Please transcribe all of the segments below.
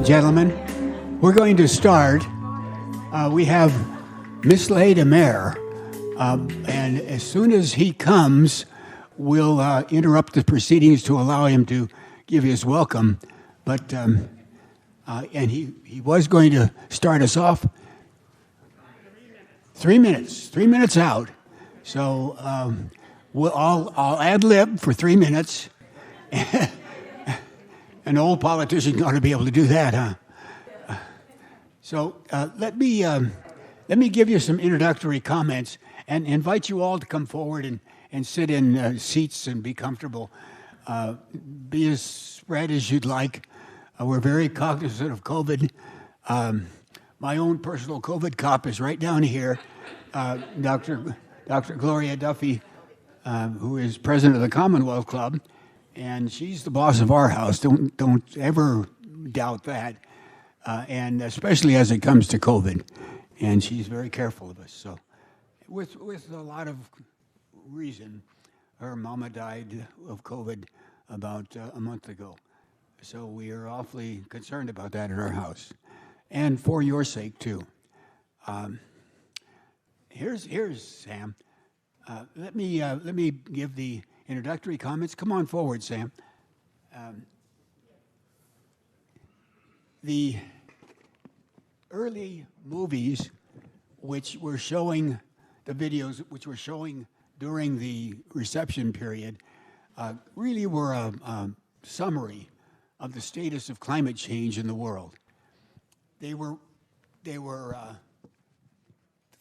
Gentlemen, we're going to start. We have mislaid a mayor, and as soon as he comes, we'll interrupt the proceedings to allow him to give his welcome. But and he was going to start us off. 3 minutes. 3 minutes out. So I'll ad lib for 3 minutes. An old politician ought to be able to do that, huh? So let me give you some introductory comments and invite you all to come forward and sit in seats and be comfortable. Be as spread as you'd like. We're very cognizant of COVID. My own personal COVID cop is right down here, Dr. Gloria Duffy, who is president of the Commonwealth Club. And she's the boss of our house. Don't ever doubt that, and especially as it comes to COVID. And she's very careful of us. So, with a lot of reason, her mama died of COVID about a month ago. So we are awfully concerned about that at our house, and for your sake too. Here's Sam. Let me give the introductory comments. Come on forward, Sam. The early movies, which were showing the videos, which were showing during the reception period, really were a summary of the status of climate change in the world. They were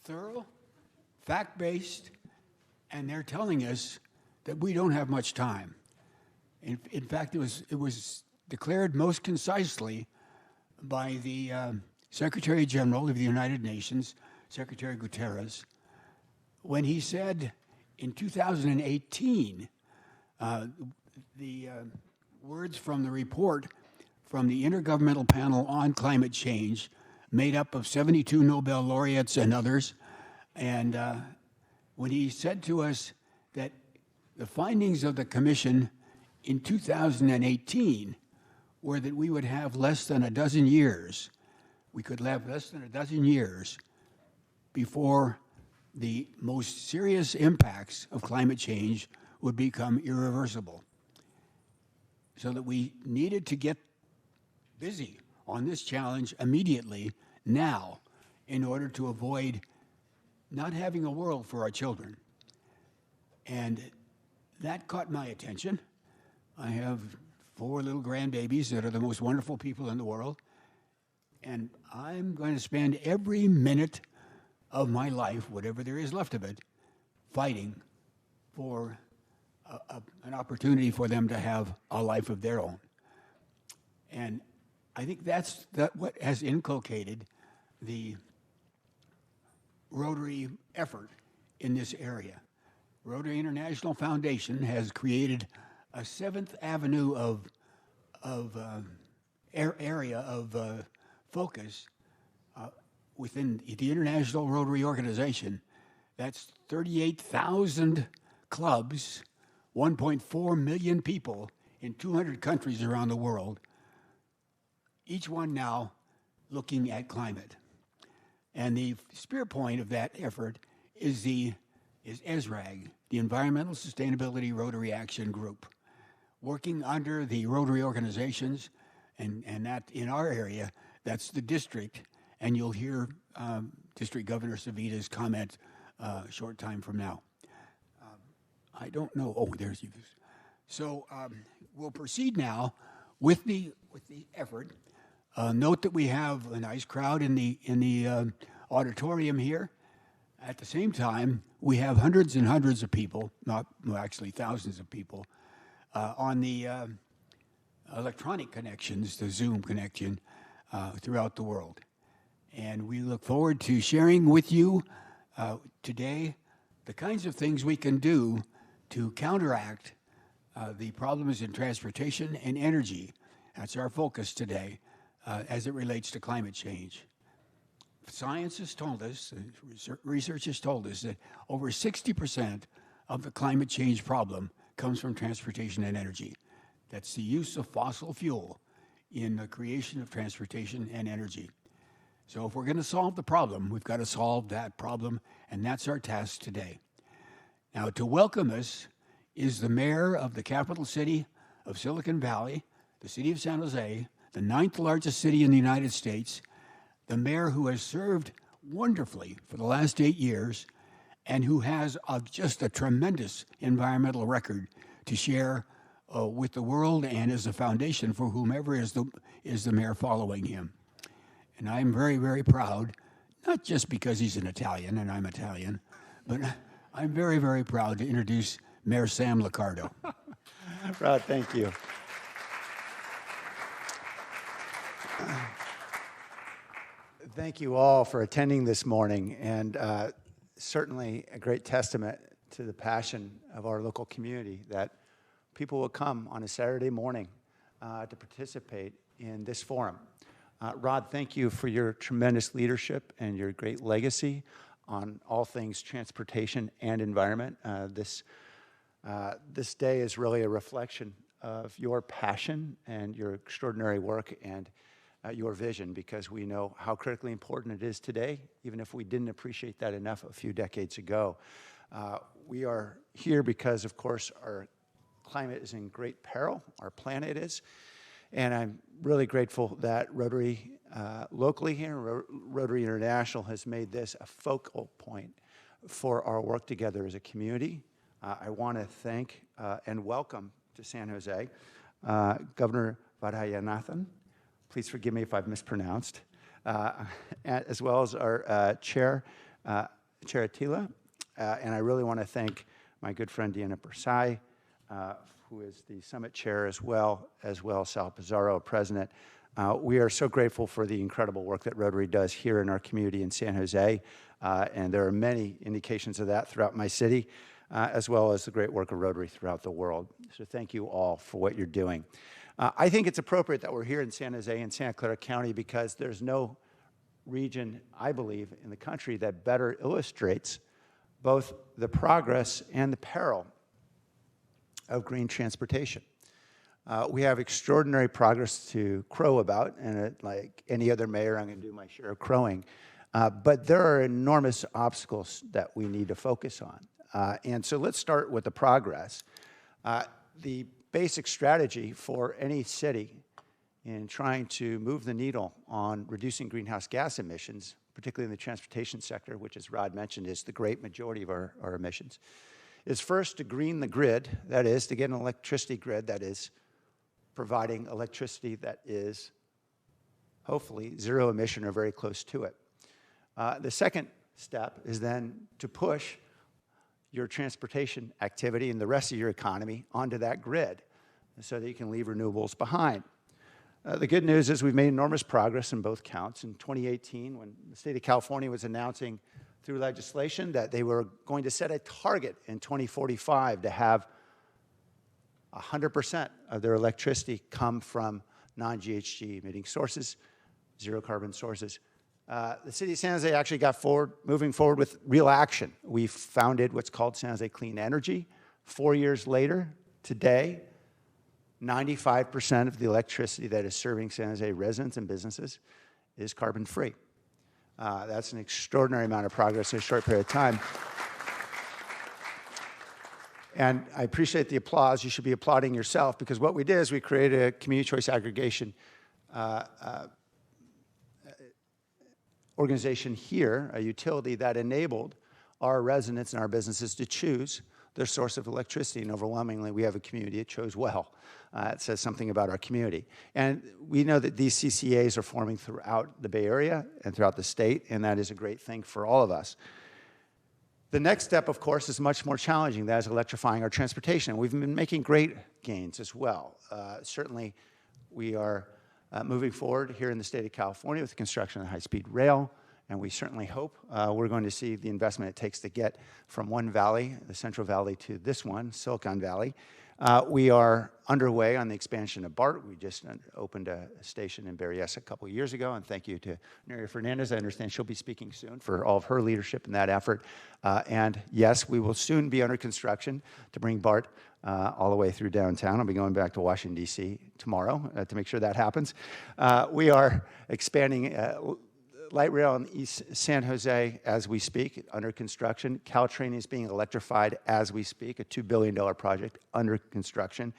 thorough, fact-based, and they're telling us that we don't have much time. In fact, it was declared most concisely by the Secretary General of the United Nations, Secretary Guterres, when he said in 2018, the words from the report from the Intergovernmental Panel on Climate Change, made up of 72 Nobel laureates and others, and when he said to us that the findings of the Commission in 2018 were that we would have less than a dozen years, we could have less than a dozen years before the most serious impacts of climate change would become irreversible. So that we needed to get busy on this challenge immediately, now, in order to avoid not having a world for our children. And that caught my attention. I have 4 little grandbabies that are the most wonderful people in the world, and I'm going to spend every minute of my life, whatever there is left of it, fighting for an opportunity for them to have a life of their own. And I think that's what has inculcated the Rotary effort in this area. Rotary International Foundation has created a 7th Avenue area of focus within the International Rotary Organization. That's 38,000 clubs, 1.4 million people in 200 countries around the world, each one now looking at climate. And the spear point of that effort is ESRAG, the Environmental Sustainability Rotary Action Group, working under the Rotary organizations, and that in our area, that's the district, and you'll hear District Governor Savita's comment a short time from now. I don't know. Oh, there's you. So we'll proceed now with the effort. Note that we have a nice crowd in the auditorium here. At the same time, we have hundreds and hundreds of people, actually thousands of people, on the electronic connections, the Zoom connection, throughout the world. And we look forward to sharing with you today the kinds of things we can do to counteract the problems in transportation and energy. That's our focus today as it relates to climate change. Science has told us, research has told us that over 60% of the climate change problem comes from transportation and energy. That's the use of fossil fuel in the creation of transportation and energy. So if we're going to solve the problem, we've got to solve that problem, and that's our task today. Now, to welcome us is the mayor of the capital city of Silicon Valley, the city of San Jose, the 9th largest city in the United States, the mayor who has served wonderfully for the last 8 years and who has just a tremendous environmental record to share with the world and is a foundation for whomever is the mayor following him. And I'm very, very proud, not just because he's an Italian and I'm Italian, but I'm very, very proud to introduce Mayor Sam Liccardo. Rod, thank you. Thank you all for attending this morning, and certainly a great testament to the passion of our local community that people will come on a Saturday morning to participate in this forum. Rod, thank you for your tremendous leadership and your great legacy on all things transportation and environment. This day is really a reflection of your passion and your extraordinary work and your vision, because we know how critically important it is today, even if we didn't appreciate that enough a few decades ago. We are here because, of course, our climate is in great peril, our planet is, and I'm really grateful that Rotary locally here, Rotary International, has made this a focal point for our work together as a community. I want to thank and welcome to San Jose Governor Vaidyanathan. Please forgive me if I've mispronounced, as well as our Chair Attila. And I really want to thank my good friend Deanna Persai, who is the Summit Chair, as well Sal Pizarro, President. We are so grateful for the incredible work that Rotary does here in our community in San Jose, and there are many indications of that throughout my city, as well as the great work of Rotary throughout the world. So thank you all for what you're doing. I think it's appropriate that we're here in San Jose and Santa Clara County because there's no region, I believe, in the country that better illustrates both the progress and the peril of green transportation. We have extraordinary progress to crow about, and like any other mayor, I'm going to do my share of crowing. But there are enormous obstacles that we need to focus on. And so let's start with the progress. The basic strategy for any city in trying to move the needle on reducing greenhouse gas emissions, particularly in the transportation sector, which, as Rod mentioned, is the great majority of our emissions, is first to green the grid, that is, to get an electricity grid that is providing electricity that is hopefully zero emission or very close to it. The second step is then to push your transportation activity and the rest of your economy onto that grid so that you can leave renewables behind. The good news is we've made enormous progress in both counts. In 2018, when the state of California was announcing through legislation that they were going to set a target in 2045 to have 100% of their electricity come from non-GHG emitting sources, zero carbon sources. The city of San Jose actually got moving forward with real action. We founded what's called San Jose Clean Energy. 4 years later, today, 95% of the electricity that is serving San Jose residents and businesses is carbon-free. That's an extraordinary amount of progress in a short period of time. And I appreciate the applause. You should be applauding yourself, because what we did is we created a community choice aggregation organization here, a utility that enabled our residents and our businesses to choose their source of electricity. And overwhelmingly, we have a community that chose well. It says something about our community. And we know that these CCAs are forming throughout the Bay Area and throughout the state, and that is a great thing for all of us. The next step, of course, is much more challenging. That is electrifying our transportation. We've been making great gains as well. Certainly, we are moving forward here in the state of California with the construction of high-speed rail, and we certainly hope we're going to see the investment it takes to get from one valley, the Central Valley, to this one, Silicon Valley. We are underway on the expansion of BART. We just opened a station in Berryessa a couple of years ago, and thank you to Neria Fernandez. I understand she'll be speaking soon for all of her leadership in that effort. And yes, we will soon be under construction to bring BART all the way through downtown. I'll be going back to Washington, D.C. tomorrow to make sure that happens. We are expanding light rail in East San Jose as we speak, under construction. Caltrain is being electrified as we speak, a $2 billion project under construction.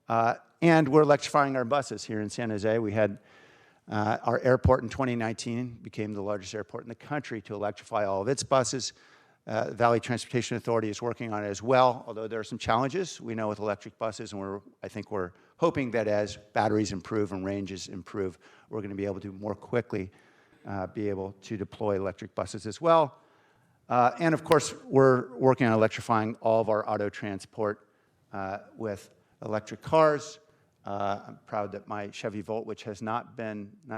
And we're electrifying our buses here in San Jose. We had our airport in 2019 became the largest airport in the country to electrify all of its buses. Valley Transportation Authority is working on it as well, although there are some challenges we know with electric buses, and I think we're hoping that as batteries improve and ranges improve, we're going to be able to more quickly be able to deploy electric buses as well. And of course, we're working on electrifying all of our auto transport with electric cars. I'm proud that my Chevy Volt, which has not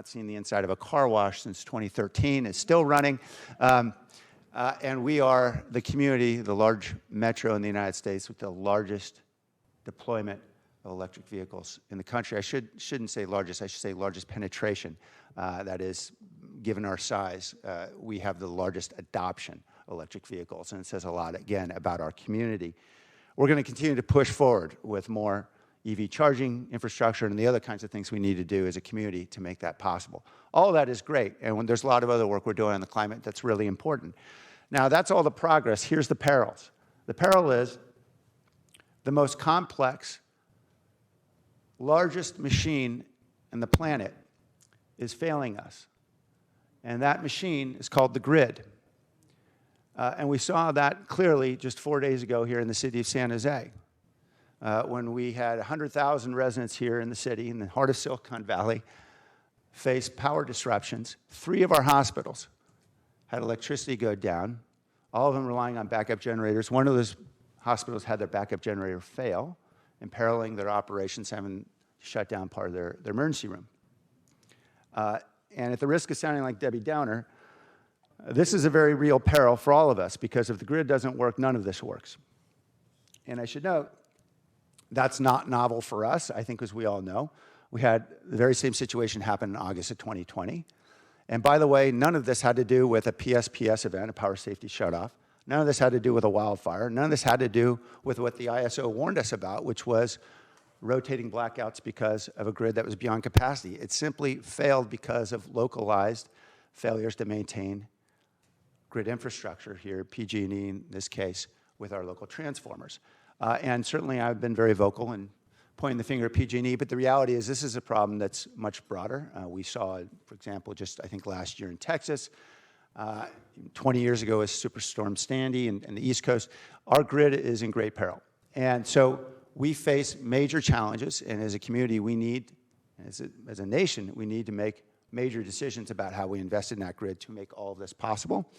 seen the inside of a car wash since 2013, is still running. And we are the community, the large metro in the United States with the largest deployment of electric vehicles in the country. I shouldn't say largest, I should say largest penetration. That is, given our size, we have the largest adoption of electric vehicles, and it says a lot, again, about our community. We're going to continue to push forward with more EV charging infrastructure and the other kinds of things we need to do as a community to make that possible. All of that is great, and when there's a lot of other work we're doing on the climate that's really important. Now, that's all the progress. Here's the perils. The peril is the most complex, largest machine on the planet is failing us. And that machine is called the grid. And we saw that clearly just 4 days ago here in the city of San Jose, when we had 100,000 residents here in the city, in the heart of Silicon Valley, face power disruptions. 3 of our hospitals had electricity go down, all of them relying on backup generators. One of those hospitals had their backup generator fail, imperiling their operations, having shut down part of their emergency room. And at the risk of sounding like Debbie Downer, this is a very real peril for all of us, because if the grid doesn't work, none of this works. And I should note, that's not novel for us. I think, as we all know, we had the very same situation happen in August of 2020. And by the way, none of this had to do with a PSPS event, a power safety shutoff. None of this had to do with a wildfire. None of this had to do with what the ISO warned us about, which was rotating blackouts because of a grid that was beyond capacity. It simply failed because of localized failures to maintain grid infrastructure here, PG&E in this case, with our local transformers. And certainly I've been very vocal in pointing the finger at PG&E, but the reality is this is a problem that's much broader. We saw, for example, just I think last year in Texas, 20 years ago was Superstorm Sandy and the East Coast. Our grid is in great peril. And so we face major challenges, and as a community, we need, as a nation, we need to make major decisions about how we invest in that grid to make all of this possible.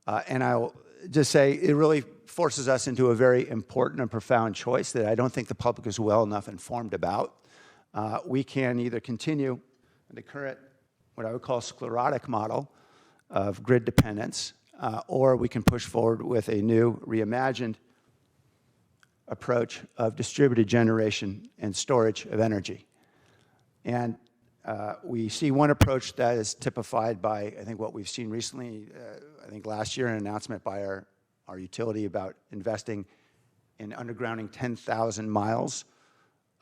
And I'll just say it really forces us into a very important and profound choice that I don't think the public is well enough informed about. We can either continue the current, what I would call sclerotic model of grid dependence, or we can push forward with a new, reimagined approach of distributed generation and storage of energy. And we see one approach that is typified by, I think, what we've seen recently, I think last year, an announcement by our utility about investing in undergrounding 10,000 miles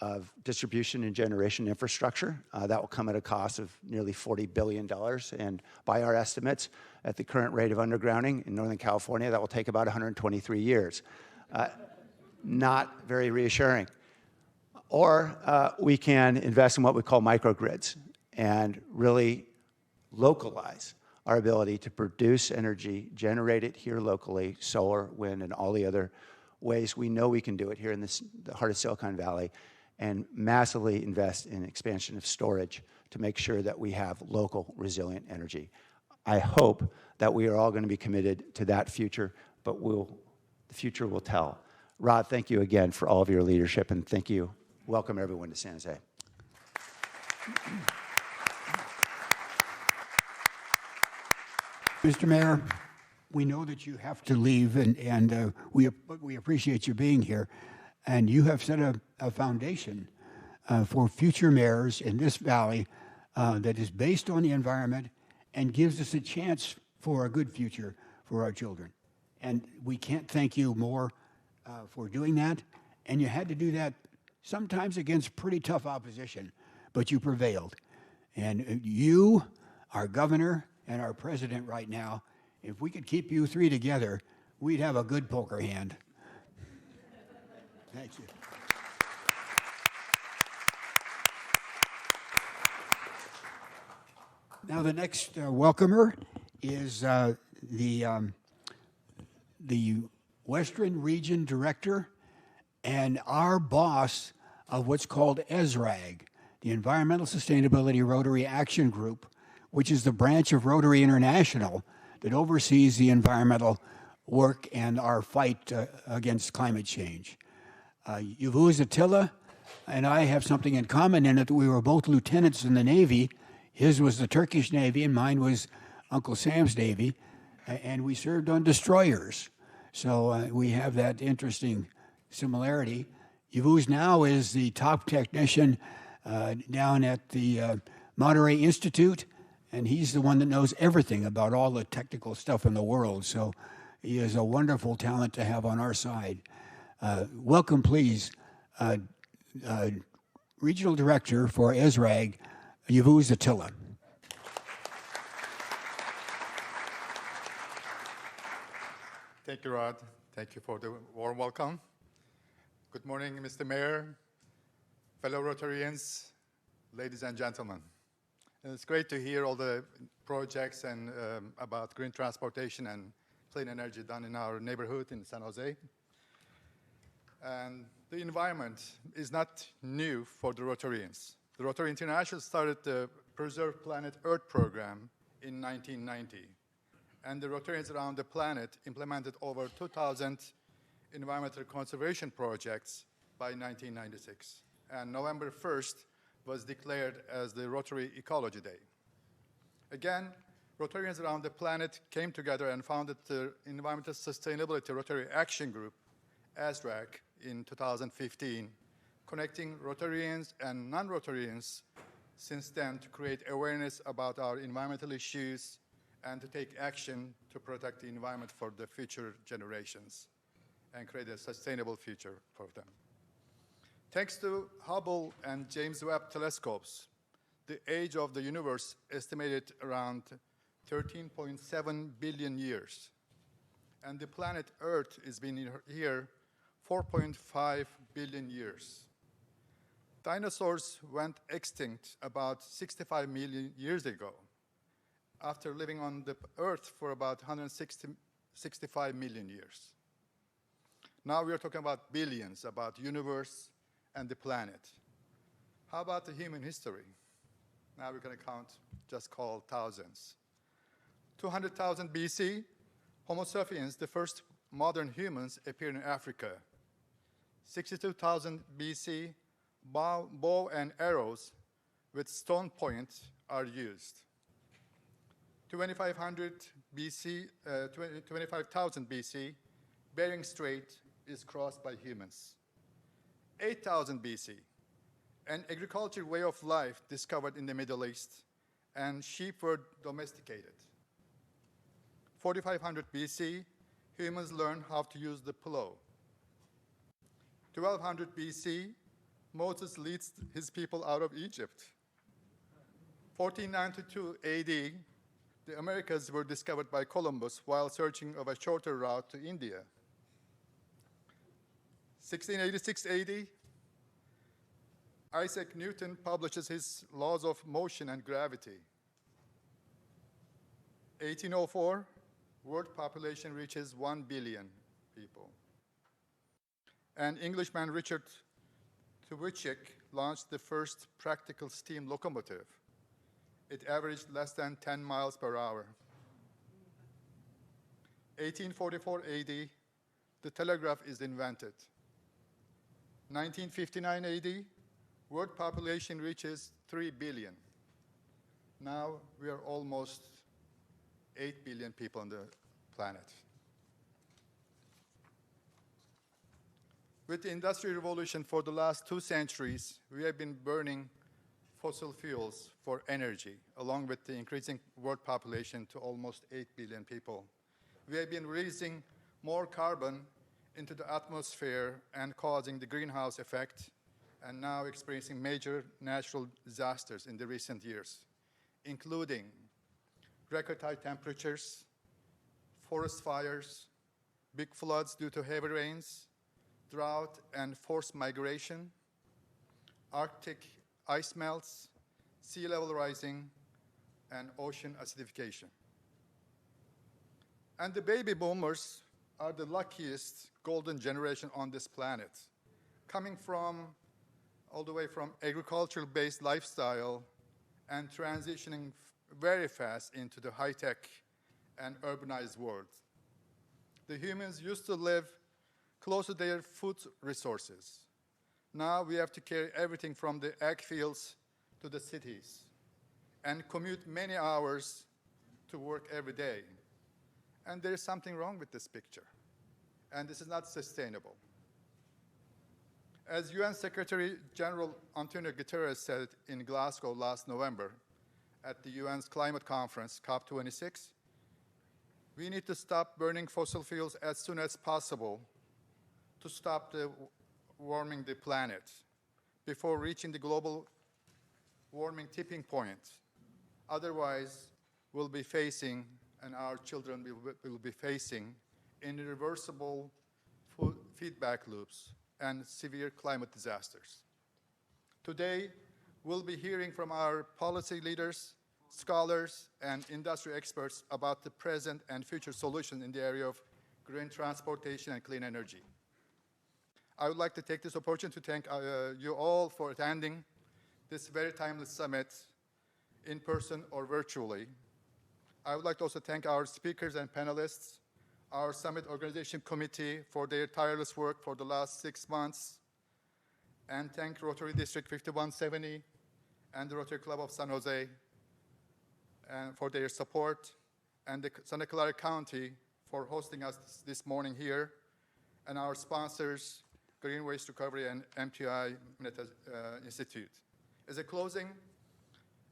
of distribution and generation infrastructure. That will come at a cost of nearly $40 billion. And by our estimates, at the current rate of undergrounding in Northern California, that will take about 123 years. Not very reassuring. Or we can invest in what we call microgrids and really localize our ability to produce energy, generate it here locally, solar, wind, and all the other ways we know we can do it here in the heart of Silicon Valley, and massively invest in expansion of storage to make sure that we have local, resilient energy. I hope that we are all going to be committed to that future, but the future will tell. Rod, thank you again for all of your leadership, and thank you. Welcome everyone to San Jose. Mr. Mayor, we know that you have to leave, but we appreciate you being here. And you have set a foundation for future mayors in this valley that is based on the environment and gives us a chance for a good future for our children. And we can't thank you more for doing that. And you had to do that sometimes against pretty tough opposition, but you prevailed. And you, our governor, and our president right now, if we could keep you three together, we'd have a good poker hand. Thank you. Now, the next welcomer is the Western Region Director and our boss of what's called ESRAG, the Environmental Sustainability Rotary Action Group, which is the branch of Rotary International that oversees the environmental work and our fight against climate change. Yavuz Attila and I have something in common in that we were both lieutenants in the Navy. His was the Turkish Navy and mine was Uncle Sam's Navy, and we served on destroyers. So we have that interesting similarity. Yavuz now is the top technician down at the Monterey Institute, and he's the one that knows everything about all the technical stuff in the world. So he is a wonderful talent to have on our side. Welcome, please, Regional Director for ESRAG, Yavuz Attila. Thank you, Rod. Thank you for the warm welcome. Good morning, Mr. Mayor, fellow Rotarians, ladies and gentlemen. And it's great to hear all the projects and about green transportation and clean energy done in our neighborhood in San Jose. And the environment is not new for the Rotarians. The Rotary International started the Preserve Planet Earth program in 1990. And the Rotarians around the planet implemented over 2,000 environmental conservation projects by 1996. And November 1st was declared as the Rotary Ecology Day. Again, Rotarians around the planet came together and founded the Environmental Sustainability Rotary Action Group, ESRAG, in 2015, connecting Rotarians and non-Rotarians since then to create awareness about our environmental issues and to take action to protect the environment for the future generations and create a sustainable future for them. Thanks to Hubble and James Webb telescopes, the age of the universe estimated around 13.7 billion years. And the planet Earth has been here 4.5 billion years. Dinosaurs went extinct about 65 million years ago, after living on the Earth for about 65 million years. Now we are talking about billions, about universe and the planet. How about the human history? Now we're going to just call thousands. 200,000 BC, Homo sapiens, the first modern humans, appeared in Africa. 62,000 BC, bow and arrows with stone point are used. 2500 BC, 25,000 BC, Bering Strait is crossed by humans. 8,000 BC, an agricultural way of life discovered in the Middle East, and sheep were domesticated. 4,500 BC, humans learned how to use the plow. 1200 BC, Moses leads his people out of Egypt. 1492 AD, the Americas were discovered by Columbus while searching of a shorter route to India. 1686 AD, Isaac Newton publishes his laws of motion and gravity. 1804, world population reaches 1 billion people. And Englishman Richard Trevithick launched the first practical steam locomotive. It averaged less than 10 miles per hour. 1844 AD, the telegraph is invented. 1959 AD, world population reaches 3 billion. Now we are almost 8 billion people on the planet. With the Industrial Revolution for the last 2 centuries, we have been burning fossil fuels for energy, along with the increasing world population to almost 8 billion people. We have been releasing more carbon into the atmosphere and causing the greenhouse effect, and now experiencing major natural disasters in the recent years, including record high temperatures, forest fires, big floods due to heavy rains, drought and forced migration, Arctic ice melts, sea level rising, and ocean acidification. And the baby boomers are the luckiest golden generation on this planet, coming from all the way from agricultural-based lifestyle and transitioning very fast into the high-tech and urbanized world. The humans used to live close to their food resources. Now we have to carry everything from the ag fields to the cities and commute many hours to work every day. And there is something wrong with this picture, and this is not sustainable. As UN Secretary General Antonio Guterres said in Glasgow last November at the UN's climate conference, COP26, we need to stop burning fossil fuels as soon as possible to stop the warming the planet before reaching the global warming tipping point. Otherwise, we'll be facing, and our children will be facing, irreversible feedback loops and severe climate disasters. Today, we'll be hearing from our policy leaders, scholars, and industry experts about the present and future solutions in the area of green transportation and clean energy. I would like to take this opportunity to thank you all for attending this very timely summit in person or virtually. I would like to also thank our speakers and panelists, our summit organization committee for their tireless work for the last 6 months, and thank Rotary District 5170 and the Rotary Club of San Jose for their support, and the Santa Clara County for hosting us this morning here, and our sponsors, Green Waste Recovery and MTI Institute. As a closing,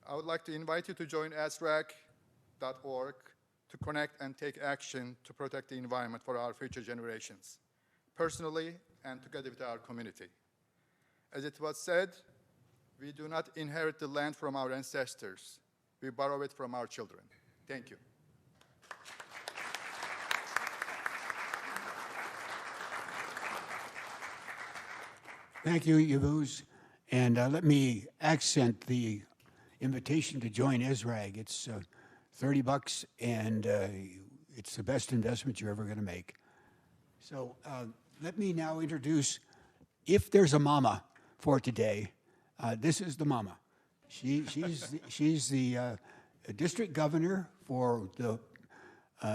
I would like to invite you to join ESRAG.org to connect and take action to protect the environment for our future generations, personally and together with our community. As it was said, we do not inherit the land from our ancestors. We borrow it from our children. Thank you. Thank you, Yavuz. And let me accent the invitation to join ESRAG. It's $30, and it's the best investment you're ever going to make. So let me now introduce, if there's a mama for today, this is the mama. She's the district governor for the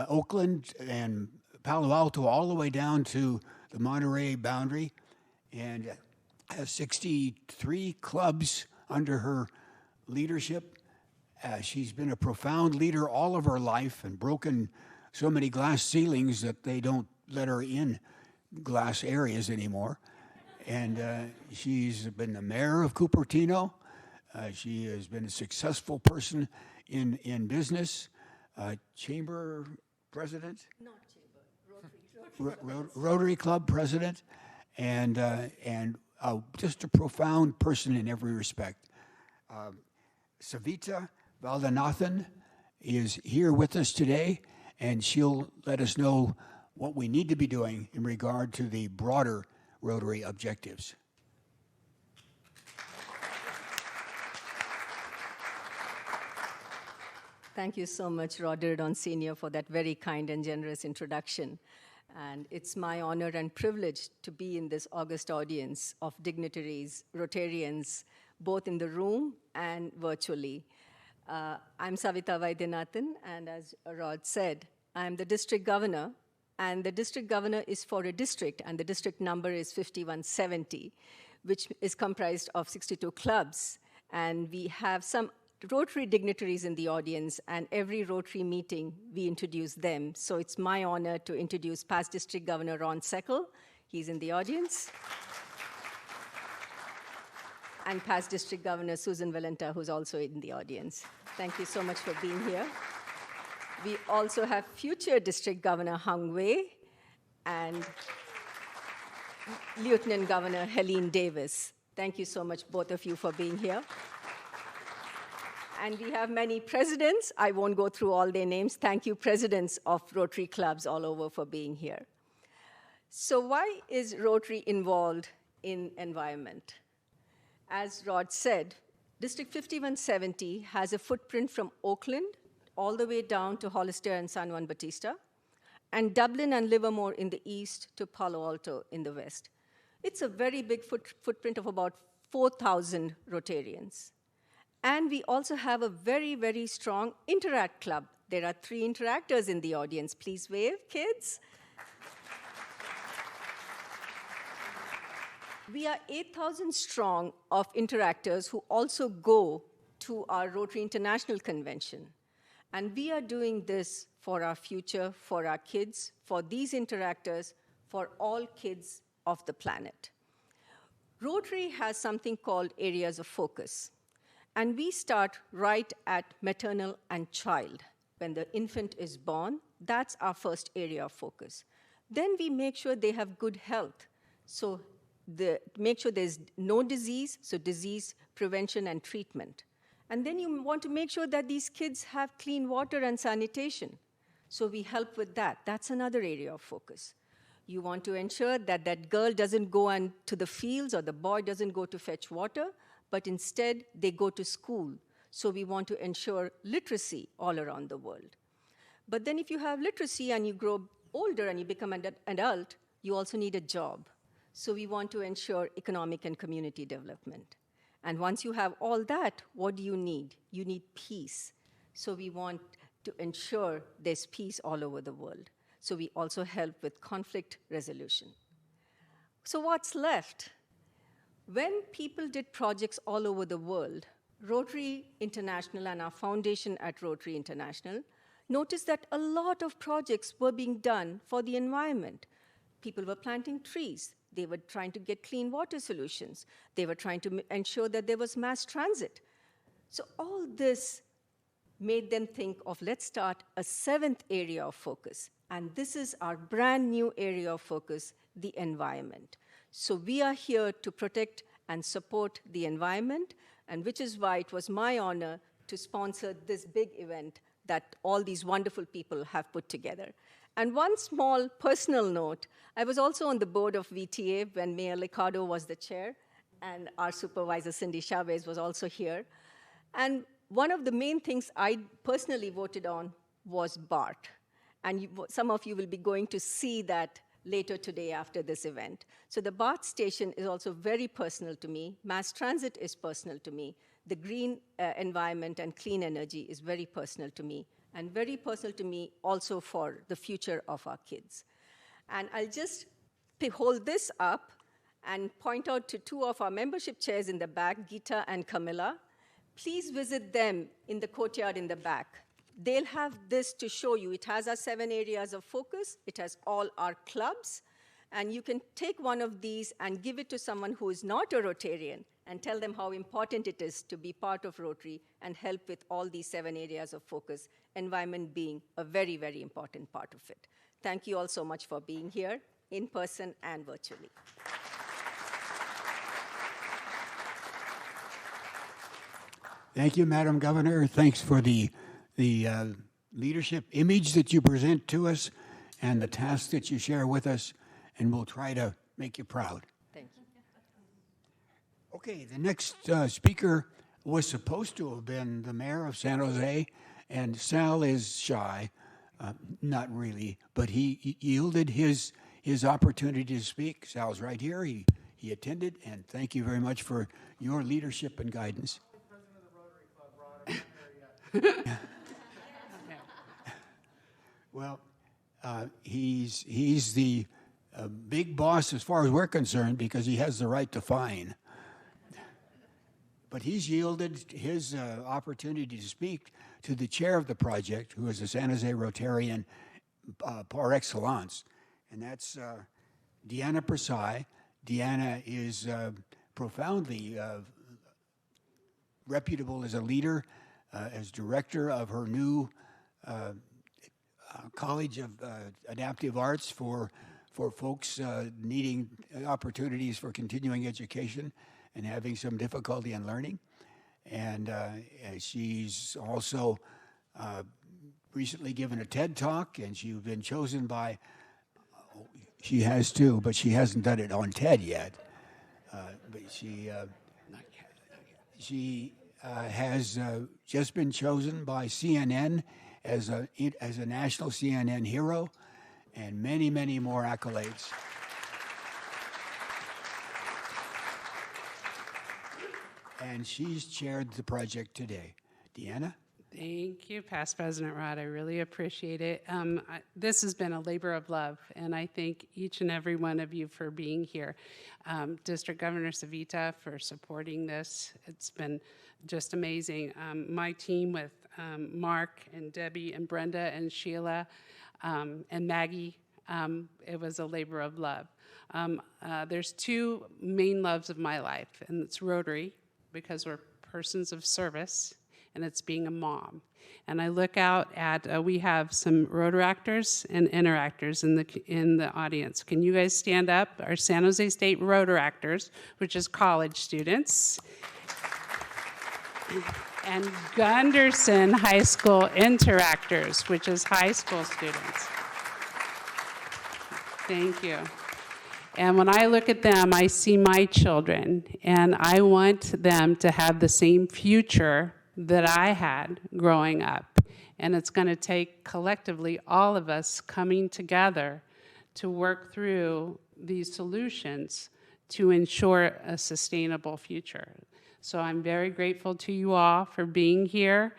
Oakland and Palo Alto all the way down to the Monterey boundary, and has 63 clubs under her leadership. She's been a profound leader all of her life and broken so many glass ceilings that they don't let her in glass areas anymore. And she's been the mayor of Cupertino. She has been a successful person in business, chamber president? Not chamber, Rotary Club president, and just a profound person in every respect. Savita Valdanathan is here with us today, and she'll let us know what we need to be doing in regard to the broader Rotary objectives. Thank you so much, Roderick Sr., for that very kind and generous introduction. And it's my honor and privilege to be in this august audience of dignitaries, Rotarians, both in the room and virtually. I'm Savita Vaidyanathan, and as Rod said, I'm the district governor, and the district governor is for a district, and the district number is 5170, which is comprised of 62 clubs, and we have some Rotary dignitaries in the audience, and every Rotary meeting, we introduce them. So it's my honor to introduce past District Governor Ron Seckel. He's in the audience. And past District Governor Susan Valenta, who's also in the audience. Thank you so much for being here. We also have future District Governor Hung Wei and Lieutenant Governor Helene Davis. Thank you so much, both of you, for being here. And we have many presidents. I won't go through all their names. Thank you, presidents of Rotary clubs all over, for being here. So why is Rotary involved in environment? As Rod said, District 5170 has a footprint from Oakland all the way down to Hollister and San Juan Bautista, and Dublin and Livermore in the east to Palo Alto in the west. It's a very big footprint of about 4,000 Rotarians. And we also have a very, very strong Interact Club. There are 3 interactors in the audience. Please wave, kids. We are 8,000 strong of interactors who also go to our Rotary International Convention. And we are doing this for our future, for our kids, for these interactors, for all kids of the planet. Rotary has something called areas of focus. And we start right at maternal and child. When the infant is born, that's our first area of focus. Then we make sure they have good health. So make sure there's no disease, so disease prevention and treatment. And then you want to make sure that these kids have clean water and sanitation. So we help with that. That's another area of focus. You want to ensure that that girl doesn't go to the fields or the boy doesn't go to fetch water, but instead they go to school. So we want to ensure literacy all around the world. But then if you have literacy and you grow older and you become an adult, you also need a job. So we want to ensure economic and community development. And once you have all that, what do you need? You need peace. So we want to ensure there's peace all over the world. So we also help with conflict resolution. So what's left? When people did projects all over the world, Rotary International and our foundation at Rotary International noticed that a lot of projects were being done for the environment. People were planting trees. They were trying to get clean water solutions. They were trying to ensure that there was mass transit. So all this made them think of, let's start a 7th area of focus. And this is our brand new area of focus, the environment. So we are here to protect and support the environment, and which is why it was my honor to sponsor this big event that all these wonderful people have put together. And one small personal note, I was also on the board of VTA when Mayor Liccardo was the chair, and our supervisor, Cindy Chavez, was also here. And one of the main things I personally voted on was BART. And some of you will be going to see that later today after this event. So the BART station is also very personal to me. Mass transit is personal to me. The green environment and clean energy is very personal to me, and very personal to me also for the future of our kids. And I'll just hold this up and point out to 2 of our membership chairs in the back, Geeta and Camilla. Please visit them in the courtyard in the back. They'll have this to show you. It has our 7 areas of focus. It has all our clubs. And you can take one of these and give it to someone who is not a Rotarian and tell them how important it is to be part of Rotary and help with all these 7 areas of focus, environment being a very, very important part of it. Thank you all so much for being here, in person and virtually. Thank you, Madam Governor. Thanks for the leadership image that you present to us and the task that you share with us, and we'll try to make you proud. Thank you. Okay, the next speaker was supposed to have been the mayor of San Jose, and Sal is shy, not really, but he yielded his opportunity to speak. Sal's right here. He attended, and thank you very much for your leadership and guidance. Well, he's the big boss as far as we're concerned because he has the right to fine. but he's yielded his opportunity to speak to the chair of the project, who is a San Jose Rotarian par excellence, and that's Deanna Persai. Deanna is profoundly reputable as a leader, as director of her new College of Adaptive Arts for folks needing opportunities for continuing education and having some difficulty in learning. And she's also recently given a TED Talk, and she's been chosen by, she has too, but she hasn't done it on TED yet. But she has just been chosen by CNN as a national CNN hero, and many, many more accolades. And she's chaired the project today. Deanna? Thank you, Past President Rod. I really appreciate it. This has been a labor of love, and I thank each and every one of you for being here. District Governor Savita for supporting this. It's been just amazing. My team with Mark and Debbie and Brenda and Sheila and Maggie, it was a labor of love. There's two main loves of my life, and it's Rotary, because we're persons of service, and it's being a mom. And I look out at, we have some Rotaractors and Interactors in the audience. Can you guys stand up? Our San Jose State Rotaractors, which is college students. And Gunderson High School Interactors, which is high school students. Thank you. And when I look at them, I see my children, and I want them to have the same future that I had growing up. And it's going to take collectively all of us coming together to work through these solutions to ensure a sustainable future. So I'm very grateful to you all for being here.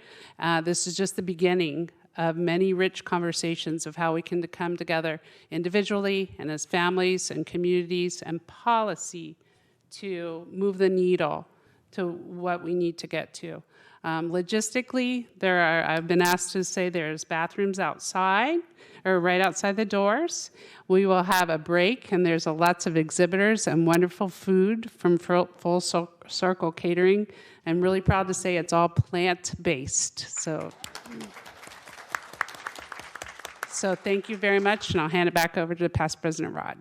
This is just the beginning of many rich conversations of how we can come together individually and as families and communities and policy to move the needle to what we need to get to. Logistically, I've been asked to say there's bathrooms outside, or right outside the doors. We will have a break, and there's lots of exhibitors and wonderful food from Full Circle Catering. I'm really proud to say it's all plant-based. So thank you very much, and I'll hand it back over to Past President Rod.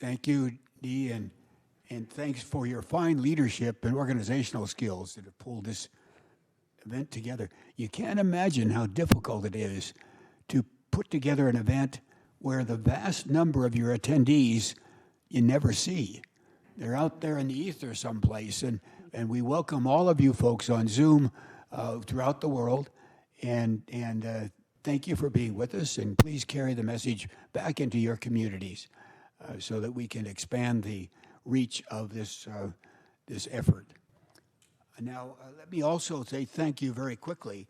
Thank you, Dee, and thanks for your fine leadership and organizational skills that have pulled this event together. You can't imagine how difficult it is to put together an event where the vast number of your attendees you never see. They're out there in the ether someplace, and we welcome all of you folks on Zoom throughout the world, and thank you for being with us, and please carry the message back into your communities so that we can expand the reach of this effort. Now, let me also say thank you very quickly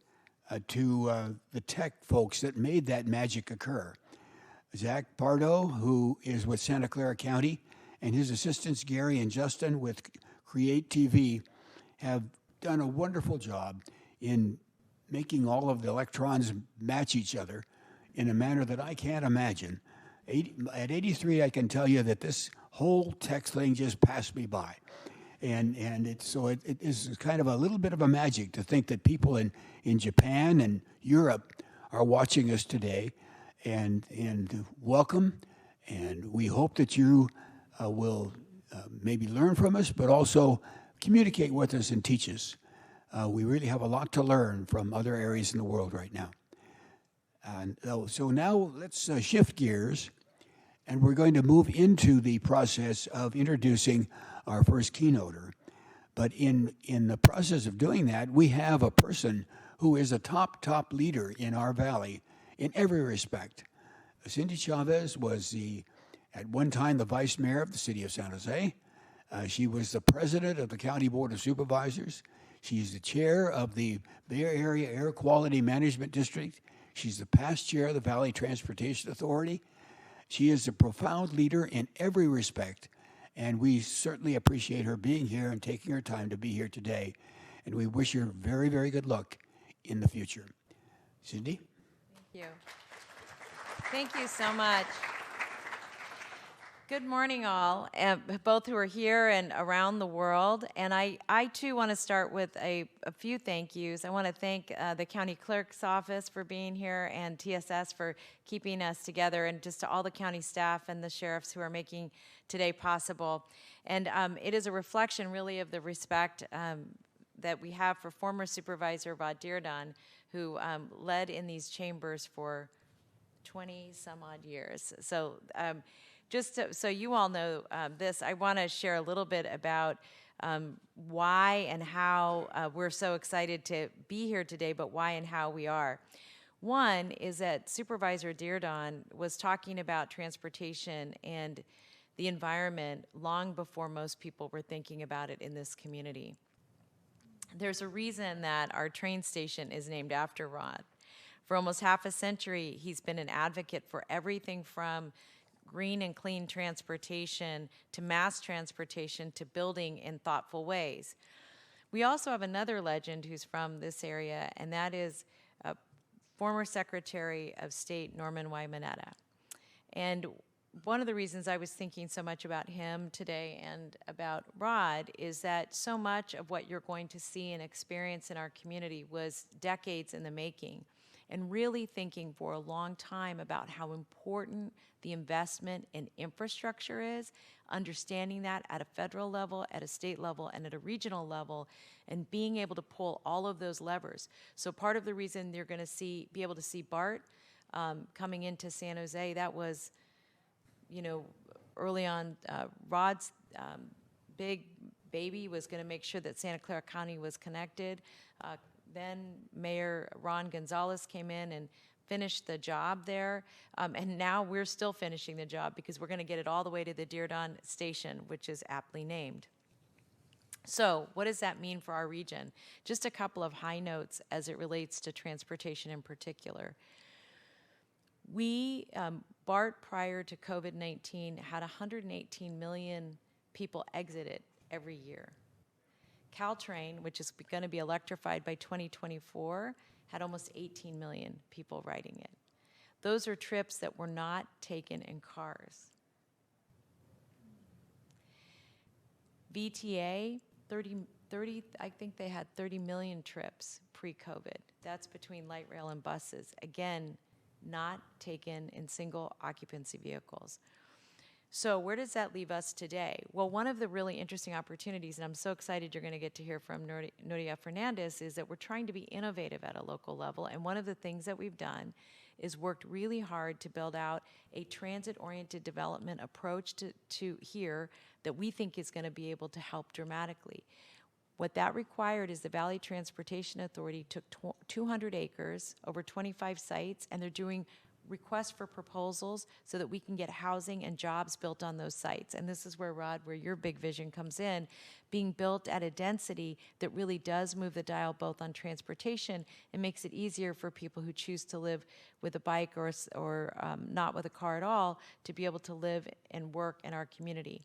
to the tech folks that made that magic occur. Zach Pardo, who is with Santa Clara County, and his assistants Gary and Justin with Create TV have done a wonderful job in making all of the electrons match each other in a manner that I can't imagine. At 83, I can tell you that this whole text thing just passed me by. And it is kind of a little bit of a magic to think that people in Japan and Europe are watching us today, and welcome. And we hope that you will maybe learn from us, but also communicate with us and teach us. We really have a lot to learn from other areas in the world right now. And so now let's shift gears, and we're going to move into the process of introducing our first keynoter. But in the process of doing that, we have a person who is a top leader in our valley in every respect. Cindy Chavez was at one time the vice mayor of the city of San Jose. She was the president of the County Board of Supervisors. She's the chair of the Bay Area Air Quality Management District. She's the past chair of the Valley Transportation Authority. She is a profound leader in every respect, And we certainly appreciate her being here and taking her time to be here today. And we wish her very, very good luck in the future. Cindy? Thank you. Thank you so much. Good morning, all, both who are here and around the world. And I too want to start with a few thank yous. I want to thank the county clerk's office for being here and TSS for keeping us together, and just to all the county staff and the sheriffs who are making today possible. And it is a reflection really of the respect that we have for former Supervisor Rod Dearden, who led in these chambers for 20 some odd years. So so you all know this, I want to share a little bit about why and how we're so excited to be here today, but why and how we are. One is that Supervisor Dearden was talking about transportation and the environment long before most people were thinking about it in this community. There's a reason that our train station is named after Rod. For almost half a century, he's been an advocate for everything from green and clean transportation to mass transportation to building in thoughtful ways. We also have another legend who's from this area, and that is former Secretary of State Norman Y. Mineta. And one of the reasons I was thinking so much about him today and about Rod is that so much of what you're going to see and experience in our community was decades in the making, and really thinking for a long time about how important the investment in infrastructure is, understanding that at a federal level, at a state level, and at a regional level, and being able to pull all of those levers. So part of the reason you're going to be able to see BART coming into San Jose, that was, you know, early on, Rod's big baby was going to make sure that Santa Clara County was connected. Then Mayor Ron Gonzalez came in and finished the job there. And now we're still finishing the job because we're going to get it all the way to the Dearden Station, which is aptly named. So what does that mean for our region? Just a couple of high notes as it relates to transportation in particular. We, BART prior to COVID-19, had 118 million people exit it every year. Caltrain, which is going to be electrified by 2024, had almost 18 million people riding it. Those are trips that were not taken in cars. VTA, I think they had 30 million trips pre-COVID. That's between light rail and buses. Again, not taken in single occupancy vehicles. So where does that leave us today? Well, one of the really interesting opportunities, and I'm so excited you're going to get to hear from Nuria Fernandez, is that we're trying to be innovative at a local level. And one of the things that we've done is worked really hard to build out a transit-oriented development approach to here that we think is going to be able to help dramatically. What that required is the Valley Transportation Authority took 200 acres, over 25 sites, and they're doing requests for proposals so that we can get housing and jobs built on those sites. And this is where, Rod, where your big vision comes in, being built at a density that really does move the dial both on transportation and makes it easier for people who choose to live with a bike or not with a car at all to be able to live and work in our community.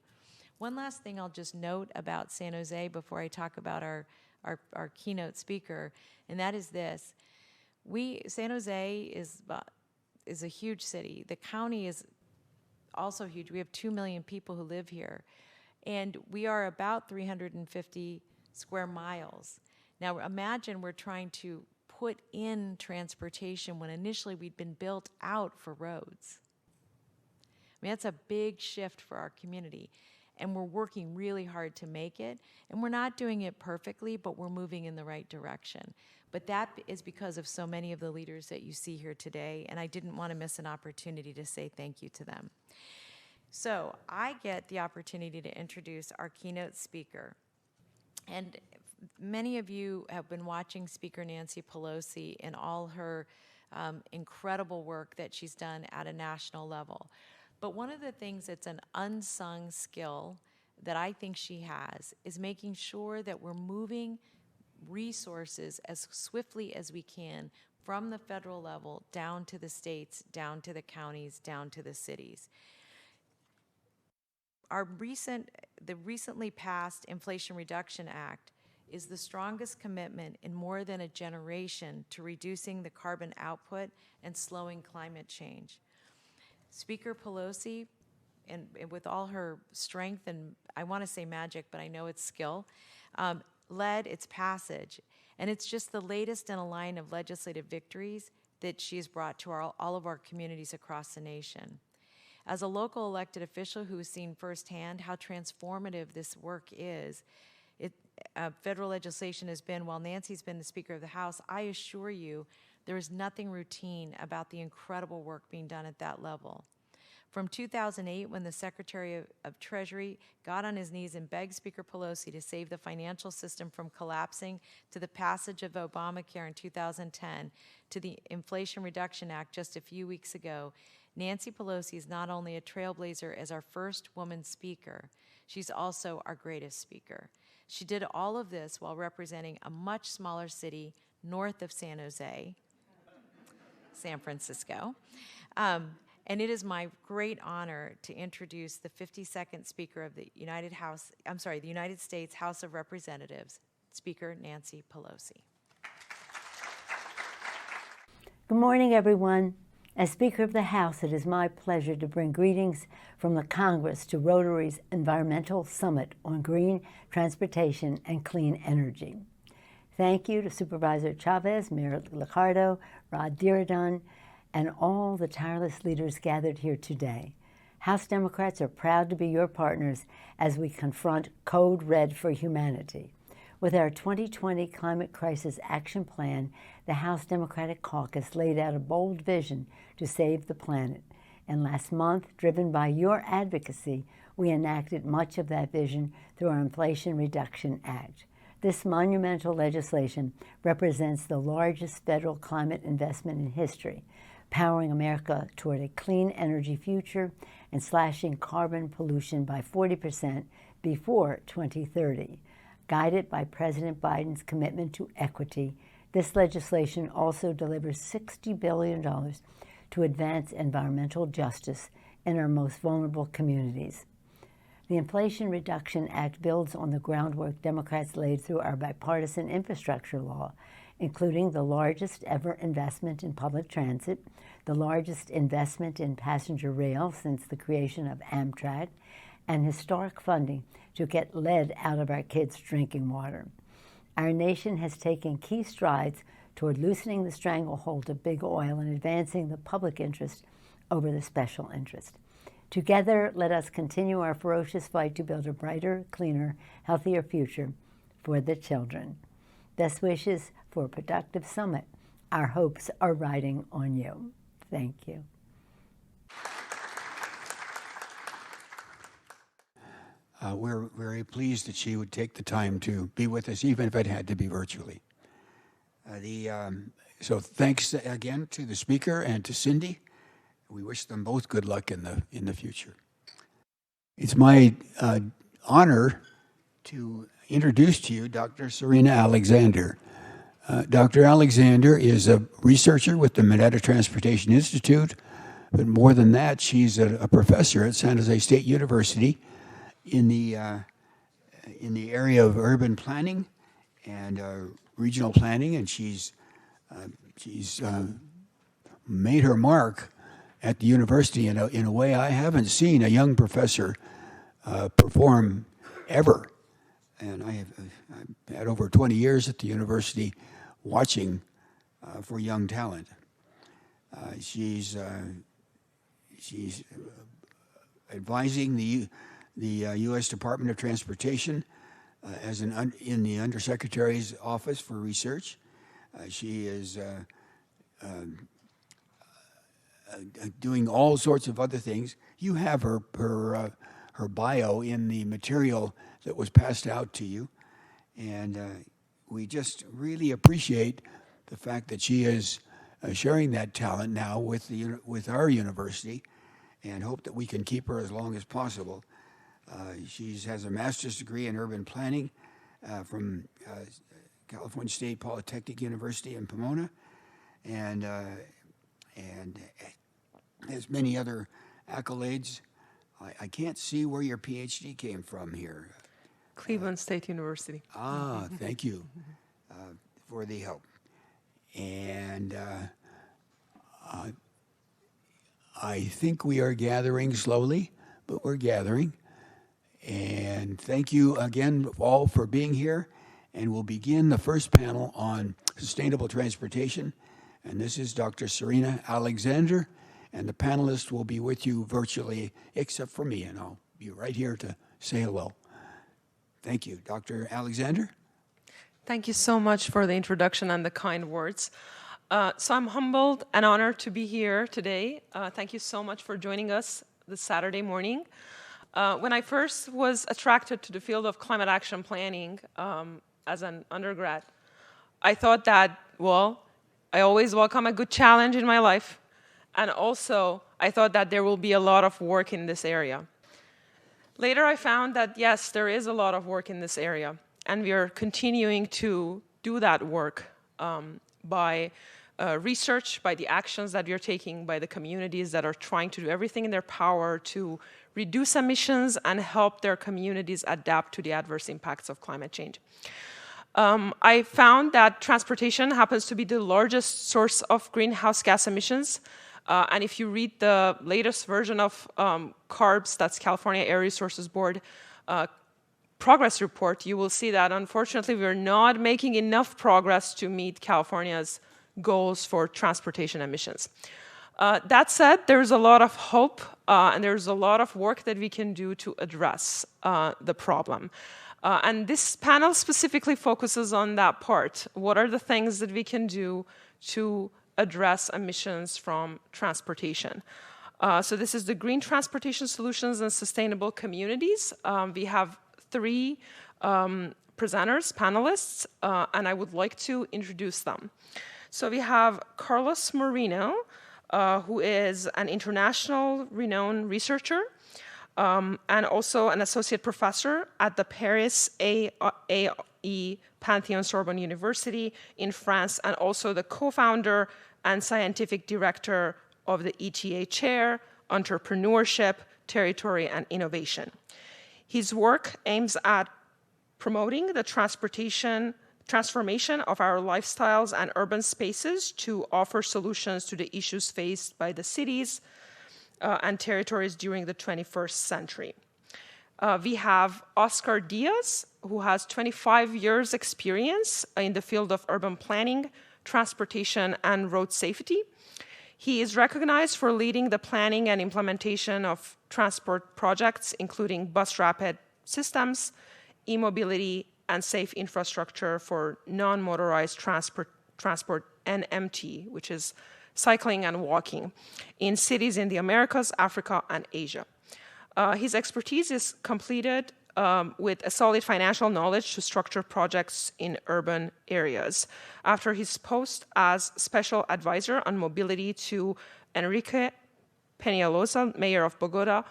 One last thing I'll just note about San Jose before I talk about our keynote speaker, and that is this. San Jose is a huge city. The county is also huge. We have 2 million people who live here. And we are about 350 square miles. Now imagine we're trying to put in transportation when initially we'd been built out for roads. I mean, that's a big shift for our community. And we're working really hard to make it. And we're not doing it perfectly, but we're moving in the right direction. But that is because of so many of the leaders that you see here today, and I didn't want to miss an opportunity to say thank you to them. So I get the opportunity to introduce our keynote speaker. And many of you have been watching Speaker Nancy Pelosi in all her incredible work that she's done at a national level. But one of the things that's an unsung skill that I think she has is making sure that we're moving resources as swiftly as we can from the federal level down to the states, down to the counties, down to the cities. the recently passed Inflation Reduction Act is the strongest commitment in more than a generation to reducing the carbon output and slowing climate change. Speaker Pelosi, and with all her strength and I want to say magic, but I know it's skill, led its passage. And it's just the latest in a line of legislative victories that she has brought to all of our communities across the nation. As a local elected official who has seen firsthand how transformative this work is, federal legislation has been, while Nancy's been the Speaker of the House, I assure you there is nothing routine about the incredible work being done at that level. From 2008, when the Secretary of Treasury got on his knees and begged Speaker Pelosi to save the financial system from collapsing, to the passage of Obamacare in 2010, to the Inflation Reduction Act just a few weeks ago, Nancy Pelosi is not only a trailblazer as our first woman speaker, she's also our greatest speaker. She did all of this while representing a much smaller city north of San Jose, San Francisco. And it is my great honor to introduce the 52nd Speaker of the United States House of Representatives, Speaker Nancy Pelosi. Good morning, everyone. As Speaker of the House, it is my pleasure to bring greetings from the Congress to Rotary's Environmental Summit on Green Transportation and Clean Energy. Thank you to Supervisor Chavez, Mayor Liccardo, Rod Diridon, and all the tireless leaders gathered here today. House Democrats are proud to be your partners as we confront Code Red for Humanity. With our 2020 Climate Crisis Action Plan, the House Democratic Caucus laid out a bold vision to save the planet. And last month, driven by your advocacy, we enacted much of that vision through our Inflation Reduction Act. This monumental legislation represents the largest federal climate investment in history, powering America toward a clean energy future and slashing carbon pollution by 40% before 2030. Guided by President Biden's commitment to equity, this legislation also delivers $60 billion to advance environmental justice in our most vulnerable communities. The Inflation Reduction Act builds on the groundwork Democrats laid through our bipartisan infrastructure law, including the largest ever investment in public transit, the largest investment in passenger rail since the creation of Amtrak, and historic funding to get lead out of our kids' drinking water. Our nation has taken key strides toward loosening the stranglehold of big oil and advancing the public interest over the special interest. Together, let us continue our ferocious fight to build a brighter, cleaner, healthier future for the children. Best wishes for a productive summit. Our hopes are riding on you. Thank you. We're very pleased that she would take the time to be with us, even if it had to be virtually. So thanks again to the speaker and to Cindy. We wish them both good luck in the future. It's my honor to introduce to you Dr. Serena Alexander. Dr. Alexander is a researcher with the Mineta Transportation Institute, but more than that, she's a professor at San Jose State University in the area of urban planning and regional planning, and she's made her mark at the university in a way I haven't seen a young professor perform ever. And I've had over 20 years at the university watching for young talent. She's advising the U.S. Department of Transportation in the Undersecretary's Office for Research. She is doing all sorts of other things. You have her bio in the material that was passed out to you, and we just really appreciate the fact that she is sharing that talent now with our university, and hope that we can keep her as long as possible. She has a master's degree in urban planning from California State Polytechnic University in Pomona, and has many other accolades. I can't see where your PhD came from here. Cleveland State University. Thank you for the help. And I think we are gathering slowly, but we're gathering. And thank you again all for being here. And we'll begin the first panel on sustainable transportation. And this is Dr. Serena Alexander. And the panelists will be with you virtually, except for me, and I'll be right here to say hello. Thank you. Dr. Alexander? Thank you so much for the introduction and the kind words. So I'm humbled and honored to be here today. Thank you so much for joining us this Saturday morning. When I first was attracted to the field of climate action planning as an undergrad, I thought that, well, I always welcome a good challenge in my life. And also, I thought that there will be a lot of work in this area. Later, I found that, yes, there is a lot of work in this area. And we are continuing to do that work by research, by the actions that we are taking, by the communities that are trying to do everything in their power to reduce emissions and help their communities adapt to the adverse impacts of climate change. I found that transportation happens to be the largest source of greenhouse gas emissions. And if you read the latest version of CARB's, that's California Air Resources Board, progress report, you will see that unfortunately we're not making enough progress to meet California's goals for transportation emissions. That said, there's a lot of hope and there's a lot of work that we can do to address the problem. And this panel specifically focuses on that part. What are the things that we can do to address emissions from transportation? So this is the Green Transportation Solutions and Sustainable Communities. We have 3 presenters, panelists, and I would like to introduce them. So we have Carlos Moreno, who is an international renowned researcher and also an associate professor at the Paris AE Pantheon-Sorbonne University in France, and also the co-founder and scientific director of the ETA Chair, Entrepreneurship, Territory, and Innovation. His work aims at promoting the transformation of our lifestyles and urban spaces to offer solutions to the issues faced by the cities and territories during the 21st century. We have Oscar Diaz, who has 25 years experience in the field of urban planning, transportation, and road safety. He is recognized for leading the planning and implementation of transport projects, including bus rapid systems, e-mobility, and safe infrastructure for non-motorized transport NMT, which is cycling and walking, in cities in the Americas, Africa, and Asia. His expertise is completed with a solid financial knowledge to structure projects in urban areas. After his post as special advisor on mobility to Enrique Peñalosa, mayor of Bogota,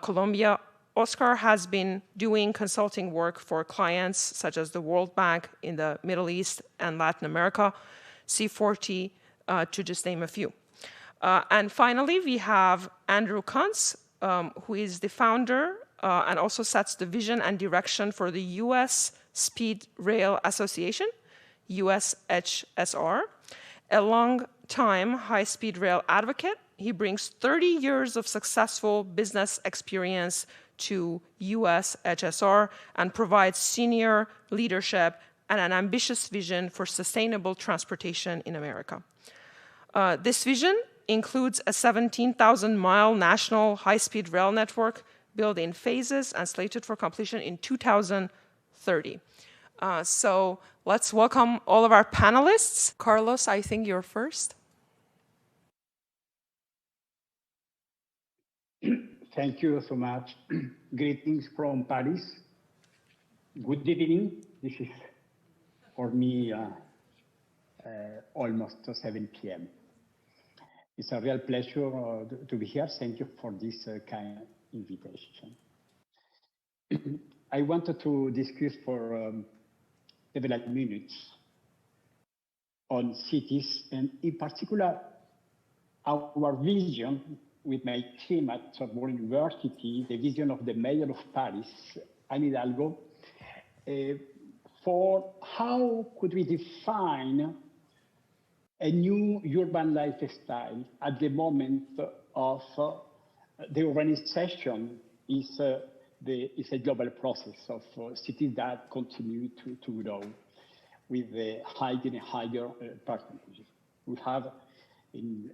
Colombia, Oscar has been doing consulting work for clients such as the World Bank in the Middle East and Latin America, C40, to just name a few. And finally, we have Andrew Kuntz, who is the founder and also sets the vision and direction for the U.S. Speed Rail Association, USHSR, a long-time high-speed rail advocate. He brings 30 years of successful business experience to USHSR and provides senior leadership and an ambitious vision for sustainable transportation in America. This vision includes a 17,000-mile national high-speed rail network built in phases and slated for completion in 2030. So let's welcome all of our panelists. Carlos, I think you're first. Thank you so much. Greetings from Paris. Good evening. This is, for me, almost 7 p.m. It's a real pleasure to be here. Thank you for this kind of invitation. I wanted to discuss for several minutes on cities, and in particular, our vision with my team at Sorbonne University, the vision of the mayor of Paris, Anne Hidalgo, for how could we define a new urban lifestyle at the moment of the urbanization is a global process of cities that continue to grow with higher and higher percentages. We have in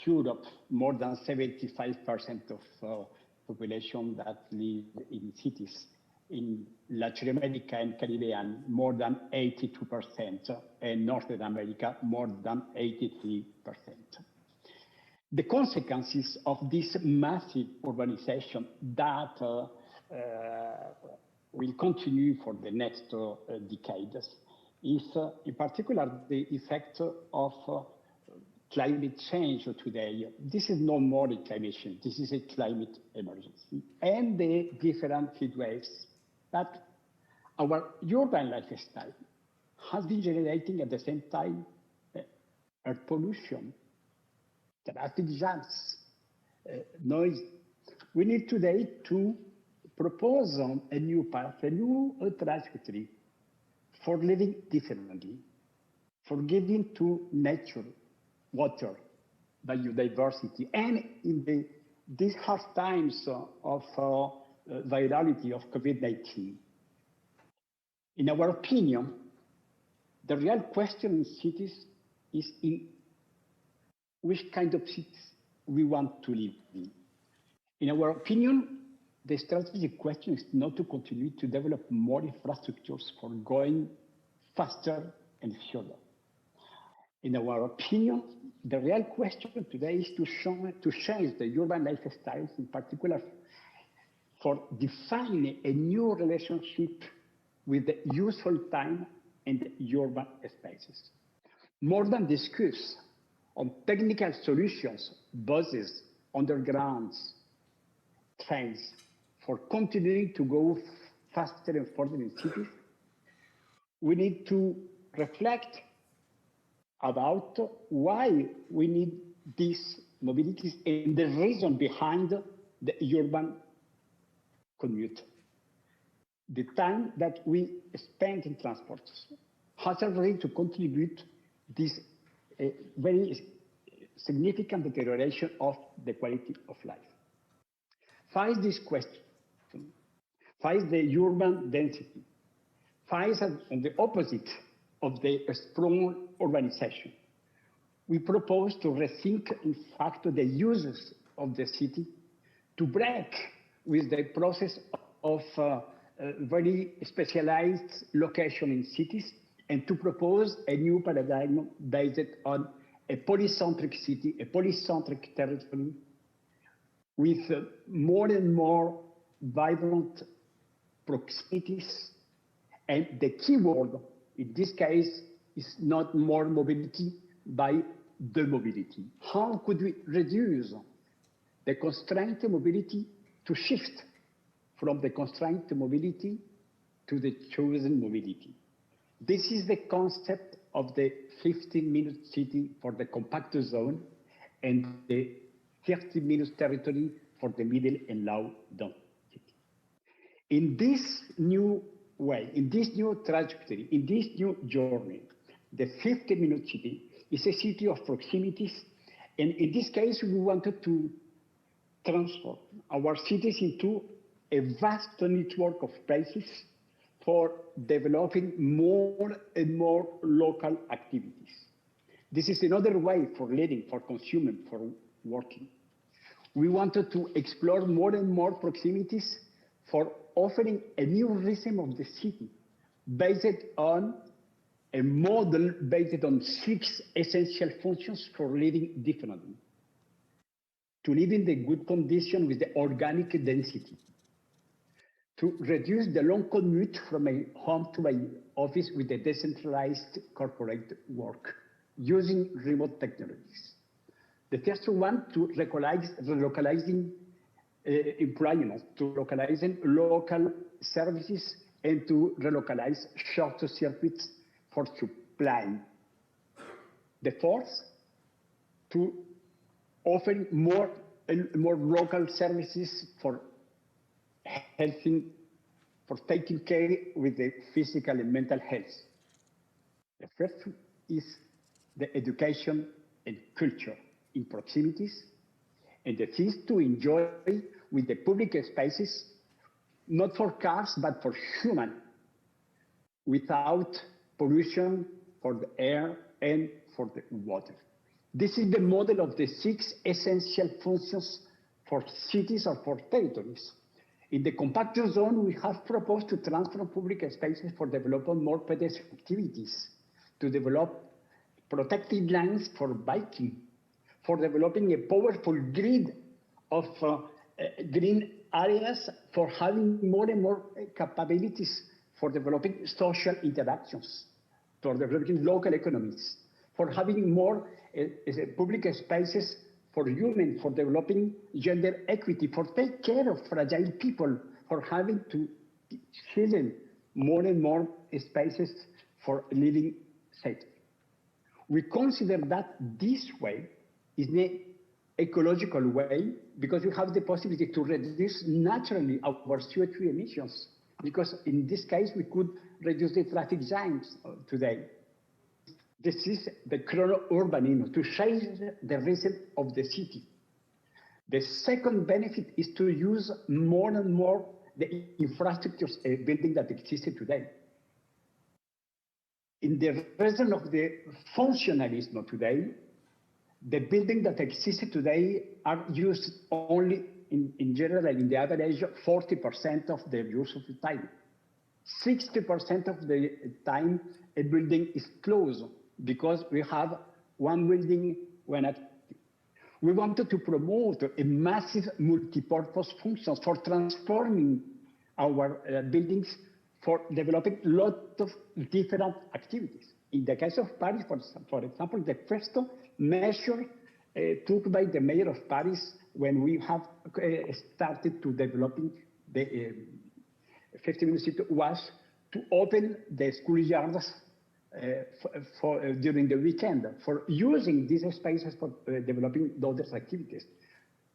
Europe more than 75% of population that live in cities. In Latin America and Caribbean, more than 82%, and North America, more than 83%. The consequences of this massive urbanization that will continue for the next decades is, in particular, the effect of climate change today. This is no more a climate change, this is a climate emergency. And the different heat waves that our urban lifestyle has been generating at the same time air pollution, traffic jams, noise. We need today to propose a new path, a new trajectory for living differently, for giving to nature, water, biodiversity, and in these hard times of virality of COVID-19. In our opinion, the real question in cities is in which kind of cities we want to live in. In our opinion, the strategic question is not to continue to develop more infrastructures for going faster and further. In our opinion, the real question today is to change the urban lifestyles, in particular for defining a new relationship with the useful time and urban spaces. More than discuss on technical solutions, buses, undergrounds, trains, for continuing to go faster and further in cities, we need to reflect about why we need these mobilities and the reason behind the urban commute. The time that we spend in transport has already to contribute this very significant deterioration of the quality of life. Face this question, face the urban density, face on the opposite of the strong urbanization. We propose to rethink, in fact, the uses of the city, to break with the process of very specialized location in cities, and to propose a new paradigm based on a polycentric city, a polycentric territory, with more and more vibrant proximities. And the key word in this case is not more mobility, by the mobility. How could we reduce the constraint mobility to shift from the constraint mobility to the chosen mobility? This is the concept of the 15-minute city for the compact zone and the 30-minute territory for the middle and low density. In this new way, in this new trajectory, in this new journey, the 15-minute city is a city of proximities, and in this case, we wanted to transform our cities into a vast network of places for developing more and more local activities. This is another way for living, for consuming, for working. We wanted to explore more and more proximities for offering a new rhythm of the city based on a model based on 6 essential functions for living differently. To live in the good condition with the organic density. To reduce the long commute from my home to my office with the decentralized corporate work using remote technologies. The first one, to relocalizing employment, to localizing local services, and to relocalize short circuits for supply. The fourth, to offering more more local services for helping, for taking care with the physical and mental health. The first is the education and culture in proximities, and the fifth to enjoy with the public spaces, not for cars, but for human, without pollution for the air and for the water. This is the model of the 6 essential functions for cities or for territories. In the compacted zone, we have proposed to transform public spaces for developing more pedestrian activities, to develop protected lines for biking, for developing a powerful grid of green areas, for having more and more capabilities for developing social interactions, for developing local economies, for having more public spaces for women, for developing gender equity, for take care of fragile people, for having to fill more and more spaces for living safely. We consider that this way is the ecological way because we have the possibility to reduce naturally our CO2 emissions, because in this case we could reduce the traffic jams today. This is the chrono-urbanism, to change the rhythm of the city. The second benefit is to use more and more the infrastructures building that existed today. In the reason of the functionalism today, the buildings that existed today are used only in general, in the average, 40% of the use of the time. 60% of the time, a building is closed because we have one building when at. We wanted to promote a massive multi-purpose functions for transforming our buildings, for developing a lot of different activities. In the case of Paris, for example, the first measure took by the mayor of Paris when we have started to developing the 50-minute city was to open the schoolyards during the weekend, for using these spaces for developing those activities,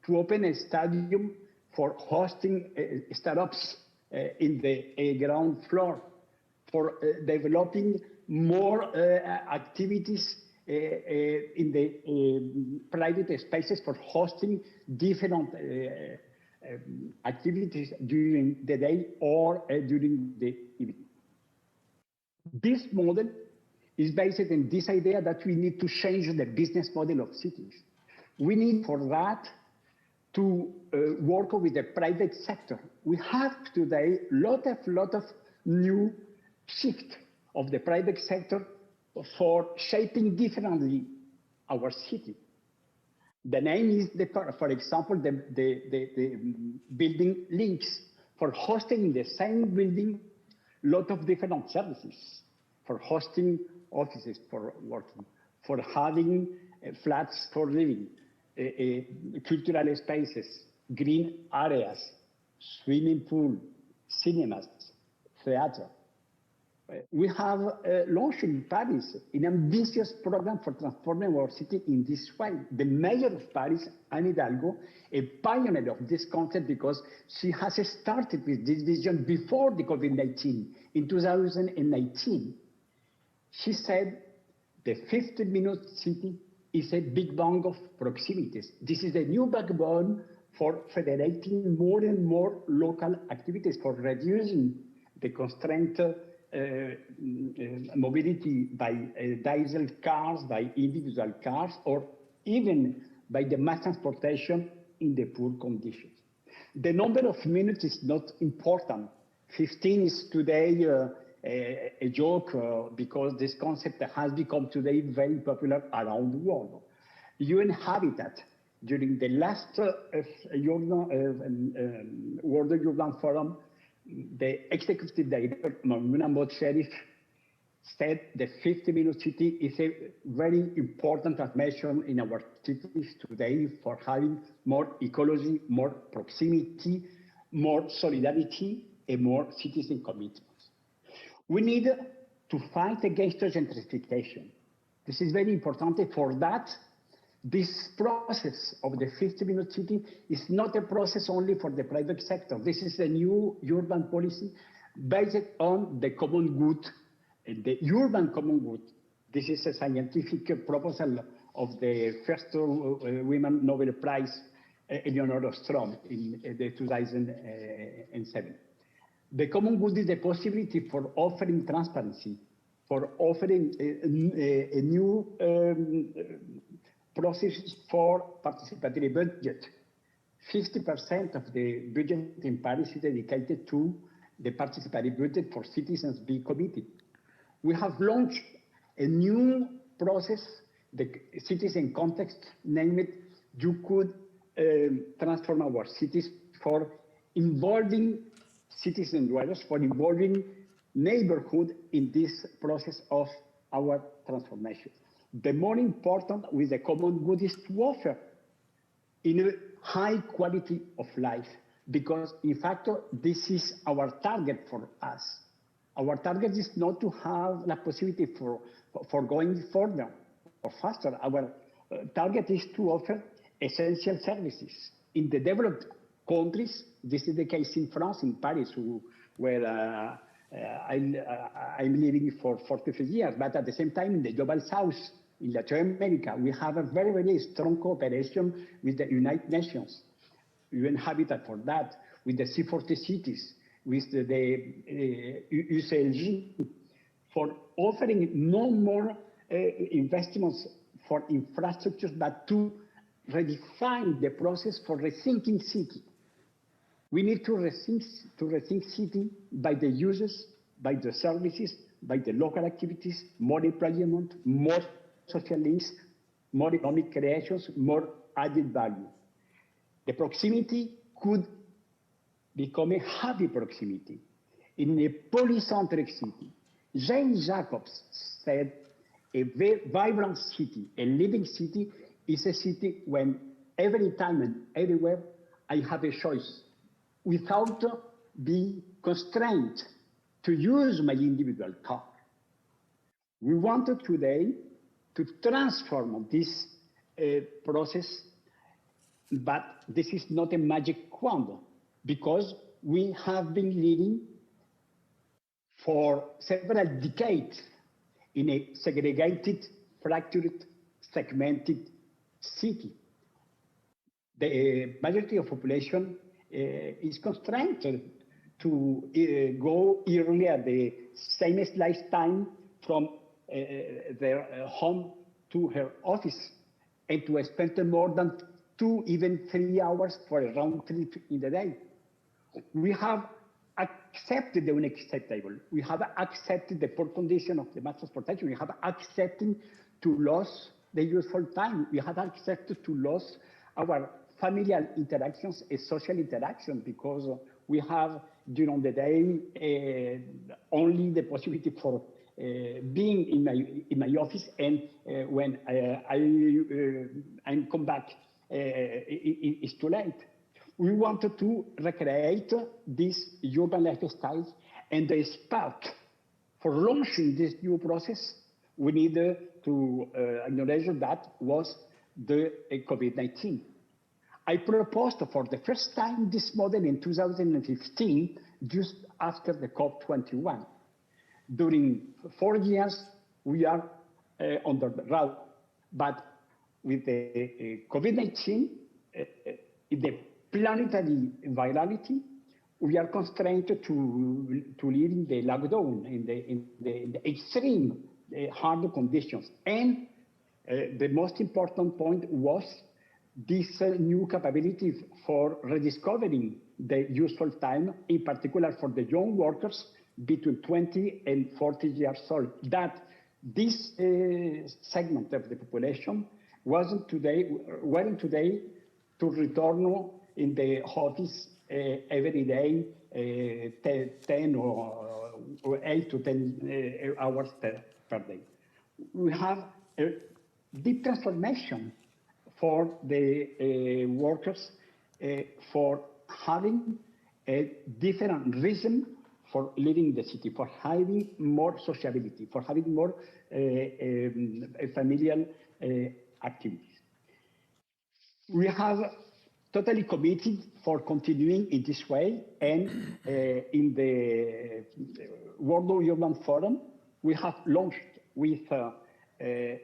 to open a stadium for hosting startups in the ground floor, for developing more activities in the private spaces for hosting different activities during the day or during the evening. This model is based on this idea that we need to change the business model of cities. We need for that to work with the private sector. We have today lot of new shift of the private sector for shaping differently our city. The name is, for example, the building links, for hosting in the same building lot of different services, for hosting offices for working, for having flats for living, cultural spaces, green areas, swimming pool, cinemas, theater. We have launched in Paris an ambitious program for transforming our city in this way. The mayor of Paris, Anne Hidalgo, a pioneer of this concept because she has started with this vision before the COVID-19. In 2019, she said the 15-minute city is a big bang of proximities. This is a new backbone for federating more and more local activities, for reducing the constraint mobility by diesel cars, by individual cars, or even by the mass transportation in the poor conditions. The number of minutes is not important. 15 is today a joke because this concept has become today very popular around the world. UN Habitat, during the last World Urban Forum, the executive director, Mamouna Motsheriff, said the 50-minute city is a very important transformation in our cities today for having more ecology, more proximity, more solidarity, and more citizen commitments. We need to fight against gentrification. This is very important. For that, This process of the 50-minute city is not a process only for the private sector. This is a new urban policy based on the common good, the urban common good. This is a scientific proposal of the first women Nobel Prize, Eleanor Ostrom, in the 2007. The common good is the possibility for offering transparency, for offering a new process for participatory budget. 50% of the budget in Paris is dedicated to the participatory budget for citizens be committed. We have launched a new process, the citizen context, name it, you could transform our cities for involving citizen dwellers, for involving neighborhood in this process of our transformation. The more important with the common good is to offer in a high quality of life, because in fact, this is our target for us. Our target is not to have the possibility for going further or faster. Our target is to offer essential services. In the developed countries, this is the case in France, in Paris, where I'm living for 43 years, but at the same time in the global south, in Latin America, we have a very, very strong cooperation with the United Nations, UN Habitat for that, with the C40 cities, with the UCLG, for offering no more investments for infrastructures, but to redefine the process for rethinking city. We need to rethink city by the users, by the services, by the local activities, more employment, more social links, more economic creations, more added value. The proximity could become a happy proximity in a polycentric city. Jane Jacobs said, a vibrant city, a living city, is a city when every time and everywhere I have a choice without being constrained to use my individual car. We wanted today to transform this process, but this is not a magic wand, because we have been living for several decades in a segregated, fractured, segmented city. The majority of population is constrained to go early at the same lifetime from their home to her office, and to spend more than 2, even 3 hours for a round trip in the day. We have accepted the unacceptable. We have accepted the poor condition of the mass transportation. We have accepted to lose the useful time. We have accepted to lose our familial interactions and social interaction, because we have during the day only the possibility for being in my office, and when I come back, it's too late. We wanted to recreate this urban lifestyle, and the spark for launching this new process, we needed to acknowledge that was the COVID-19. I proposed for the first time this model in 2015, just after the COP21. During 4 years, we are on the road, but with the COVID-19, the planetary virality, we are constrained to live in the lockdown, in the extreme hard conditions. And the most important point was this new capability for rediscovering the useful time, in particular for the young workers between 20 and 40 years old, that this segment of the population weren't today to return in the office every day, 10 or 8 to 10 hours per day. We have a deep transformation for the workers, for having a different rhythm for living in the city, for having more sociability, for having more familial activities. We have totally committed for continuing in this way, and in the World Urban Forum, we have launched with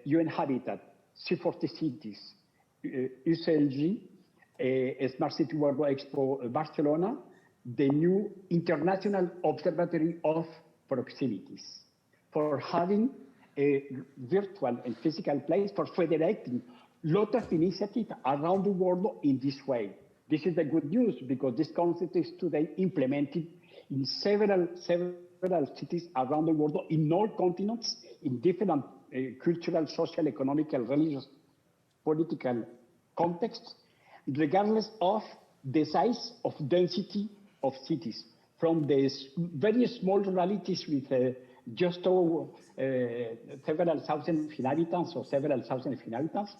UN Habitat, C40 Cities, UCLG, Smart City World Expo Barcelona, the new International Observatory of Proximities, for having a virtual and physical place for federating lot of initiatives around the world in this way. This is the good news because this concept is today implemented in several cities around the world, in all continents, in different cultural, social, economic, religious, political contexts, regardless of the size of density of cities, from the very small ruralities with just several thousand inhabitants or several thousand inhabitants,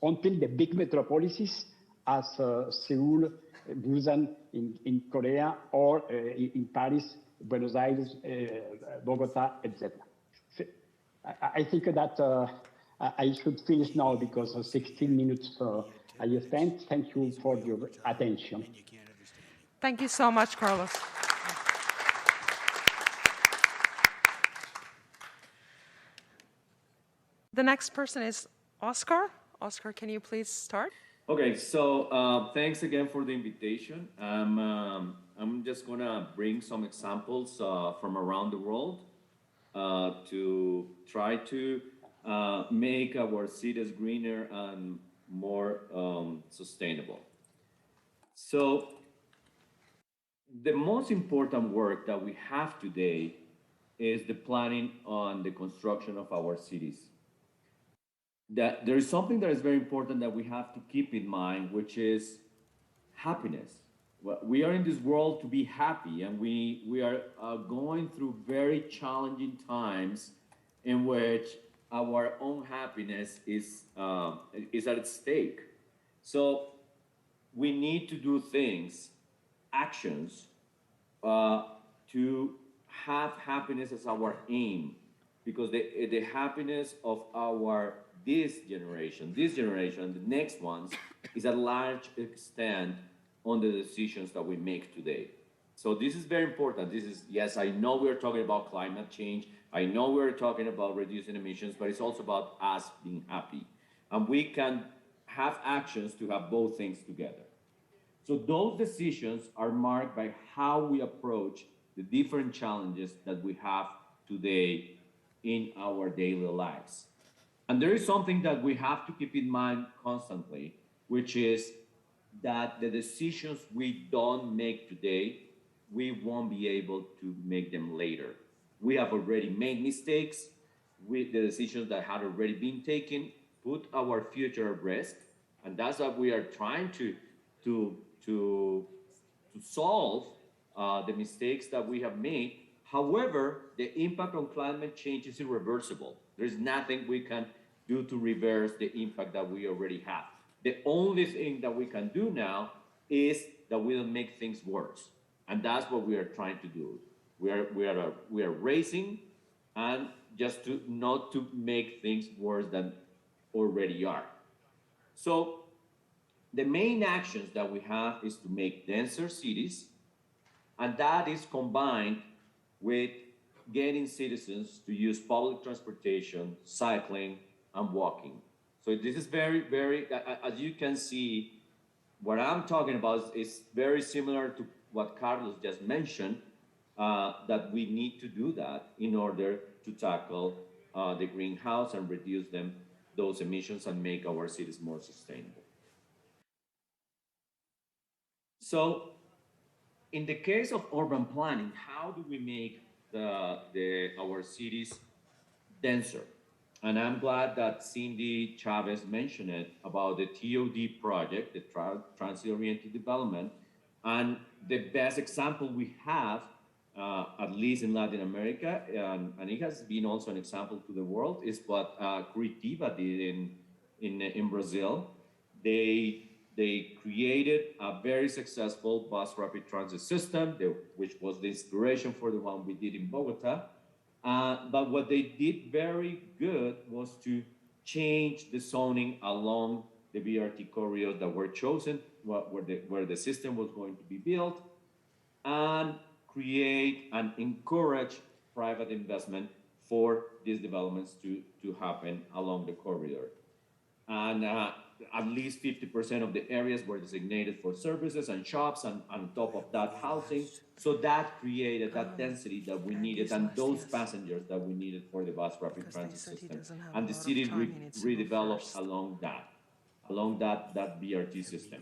until the big metropolises as Seoul, Busan in Korea, or in Paris, Buenos Aires, Bogota, etc. I think that I should finish now because 16 minutes I spent. Thank you for your attention. Thank you so much, Carlos. The next person is Oscar. Oscar, can you please start? Okay, so thanks again for the invitation. I'm just gonna bring some examples from around the world to try to make our cities greener and more sustainable. So the most important work that we have today is the planning on the construction of our cities. That there is something that is very important that we have to keep in mind, which is happiness. We are in this world to be happy, and we are going through very challenging times in which our own happiness is at stake. So we need to do things, actions, to have happiness as our aim, because the happiness of this generation, the next ones, is a large extent on the decisions that we make today. So this is very important. Yes, I know we're talking about climate change. I know we're talking about reducing emissions, but it's also about us being happy. And we can have actions to have both things together. So those decisions are marked by how we approach the different challenges that we have today in our daily lives. And there is something that we have to keep in mind constantly, which is that the decisions we don't make today, we won't be able to make them later. We have already made mistakes with the decisions that had already been taken, put our future at risk, and that's what we are trying to solve the mistakes that we have made. However, the impact on climate change is irreversible. There's nothing we can do to reverse the impact that we already have. The only thing that we can do now is that we don't make things worse. And that's what we are trying to do. We are racing and just not to make things worse than already are. So the main actions that we have is to make denser cities, and that is combined with getting citizens to use public transportation, cycling, and walking. So this is very, very, as you can see, what I'm talking about is very similar to what Carlos just mentioned, that we need to do that in order to tackle the greenhouse and reduce those emissions and make our cities more sustainable. So in the case of urban planning, how do we make our cities denser? And I'm glad that Cindy Chavez mentioned it about the TOD project, the Transit-Oriented Development. And the best example we have, at least in Latin America, and it has been also an example to the world, is what Curitiba did in Brazil. They created a very successful bus rapid transit system, which was the inspiration for the one we did in Bogota. But what they did very good was to change the zoning along the BRT corridors that were chosen, where the system was going to be built, and create and encourage private investment for these developments to happen along the corridor. And at least 50% of the areas were designated for services and shops, and on top of that, housing. So that created that density that we needed and those passengers that we needed for the bus rapid transit system. And the city redeveloped along that BRT system.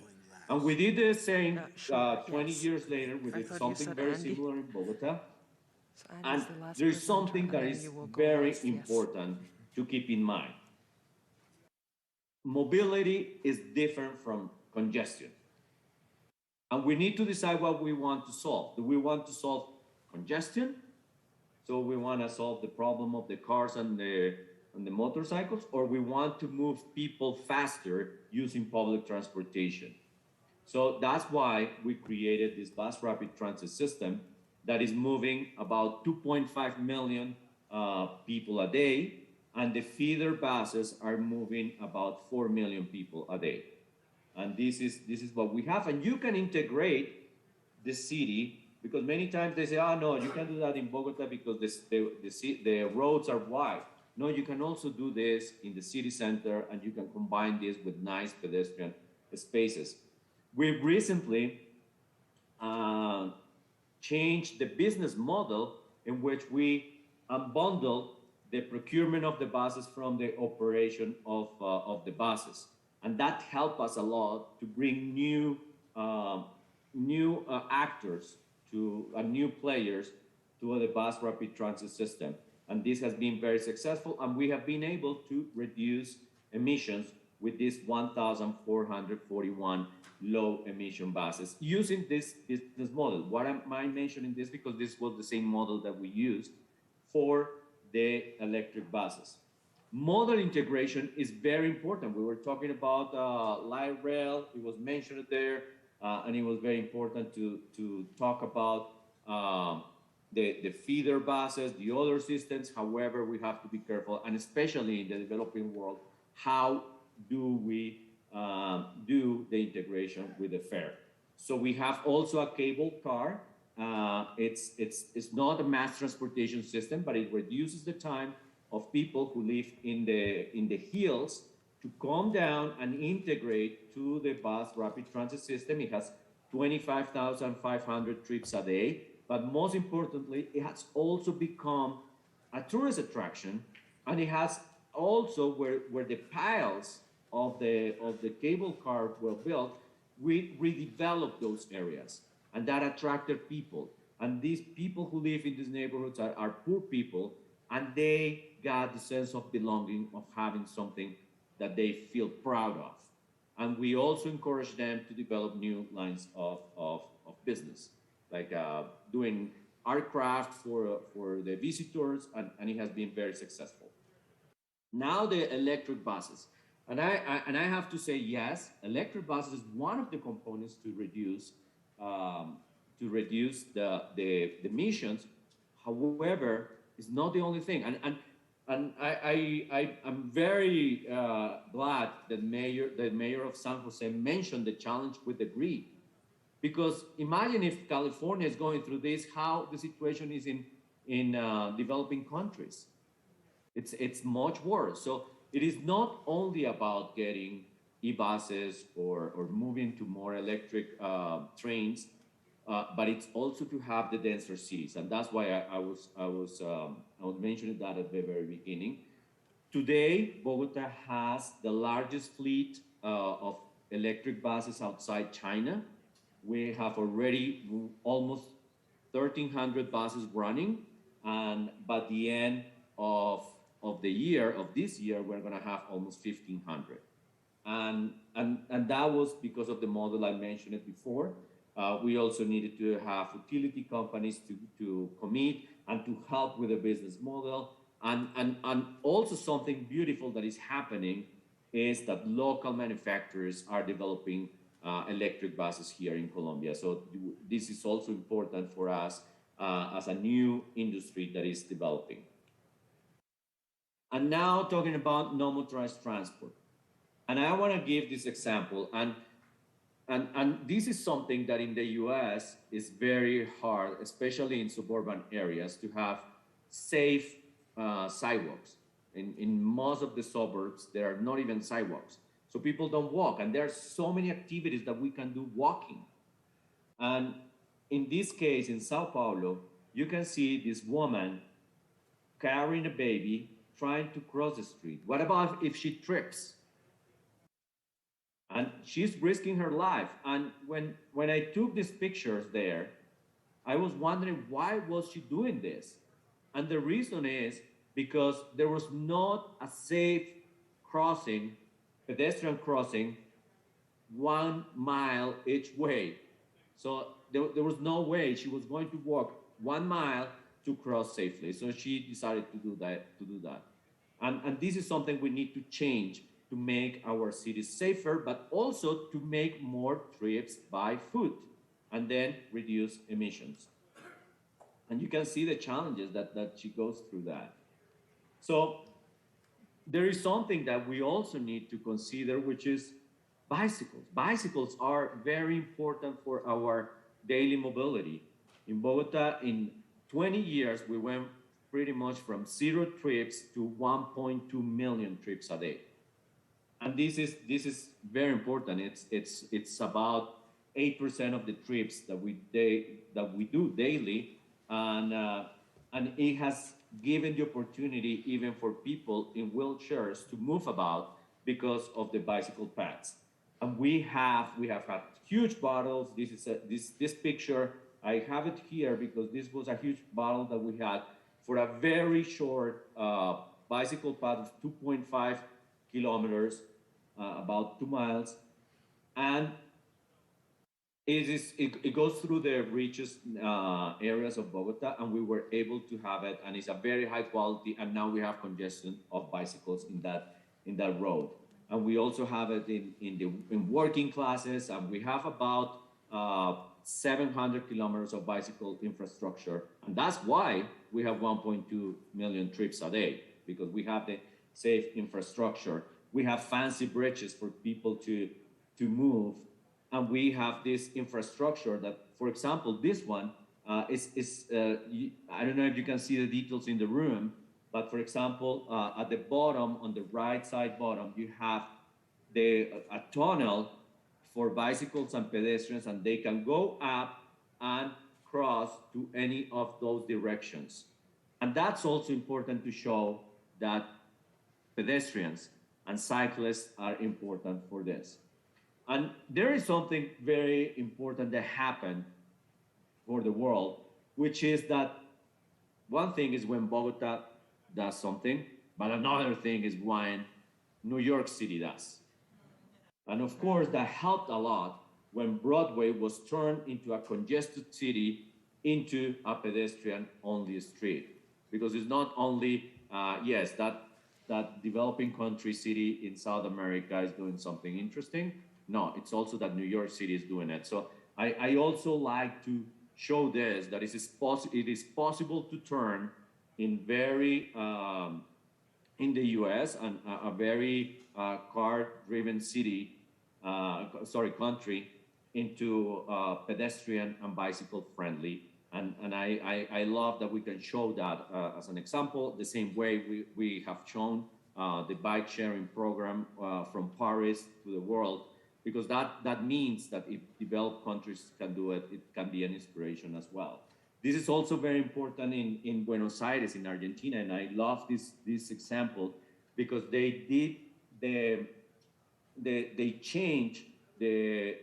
And we did the same 20 years later. We did something very similar in Bogota. And there's something that is very important to keep in mind. Mobility is different from congestion. And we need to decide what we want to solve. Do we want to solve congestion? So we want to solve the problem of the cars and the motorcycles, or we want to move people faster using public transportation? So that's why we created this bus rapid transit system that is moving about 2.5 million people a day, and the feeder buses are moving about 4 million people a day. And this is what we have. And you can integrate the city, because many times they say, oh, no, you can't do that in Bogota because the roads are wide. No, you can also do this in the city center, and you can combine this with nice pedestrian spaces. We've recently changed the business model in which we unbundle the procurement of the buses from the operation of the buses. And that helped us a lot to bring new actors new players to the bus rapid transit system. And this has been very successful, and we have been able to reduce emissions with these 1,441 low emission buses using this business model. Why am I mentioning this? Because this was the same model that we used for the electric buses. Model integration is very important. We were talking about light rail, it was mentioned there, and it was very important to talk about the feeder buses, the other systems. However, we have to be careful, and especially in the developing world, how do we do the integration with the fare? So we have also a cable car. It's not a mass transportation system, but it reduces the time of people who live in the hills to come down and integrate to the bus rapid transit system. It has 25,500 trips a day, but most importantly, it has also become a tourist attraction, and it has also where the piles of the cable car were built, we redeveloped those areas, and that attracted people. And these people who live in these neighborhoods are poor people, and they got the sense of belonging, of having something that they feel proud of. And we also encourage them to develop new lines of business, like doing art craft for the visitors, and it has been very successful. Now the electric buses. And I have to say, yes, electric buses is one of the components to reduce the emissions. However, it's not the only thing. And I'm very glad that the mayor of San Jose mentioned the challenge with the grid, because imagine if California is going through this, how the situation is in developing countries. It's much worse. So it is not only about getting e-buses or moving to more electric trains, but it's also to have the denser cities, and that's why I was mentioning that at the very beginning. Today, Bogota has the largest fleet of electric buses outside China. We have already almost 1,300 buses running, and by the end of this year, we're going to have almost 1,500. And that was because of the model I mentioned it before. We also needed to have utility companies to commit and to help with the business model. And also something beautiful that is happening is that local manufacturers are developing electric buses here in Colombia. So this is also important for us as a new industry that is developing. And now talking about non-motorized transport. And I want to give this example, and this is something that in the US is very hard, especially in suburban areas, to have safe sidewalks. In most of the suburbs, there are not even sidewalks. So people don't walk, and there are so many activities that we can do walking. And in this case, in Sao Paulo, you can see this woman carrying a baby trying to cross the street. What about if she trips? And she's risking her life. And when I took these pictures there, I was wondering, why was she doing this? And the reason is because there was not a safe crossing, pedestrian crossing, 1 mile each way. So there was no way she was going to walk 1 mile to cross safely. So she decided to do that. And this is something we need to change to make our cities safer, but also to make more trips by foot and then reduce emissions. And you can see the challenges that she goes through that. So there is something that we also need to consider, which is bicycles. Bicycles are very important for our daily mobility. In Bogota, in 20 years, we went pretty much from 0 trips to 1.2 million trips a day. And this is very important. It's about 8% of the trips that we do daily, and it has given the opportunity even for people in wheelchairs to move about because of the bicycle paths. And we have had huge bottles. This picture, I have it here because this was a huge bottle that we had for a very short bicycle path of 2.5 kilometers, about 2 miles, and it goes through the richest areas of Bogota, and we were able to have it, and it's a very high quality. And now we have congestion of bicycles in that road, and we also have it in working classes, and we have about 700 kilometers of bicycle infrastructure, and that's why we have 1.2 million trips a day, because we have the safe infrastructure. We have fancy bridges for people to move, and we have this infrastructure that, for example, this one is I don't know if you can see the details in the room, but for example, at the bottom, on the right side bottom, you have a tunnel for bicycles and pedestrians, and they can go up and cross to any of those directions. And that's also important to show that pedestrians and cyclists are important for this. And there is something very important that happened for the world, which is that one thing is when Bogota does something, but another thing is when New York City does. And of course, that helped a lot when Broadway was turned into a congested city into a pedestrian-only street. Because it's not only, yes, that developing country city in South America is doing something interesting. No, it's also that New York City is doing it. So I also like to show this, that it is possible to turn in in the US, and a very car-driven country into pedestrian and bicycle friendly. And I love that we can show that as an example, the same way we have shown the bike sharing program from Paris to the world, because that means that if developed countries can do it, it can be an inspiration as well. This is also very important in Buenos Aires, in Argentina, and I love this example because they change the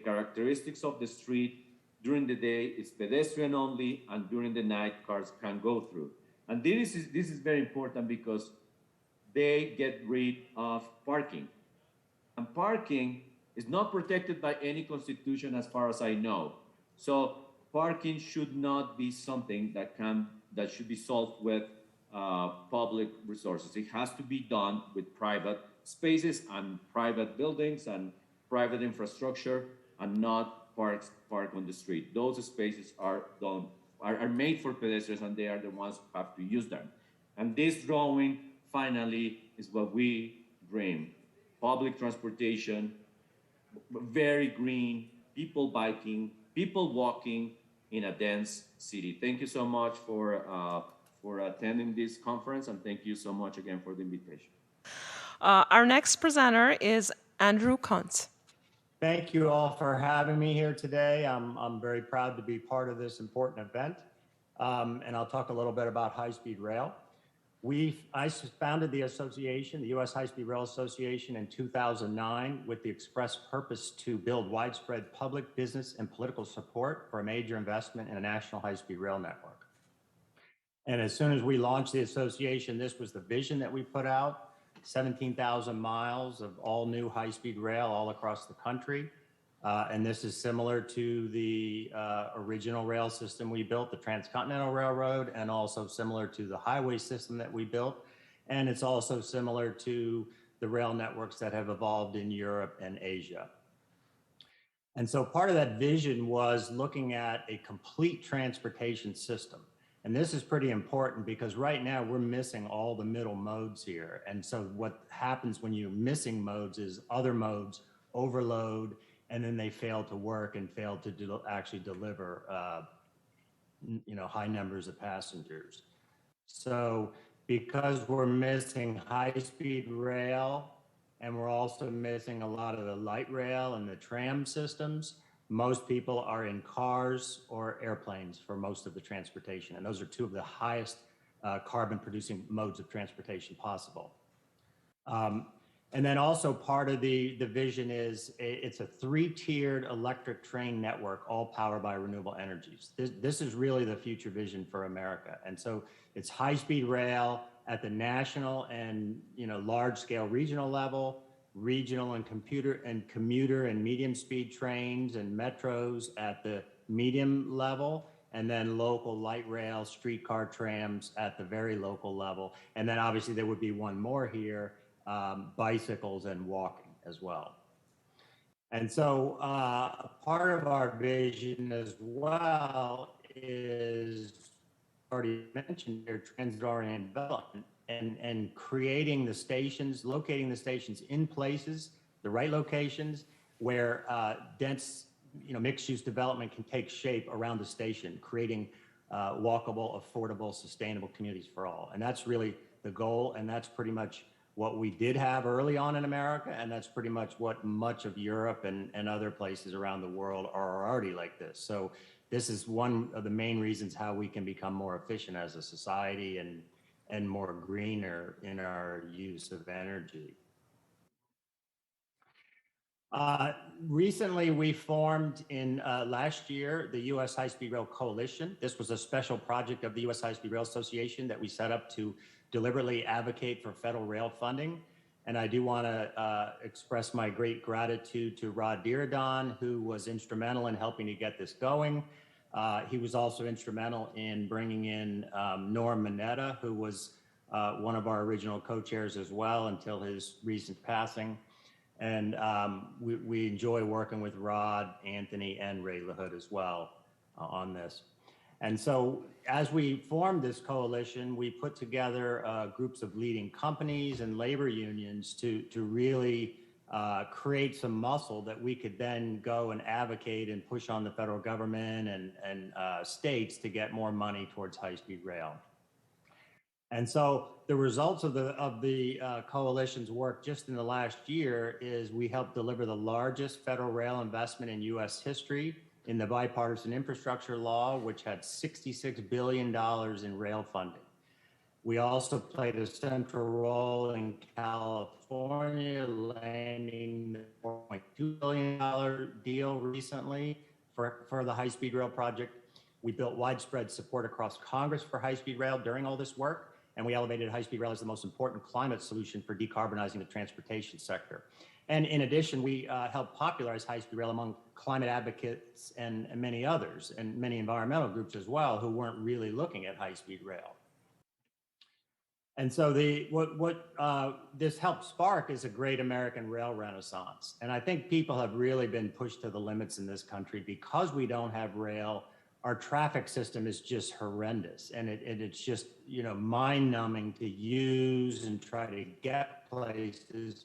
characteristics of the street. During the day, it's pedestrian only, and during the night, cars can go through. And this is very important because they get rid of parking. And parking is not protected by any constitution as far as I know. So parking should not be something that should be solved with public resources. It has to be done with private spaces and private buildings and private infrastructure, and not park on the street. Those spaces are made for pedestrians, and they are the ones who have to use them. And this drawing finally is what we dream. public transportation, very green, people biking, people walking in a dense city. Thank you so much for attending this conference, and thank you so much again for the invitation. Our next presenter is Andrew Kuntz. Thank you all for having me here today. I'm very proud to be part of this important event. And I'll talk a little bit about high-speed rail. I founded the association, the U.S. High-Speed Rail Association, in 2009 with the express purpose to build widespread public, business, and political support for a major investment in a national high-speed rail network. And as soon as we launched the association, this was the vision that we put out: 17,000 miles of all new high-speed rail all across the country. And this is similar to the original rail system we built, the Transcontinental Railroad, and also similar to the highway system that we built. And it's also similar to the rail networks that have evolved in Europe and Asia. And so part of that vision was looking at a complete transportation system. And this is pretty important because right now we're missing all the middle modes here. And so what happens when you're missing modes is other modes overload, and then they fail to work and fail to actually deliver high numbers of passengers. So because we're missing high-speed rail, and we're also missing a lot of the light rail and the tram systems, most people are in cars or airplanes for most of the transportation. And those are two of the highest carbon-producing modes of transportation possible. And then also part of the vision is it's a three-tiered electric train network, all powered by renewable energies. This is really the future vision for America. And so it's high-speed rail at the national and large-scale regional level, regional and commuter and medium-speed trains and metros at the medium level, and then local light rail, streetcar, trams at the very local level. And then obviously there would be one more here, bicycles and walking as well. And so part of our vision as well is, already mentioned here, transit-oriented development and creating the stations, locating the stations in places, the right locations where dense, mixed-use development can take shape around the station, creating walkable, affordable, sustainable communities for all. And that's really the goal, and that's pretty much what we did have early on in America, and that's pretty much what much of Europe and other places around the world are already like this. So this is one of the main reasons how we can become more efficient as a society and more greener in our use of energy. Recently, we formed in last year the U.S. High-Speed Rail Coalition. This was a special project of the U.S. High-Speed Rail Association that we set up to deliberately advocate for federal rail funding. And I do want to express my great gratitude to Rod Diradon, who was instrumental in helping to get this going. He was also instrumental in bringing in Norm Mineta, who was one of our original co-chairs as well until his recent passing. And we enjoy working with Rod, Anthony, and Ray LaHood as well on this. And so as we formed this coalition, we put together groups of leading companies and labor unions to really create some muscle that we could then go and advocate and push on the federal government and states to get more money towards high-speed rail. And so the results of the coalition's work just in the last year is we helped deliver the largest federal rail investment in U.S. history in the bipartisan infrastructure law, which had $66 billion in rail funding. We also played a central role in California, landing the $4.2 billion deal recently for the high-speed rail project. We built widespread support across Congress for high-speed rail during all this work, and we elevated high-speed rail as the most important climate solution for decarbonizing the transportation sector. And in addition, we helped popularize high-speed rail among climate advocates and many others, and many environmental groups as well, who weren't really looking at high-speed rail. And so what this helped spark is a great American rail renaissance. And I think people have really been pushed to the limits in this country because we don't have rail. Our traffic system is just horrendous, and it's just mind-numbing to use and try to get places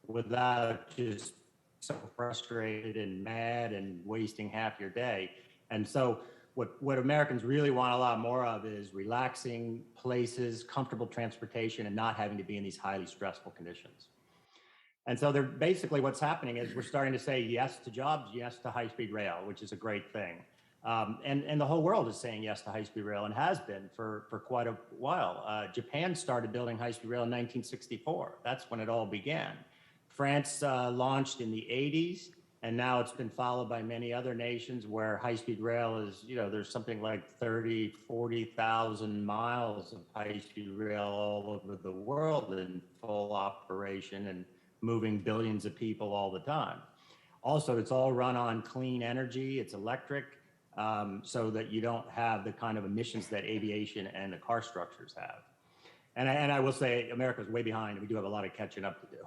without just so frustrated and mad and wasting half your day. And so what Americans really want a lot more of is relaxing places, comfortable transportation, and not having to be in these highly stressful conditions. And so they're basically what's happening is we're starting to say yes to jobs, yes to high-speed rail, which is a great thing. And the whole world is saying yes to high-speed rail and has been for quite a while. Japan started building high-speed rail in 1964. That's when it all began. France launched in the 80s, and now it's been followed by many other nations where high-speed rail is, there's something like 30, 40,000 miles of high-speed rail all over the world in full operation and moving billions of people all the time. Also, it's all run on clean energy. It's electric, so that you don't have the kind of emissions that aviation and the car structures have. And I will say America's way behind. We do have a lot of catching up to do.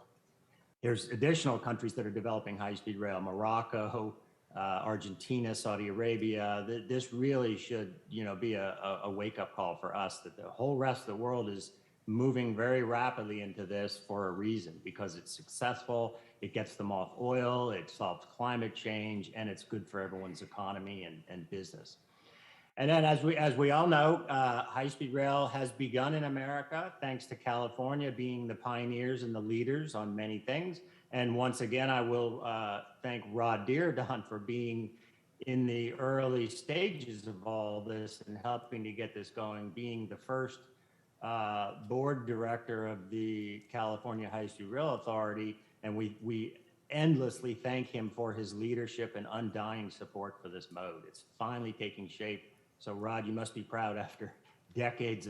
There's additional countries that are developing high-speed rail: Morocco, Argentina, Saudi Arabia. This really should, be a wake-up call for us that the whole rest of the world is moving very rapidly into this for a reason, because it's successful, it gets them off oil, it solves climate change, and it's good for everyone's economy and business. And then as we all know, high-speed rail has begun in America, thanks to California being the pioneers and the leaders on many things. And once again, I will thank Rod Dearden for being in the early stages of all this and helping to get this going, being the first board director of the California High-Speed Rail Authority. And we endlessly thank him for his leadership and undying support for this mode. It's finally taking shape. So Rod, you must be proud after decades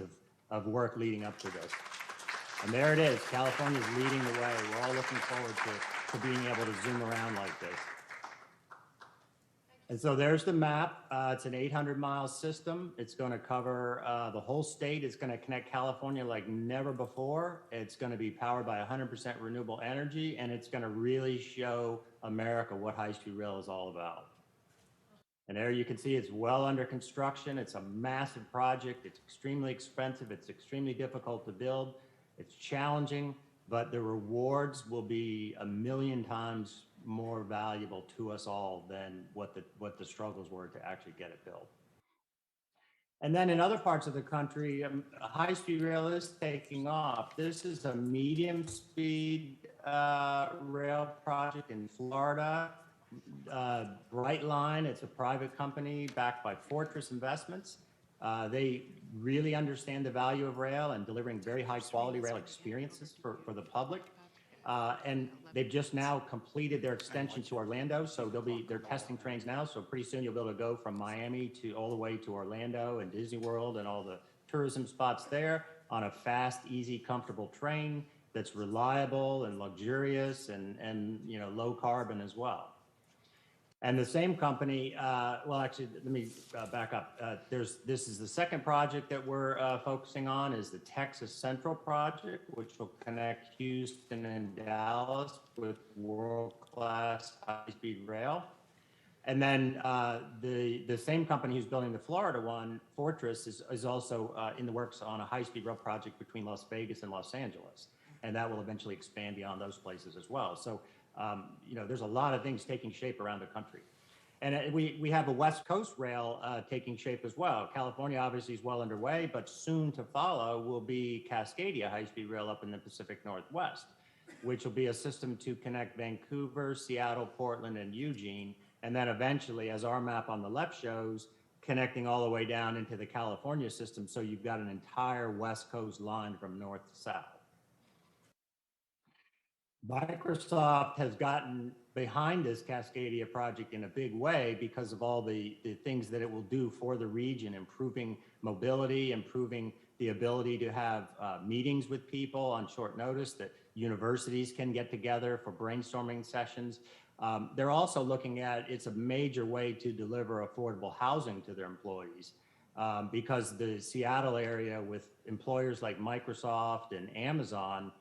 of work leading up to this. And there it is, California's leading the way. We're all looking forward to being able to zoom around like this. And so there's the map. It's an 800-mile system. It's going to cover the whole state. It's going to connect California like never before. It's going to be powered by 100% renewable energy, and it's going to really show America what high-speed rail is all about. And there you can see it's well under construction. It's a massive project. It's extremely expensive. It's extremely difficult to build. It's challenging, but the rewards will be 1,000,000 times more valuable to us all than what the struggles were to actually get it built. And then in other parts of the country, high-speed rail is taking off. This is a medium-speed rail project in Florida. Brightline, it's a private company backed by Fortress Investments. They really understand the value of rail and delivering very high-quality rail experiences for the public. And they've just now completed their extension to Orlando, so they're testing trains now. So pretty soon you'll be able to go from Miami to all the way to Orlando and Disney World and all the tourism spots there on a fast, easy, comfortable train that's reliable and luxurious and low carbon as well. And the same company, well, actually, let me back up. This is the second project that we're focusing on is the Texas Central Project, which will connect Houston and Dallas with world-class high-speed rail. And then the same company who's building the Florida one, Fortress, is also in the works on a high-speed rail project between Las Vegas and Los Angeles. And that will eventually expand beyond those places as well. So there's a lot of things taking shape around the country. And we have a West Coast rail taking shape as well. California obviously is well underway, but soon to follow will be Cascadia high-speed rail up in the Pacific Northwest, which will be a system to connect Vancouver, Seattle, Portland, and Eugene. And then eventually, as our map on the left shows, connecting all the way down into the California system. So you've got an entire West Coast line from north to south. Microsoft has gotten behind this Cascadia project in a big way because of all the things that it will do for the region, improving mobility, improving the ability to have meetings with people on short notice, that universities can get together for brainstorming sessions. They're also looking at, it's a major way to deliver affordable housing to their employees because the Seattle area with employers like Microsoft and Amazon,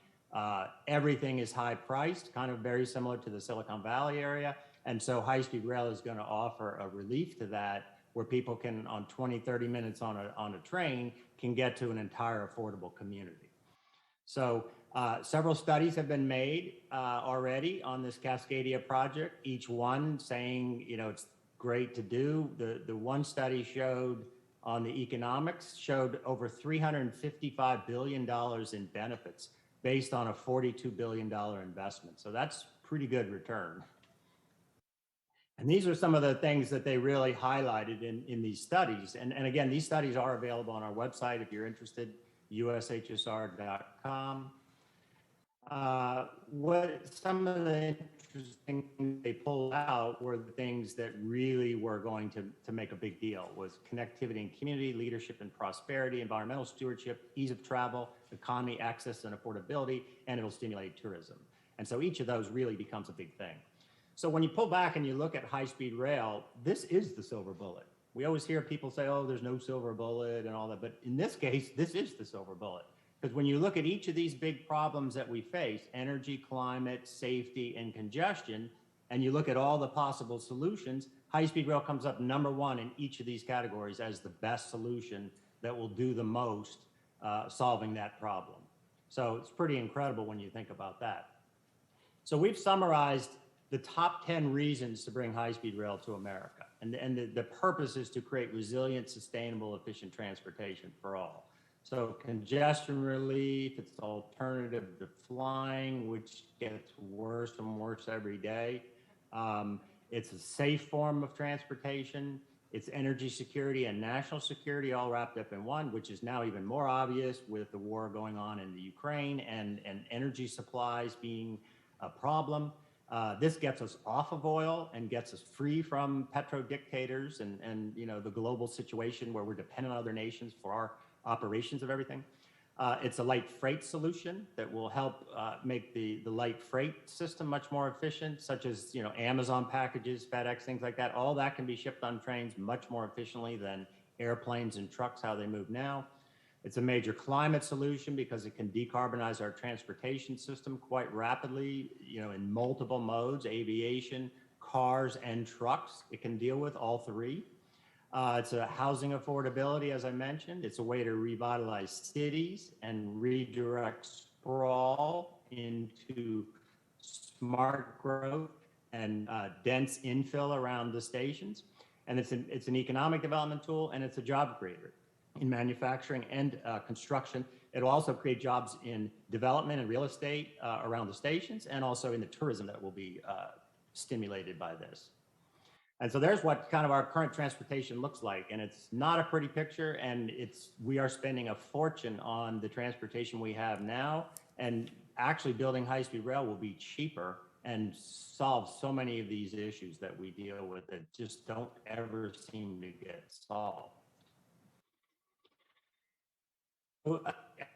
everything is high priced, kind of very similar to the Silicon Valley area. And so high-speed rail is going to offer a relief to that, where people can, on 20, 30 minutes on a train, can get to an entire affordable community. So several studies have been made already on this Cascadia project, each one saying, it's great to do. The one study showed on the economics, showed over $355 billion in benefits based on a $42 billion investment. So that's pretty good return. And these are some of the things that they really highlighted in these studies. And again, these studies are available on our website if you're interested, ushsr.com. What some of the interesting things they pulled out were the things that really were going to make a big deal was connectivity and community, leadership and prosperity, environmental stewardship, ease of travel, economy, access and affordability, and it'll stimulate tourism. And so each of those really becomes a big thing. So when you pull back and you look at high-speed rail, this is the silver bullet. We always hear people say, oh, there's no silver bullet and all that, but in this case, this is the silver bullet. Because when you look at each of these big problems that we face, energy, climate, safety, and congestion, and you look at all the possible solutions, high-speed rail comes up #1 in each of these categories as the best solution that will do the most solving that problem. So it's pretty incredible when you think about that. So we've summarized the top 10 reasons to bring high-speed rail to America. And the purpose is to create resilient, sustainable, efficient transportation for all. So congestion relief, it's alternative to flying, which gets worse and worse every day. It's a safe form of transportation. It's energy security and national security all wrapped up in one, which is now even more obvious with the war going on in the Ukraine and energy supplies being a problem. This gets us off of oil and gets us free from petro-dictators and the global situation where we're dependent on other nations for our operations of everything. It's a light freight solution that will help make the light freight system much more efficient, such as Amazon packages, FedEx, things like that. All that can be shipped on trains much more efficiently than airplanes and trucks, how they move now. It's a major climate solution because it can decarbonize our transportation system quite rapidly, in multiple modes, aviation, cars, and trucks. It can deal with all three. It's a housing affordability, as I mentioned. It's a way to revitalize cities and redirect sprawl into smart growth and dense infill around the stations. And it's an economic development tool, and it's a job creator in manufacturing and construction. It'll also create jobs in development and real estate around the stations, and also in the tourism that will be stimulated by this. And so there's what kind of our current transportation looks like. And it's not a pretty picture, and we are spending a fortune on the transportation we have now. And actually building high-speed rail will be cheaper and solve so many of these issues that we deal with that just don't ever seem to get solved.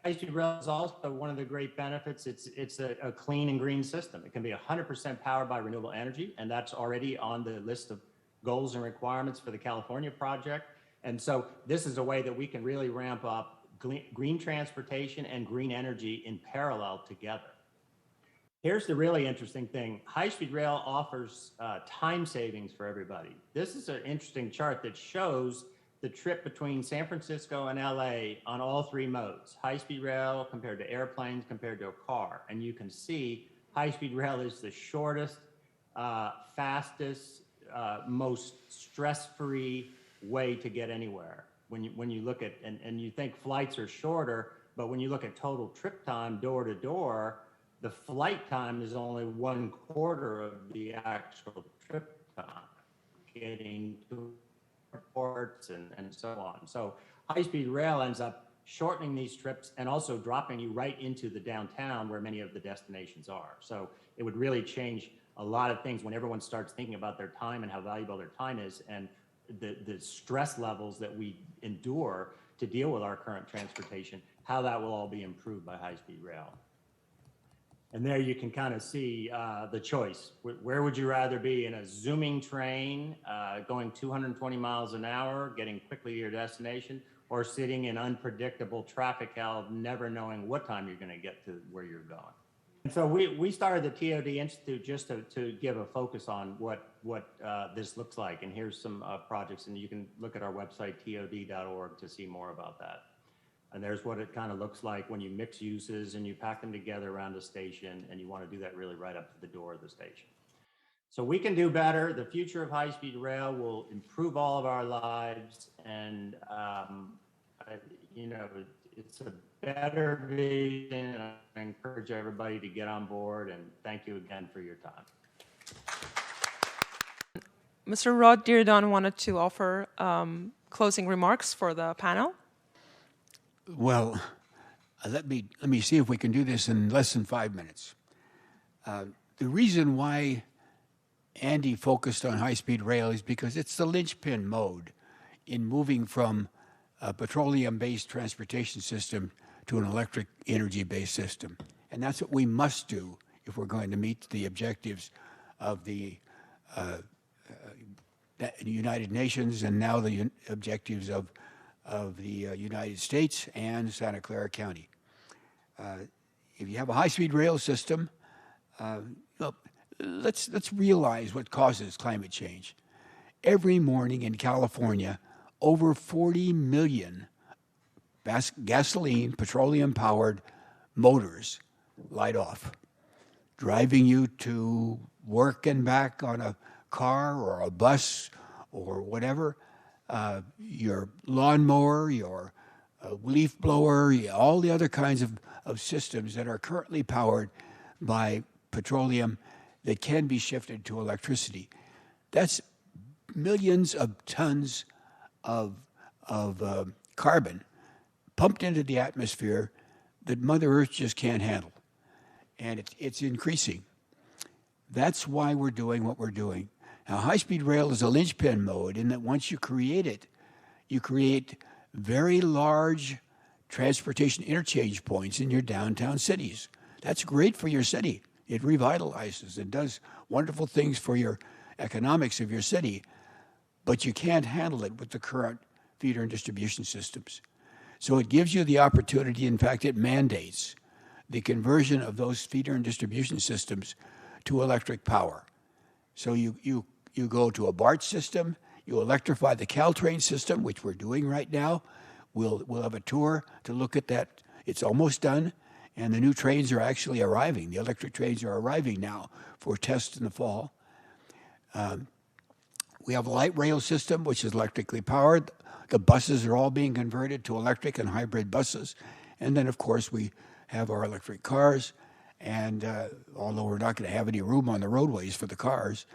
High-speed rail is also one of the great benefits. It's a clean and green system. It can be 100% powered by renewable energy, and that's already on the list of goals and requirements for the California project. And so this is a way that we can really ramp up green transportation and green energy in parallel together. Here's the really interesting thing. High-speed rail offers time savings for everybody. This is an interesting chart that shows the trip between San Francisco and LA on all three modes. High-speed rail compared to airplanes compared to a car. And you can see high-speed rail is the shortest, fastest, most stress-free way to get anywhere. When you look at, and you think flights are shorter, but when you look at total trip time door to door, the flight time is only 1/4 of the actual trip time, getting to airports and so on. So high-speed rail ends up shortening these trips and also dropping you right into the downtown where many of the destinations are. So it would really change a lot of things when everyone starts thinking about their time and how valuable their time is, and the stress levels that we endure to deal with our current transportation, how that will all be improved by high-speed rail. And there you can kind of see the choice. Where would you rather be, in a zooming train going 220 miles an hour, getting quickly to your destination, or sitting in unpredictable traffic hell, never knowing what time you're going to get to where you're going? And so we started the TOD Institute just to give a focus on what this looks like. And here's some projects, and you can look at our website, tod.org, to see more about that. And there's what it kind of looks like when you mix uses and you pack them together around a station, and you want to do that really right up to the door of the station. So we can do better. The future of high-speed rail will improve all of our lives, and you know, it's a better vision. And I encourage everybody to get on board, and thank you again for your time. Mr. Rod Dearden wanted to offer closing remarks for the panel. Well, let me see if we can do this in less than 5 minutes. The reason why Andy focused on high-speed rail is because it's the linchpin mode in moving from a petroleum-based transportation system to an electric energy-based system. And that's what we must do if we're going to meet the objectives of the United Nations and now the objectives of the United States and Santa Clara County. If you have a high-speed rail system, let's realize what causes climate change. Every morning in California, over 40 million gasoline, petroleum-powered motors light off, driving you to work and back on a car or a bus or whatever. Your lawnmower, your leaf blower, all the other kinds of systems that are currently powered by petroleum that can be shifted to electricity. That's millions of tons of carbon pumped into the atmosphere that Mother Earth just can't handle. And it's increasing. That's why we're doing what we're doing. Now, high-speed rail is a linchpin mode in that once you create it, you create very large transportation interchange points in your downtown cities. That's great for your city. It revitalizes and does wonderful things for your economics of your city, but you can't handle it with the current feeder and distribution systems. So it gives you the opportunity, in fact, it mandates the conversion of those feeder and distribution systems to electric power. So you go to a BART system, you electrify the Caltrain system, which we're doing right now. We'll have a tour to look at that. It's almost done, and the new trains are actually arriving. The electric trains are arriving now for tests in the fall. We have a light rail system, which is electrically powered. The buses are all being converted to electric and hybrid buses. And then, of course, we have our electric cars. And although we're not going to have any room on the roadways for the cars,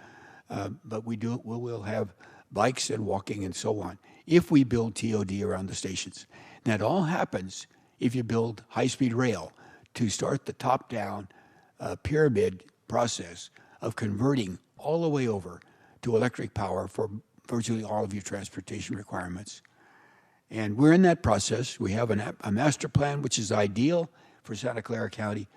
but we will have bikes and walking and so on, if we build TOD around the stations. That all happens if you build high-speed rail to start the top-down pyramid process of converting all the way over to electric power for virtually all of your transportation requirements. And we're in that process. We have a master plan, which is ideal for Santa Clara County.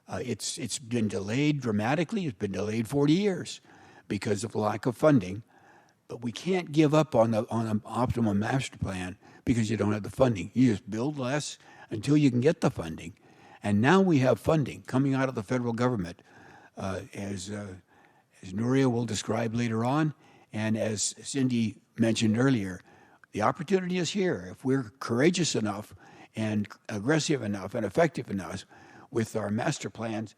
It's been delayed dramatically. It's been delayed 40 years because of lack of funding. But we can't give up on an optimum master plan because you don't have the funding. You just build less until you can get the funding. And now we have funding coming out of the federal government, as Nuria will describe later on, and as Cindy mentioned earlier, the opportunity is here. If we're courageous enough and aggressive enough and effective enough with our master plans,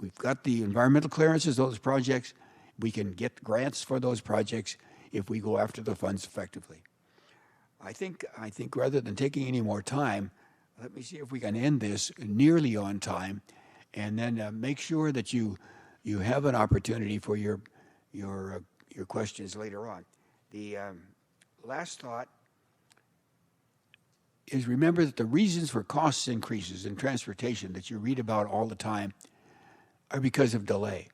we've got the environmental clearances, those projects. We can get grants for those projects if we go after the funds effectively. I think rather than taking any more time, let me see if we can end this nearly on time, and then make sure that you have an opportunity for your questions later on. The last thought is, remember that the reasons for cost increases in transportation that you read about all the time are because of delay.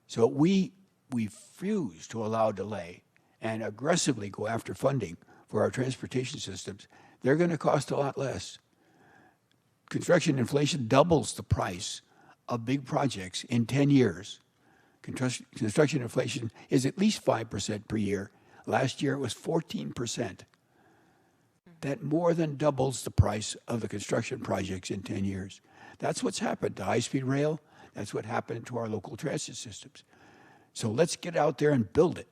So we refuse to allow delay and aggressively go after funding for our transportation systems. They're going to cost a lot less. Construction inflation doubles the price of big projects in 10 years. Construction inflation is at least 5% per year. Last year it was 14%. That more than doubles the price of the construction projects in 10 years. That's what's happened to high-speed rail. That's what happened to our local transit systems. So let's get out there and build it.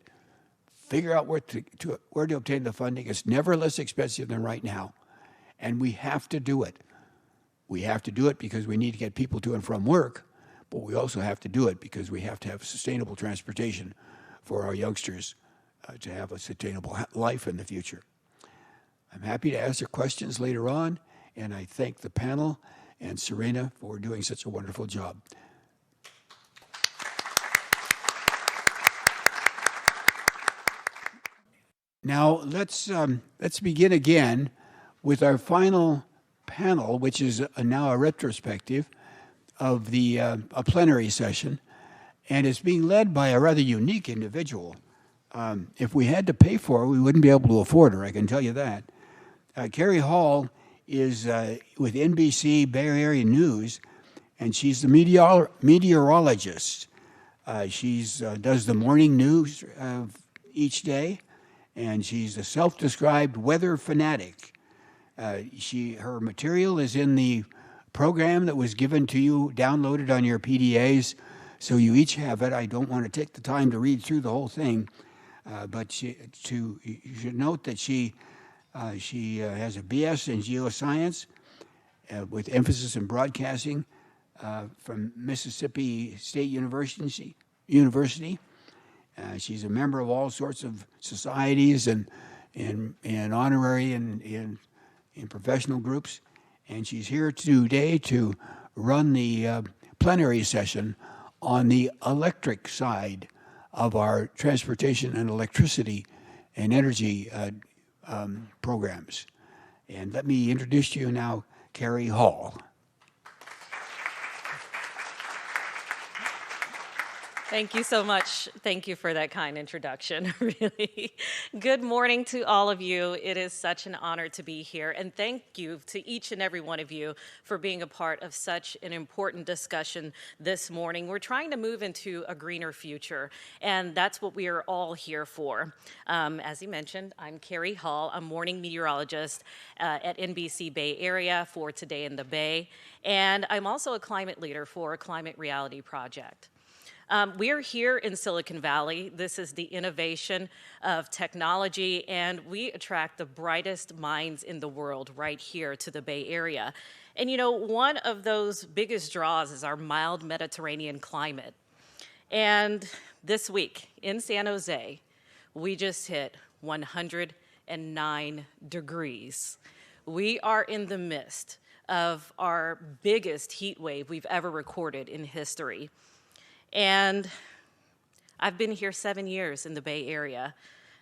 Figure out where to obtain the funding. It's never less expensive than right now. and we have to do it. We have to do it because we need to get people to and from work, but we also have to do it because we have to have sustainable transportation for our youngsters to have a sustainable life in the future. I'm happy to answer questions later on, and I thank the panel and Serena for doing such a wonderful job. Now let's begin again with our final panel, which is now a retrospective of the a plenary session, and it's being led by a rather unique individual. If we had to pay for her, we wouldn't be able to afford her, I can tell you that. Carrie Hall is with NBC Bay Area News, and she's the meteorologist. She does the morning news each day, and she's a self-described weather fanatic. Her material is in the program that was given to you, downloaded on your PDAs, so you each have it. I don't want to take the time to read through the whole thing, but you should note that she has a BS in geoscience with emphasis in broadcasting from Mississippi State University. She's a member of all sorts of societies and honorary and in professional groups, and she's here today to run the plenary session on the electric side of our transportation and electricity and energy programs. And let me introduce to you now Carrie Hall. Thank you so much. Thank you for that kind introduction, really. Good morning to all of you. It is such an honor to be here, and thank you to each and every one of you for being a part of such an important discussion this morning. We're trying to move into a greener future, and that's what we are all here for. As he mentioned, I'm Carrie Hall. I'm morning meteorologist at NBC Bay Area for Today in the Bay, and I'm also a climate leader for a Climate Reality Project. We are here in Silicon Valley. This is the innovation of technology, and we attract the brightest minds in the world right here to the Bay Area. And you know, one of those biggest draws is our mild Mediterranean climate. And this week in San Jose, we just hit 109 degrees. We are in the midst of our biggest heat wave we've ever recorded in history. And I've been here 7 years in the Bay Area.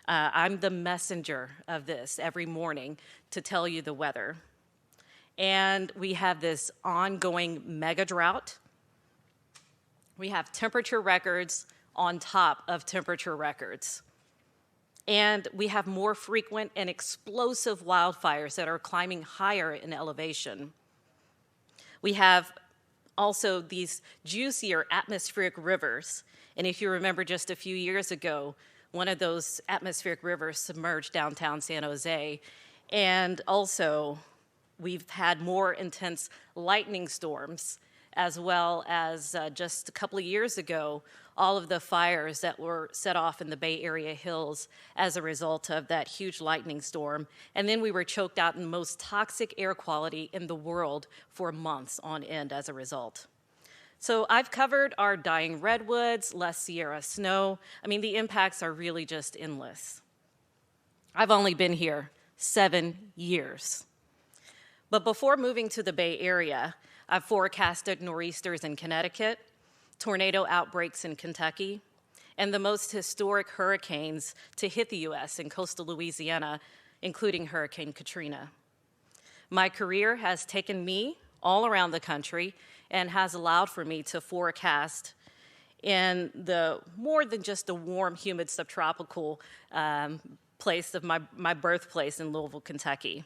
I'm the messenger of this every morning to tell you the weather. And we have this ongoing mega drought. We have temperature records on top of temperature records. And we have more frequent and explosive wildfires that are climbing higher in elevation. We have also these juicier atmospheric rivers. And if you remember just a few years ago, one of those atmospheric rivers submerged downtown San Jose. And also, we've had more intense lightning storms, as well as just a couple of years ago, all of the fires that were set off in the Bay Area hills as a result of that huge lightning storm. And then we were choked out in the most toxic air quality in the world for months on end as a result. So I've covered our dying redwoods, less Sierra snow. I mean, the impacts are really just endless. I've only been here 7 years. But before moving to the Bay Area, I've forecasted nor'easters in Connecticut, tornado outbreaks in Kentucky, and the most historic hurricanes to hit the U.S. in coastal Louisiana, including Hurricane Katrina. My career has taken me all around the country and has allowed for me to forecast in the more than just a warm, humid, subtropical place of my birthplace in Louisville, Kentucky.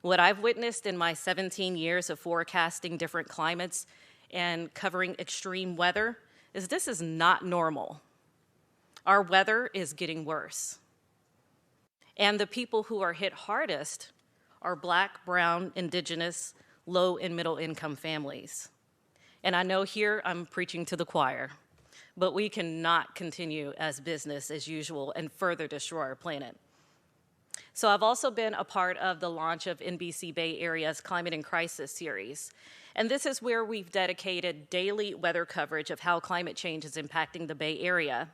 What I've witnessed in my 17 years of forecasting different climates and covering extreme weather is this is not normal. Our weather is getting worse. And the people who are hit hardest are Black, brown, indigenous, low and middle income families. And I know here I'm preaching to the choir, but we cannot continue as business as usual and further destroy our planet. So I've also been a part of the launch of NBC Bay Area's Climate in Crisis series. And this is where we've dedicated daily weather coverage of how climate change is impacting the Bay Area.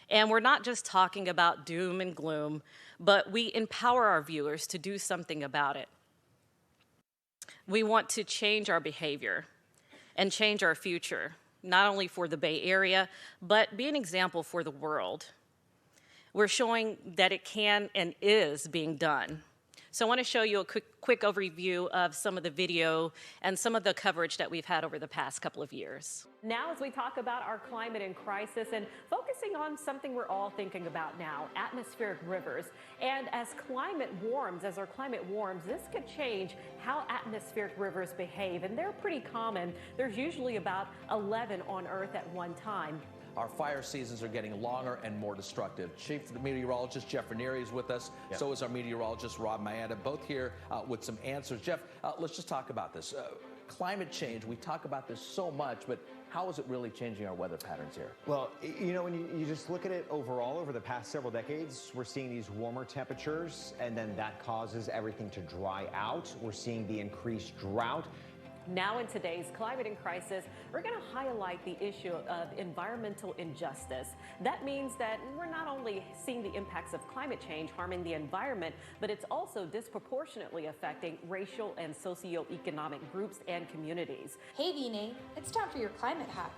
And we're not just talking about doom and gloom, but we empower our viewers to do something about it. We want to change our behavior and change our future, not only for the Bay Area, but be an example for the world. We're showing that it can and is being done. So I want to show you a quick overview of some of the video and some of the coverage that we've had over the past couple of years. Now, as we talk about our climate in crisis and focusing on something we're all thinking about now, atmospheric rivers. And as our climate warms, this could change how atmospheric rivers behave. And they're pretty common. There's usually about 11 on Earth at one time. Our fire seasons are getting longer and more destructive. Chief Meteorologist Jeff Ranieri is with us. Yep. So is our meteorologist Rob Mayada, both here with some answers. Jeff, let's just talk about this. Climate change, we talk about this so much, but how is it really changing our weather patterns here? Well, you know, when you just look at it overall over the past several decades, we're seeing these warmer temperatures, and then that causes everything to dry out. We're seeing the increased drought. Now in today's Climate in Crisis, we're going to highlight the issue of environmental injustice. That means that we're not only seeing the impacts of climate change harming the environment, but it's also disproportionately affecting racial and socioeconomic groups and communities. Hey Vinay, it's time for your climate hack.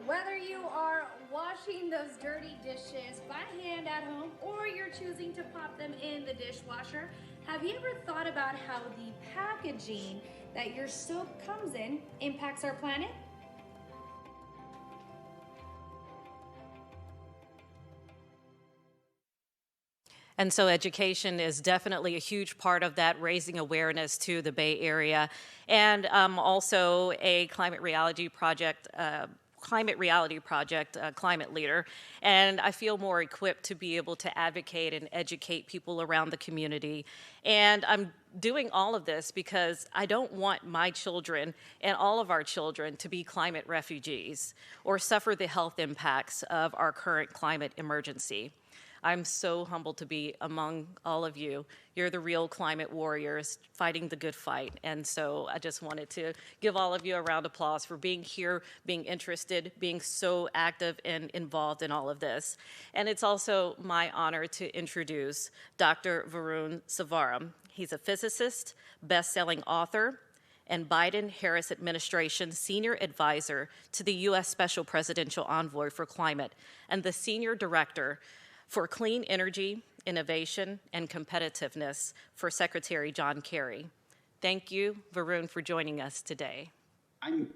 Whether you are washing those dirty dishes by hand at home or you're choosing to pop them in the dishwasher, have you ever thought about how the packaging that your soap comes in impacts our planet? And so education is definitely a huge part of that, raising awareness to the Bay Area. And also a climate reality project climate leader, and I feel more equipped to be able to advocate and educate people around the community. And I'm doing all of this because I don't want my children and all of our children to be climate refugees or suffer the health impacts of our current climate emergency. I'm so humbled to be among all of you. You're the real climate warriors fighting the good fight. And so I just wanted to give all of you a round of applause for being here, being interested, being so active and involved in all of this. And it's also my honor to introduce Dr. Varun Sivaram. He's a physicist, best-selling author, and Biden-Harris administration senior advisor to the U.S. Special Presidential Envoy for Climate and the senior director for Clean Energy, Innovation, and Competitiveness for Secretary John Kerry. Thank you, Varun, for joining us today. I'm,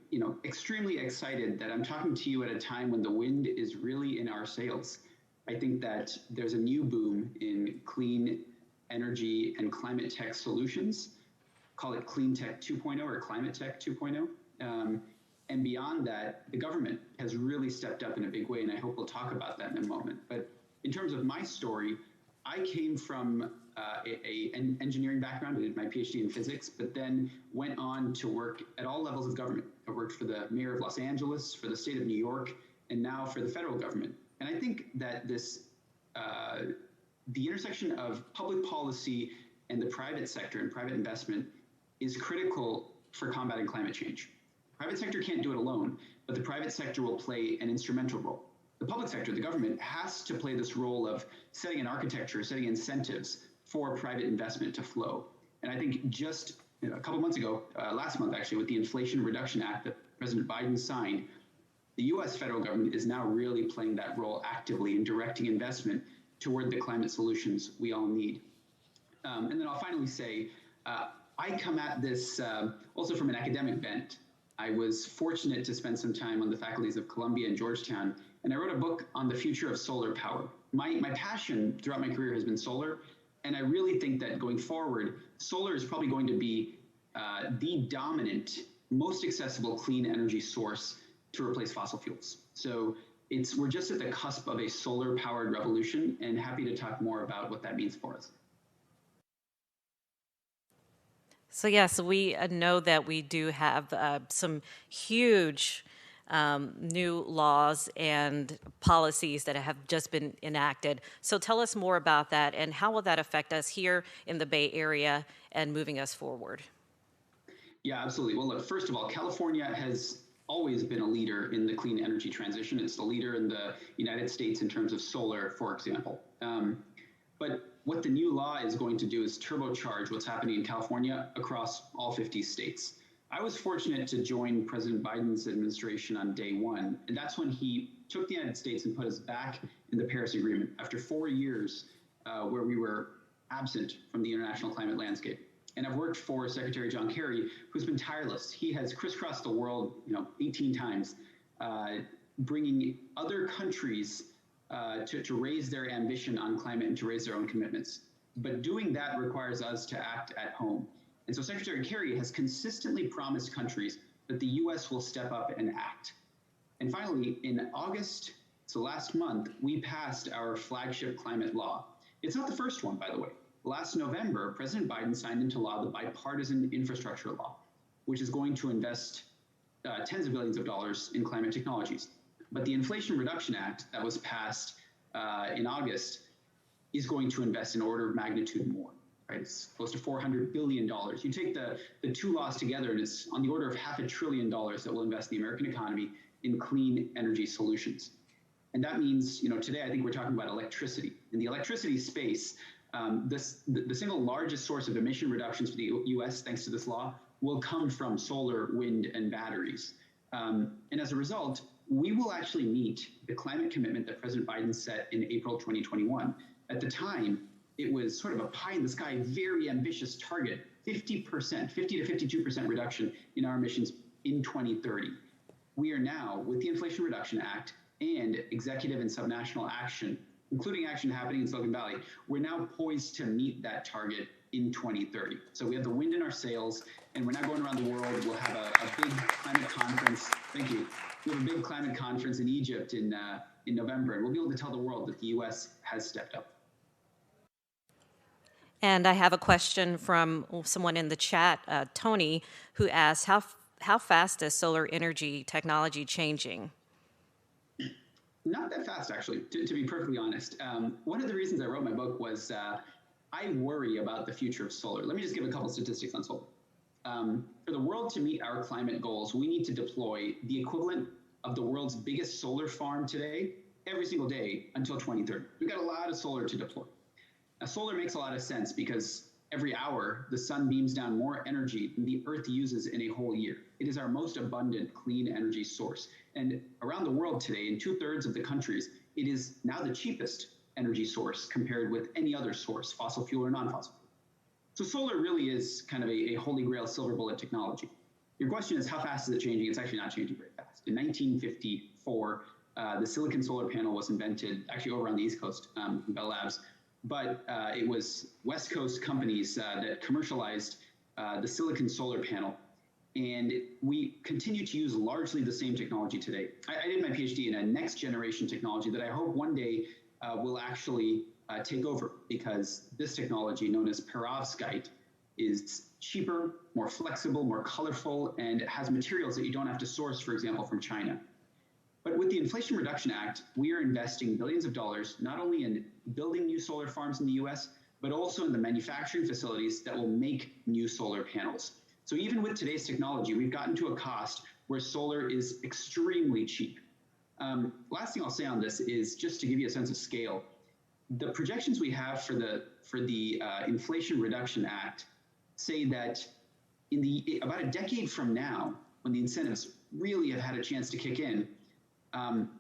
extremely excited that I'm talking to you at a time when the wind is really in our sails. I think that there's a new boom in clean energy and climate tech solutions. Call it Clean Tech 2.0 or Climate Tech 2.0. And beyond that, the government has really stepped up in a big way, and I hope we'll talk about that in a moment. But in terms of my story, I came from an engineering background. I did my PhD in physics, but then went on to work at all levels of government. I worked for the mayor of Los Angeles, for the state of New York, and now for the federal government. And I think that this, the intersection of public policy and the private sector and private investment is critical for combating climate change. The private sector can't do it alone, but the private sector will play an instrumental role. The public sector, the government, has to play this role of setting an architecture, setting incentives for private investment to flow. And I think just a couple months ago, last month actually, with the Inflation Reduction Act that President Biden signed, the US federal government is now really playing that role actively in directing investment toward the climate solutions we all need. And then I'll finally say, I come at this also from an academic bent. I was fortunate to spend some time on the faculties of Columbia and Georgetown, and I wrote a book on the future of solar power. My passion throughout my career has been solar, and I really think that going forward, solar is probably going to be the dominant, most accessible clean energy source to replace fossil fuels. So we're just at the cusp of a solar-powered revolution, and happy to talk more about what that means for us. So yes, we know that we do have some huge new laws and policies that have just been enacted. So tell us more about that, and how will that affect us here in the Bay Area and moving us forward? Yeah, absolutely. Well, look, first of all, California has always been a leader in the clean energy transition. It's the leader in the United States in terms of solar, for example. But what the new law is going to do is turbocharge what's happening in California across all 50 states. I was fortunate to join President Biden's administration on day one, and that's when he took the United States and put us back in the Paris Agreement after 4 years where we were absent from the international climate landscape. And I've worked for Secretary John Kerry, who's been tireless. He has crisscrossed the world, 18 times, bringing other countries to raise their ambition on climate and to raise their own commitments. But doing that requires us to act at home. And so Secretary Kerry has consistently promised countries that the U.S. will step up and act. And finally, in August, so last month, we passed our flagship climate law. It's not the first one, by the way. Last November, President Biden signed into law the bipartisan infrastructure law, which is going to invest tens of billions of dollars in climate technologies. But the Inflation Reduction Act that was passed in August is going to invest an order of magnitude more. Right? It's close to $400 billion. You take the two laws together, and it's on the order of $500 billion that will invest in the American economy in clean energy solutions. And that means, today I think we're talking about electricity. In the electricity space, the single largest source of emission reductions for the U.S., thanks to this law, will come from solar, wind, and batteries. And as a result, we will actually meet the climate commitment that President Biden set in April 2021. At the time, it was sort of a pie-in-the-sky, very ambitious target, 50%, 50 to 52% reduction in our emissions in 2030. We are now, with the Inflation Reduction Act and executive and subnational action, including action happening in Silicon Valley, we're now poised to meet that target in 2030. So we have the wind in our sails, and we're now going around the world. We'll have a big climate conference. Thank you. We have a big climate conference in Egypt in November, and we'll be able to tell the world that the U.S. has stepped up. And I have a question from someone in the chat, Tony, who asks, how fast is solar energy technology changing? Not that fast, actually, to be perfectly honest. One of the reasons I wrote my book was I worry about the future of solar. Let me just give a couple statistics on solar. For the world to meet our climate goals, we need to deploy the equivalent of the world's biggest solar farm today every single day until 2030. We've got a lot of solar to deploy. Now, solar makes a lot of sense because every hour the sun beams down more energy than the Earth uses in a whole year. It is our most abundant clean energy source. And around the world today, in 2/3 of the countries, it is now the cheapest energy source compared with any other source, fossil fuel or non-fossil fuel. So solar really is kind of a holy grail silver bullet technology. Your question is, how fast is it changing? It's actually not changing very fast. In 1954, the silicon solar panel was invented, actually over on the East Coast, in Bell Labs. But it was West Coast companies that commercialized the silicon solar panel. And we continue to use largely the same technology today. I did my PhD in a next generation technology that I hope one day will actually take over, because this technology, known as perovskite, is cheaper, more flexible, more colorful, and it has materials that you don't have to source, for example, from China. But with the Inflation Reduction Act, we are investing billions of dollars, not only in building new solar farms in the US, but also in the manufacturing facilities that will make new solar panels. So even with today's technology, we've gotten to a cost where solar is extremely cheap. Last thing I'll say on this is, just to give you a sense of scale, the projections we have for the Inflation Reduction Act say that about a decade from now, when the incentives really have had a chance to kick in,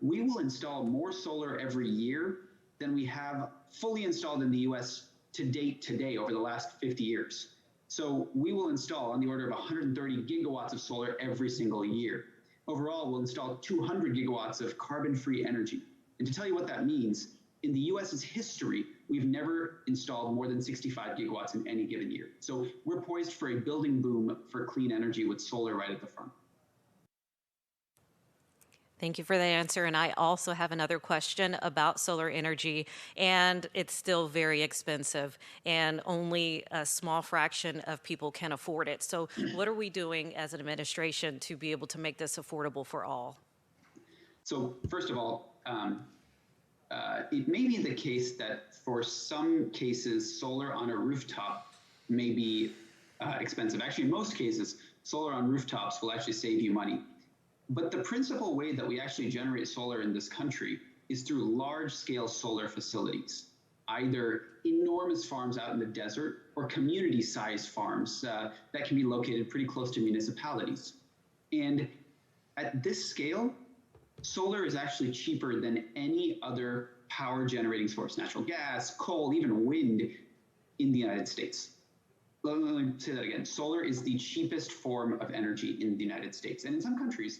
we will install more solar every year than we have fully installed in the US to date today over the last 50 years. So we will install on the order of 130 gigawatts of solar every single year. Overall, we'll install 200 gigawatts of carbon-free energy. And to tell you what that means, in the US's history, we've never installed more than 65 gigawatts in any given year. So we're poised for a building boom for clean energy with solar right at the front. Thank you for the answer. And I also have another question about solar energy, and it's still very expensive, and only a small fraction of people can afford it. So what are we doing as an administration to be able to make this affordable for all? So first of all, it may be the case that for some cases, solar on a rooftop may be expensive. Actually, in most cases, solar on rooftops will actually save you money. But the principal way that we actually generate solar in this country is through large-scale solar facilities, either enormous farms out in the desert or community-sized farms that can be located pretty close to municipalities. And at this scale, solar is actually cheaper than any other power generating source, natural gas, coal, even wind in the United States. Let me say that again. Solar is the cheapest form of energy in the United States. And in some countries,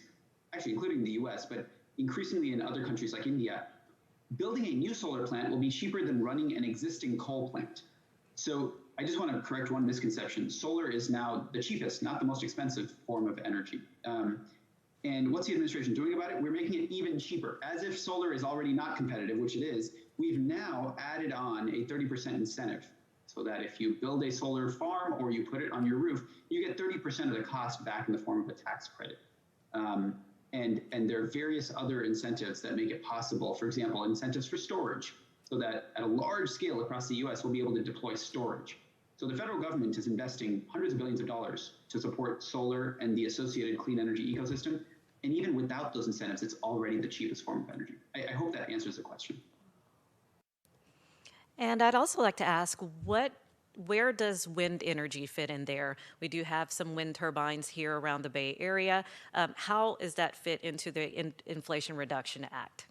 actually including the US, but increasingly in other countries like India, building a new solar plant will be cheaper than running an existing coal plant. So I just want to correct one misconception. Solar is now the cheapest, not the most expensive form of energy. And what's the administration doing about it? We're making it even cheaper. As if solar is already not competitive, which it is, we've now added on a 30% incentive so that if you build a solar farm or you put it on your roof, you get 30% of the cost back in the form of a tax credit. And there are various other incentives that make it possible. For example, incentives for storage, so that at a large scale across the US, we'll be able to deploy storage. So the federal government is investing hundreds of billions of dollars to support solar and the associated clean energy ecosystem. And even without those incentives, it's already the cheapest form of energy. I hope that answers the question. And I'd also like to ask, where does wind energy fit in there? We do have some wind turbines here around the Bay Area. How does that fit into the Inflation Reduction Act?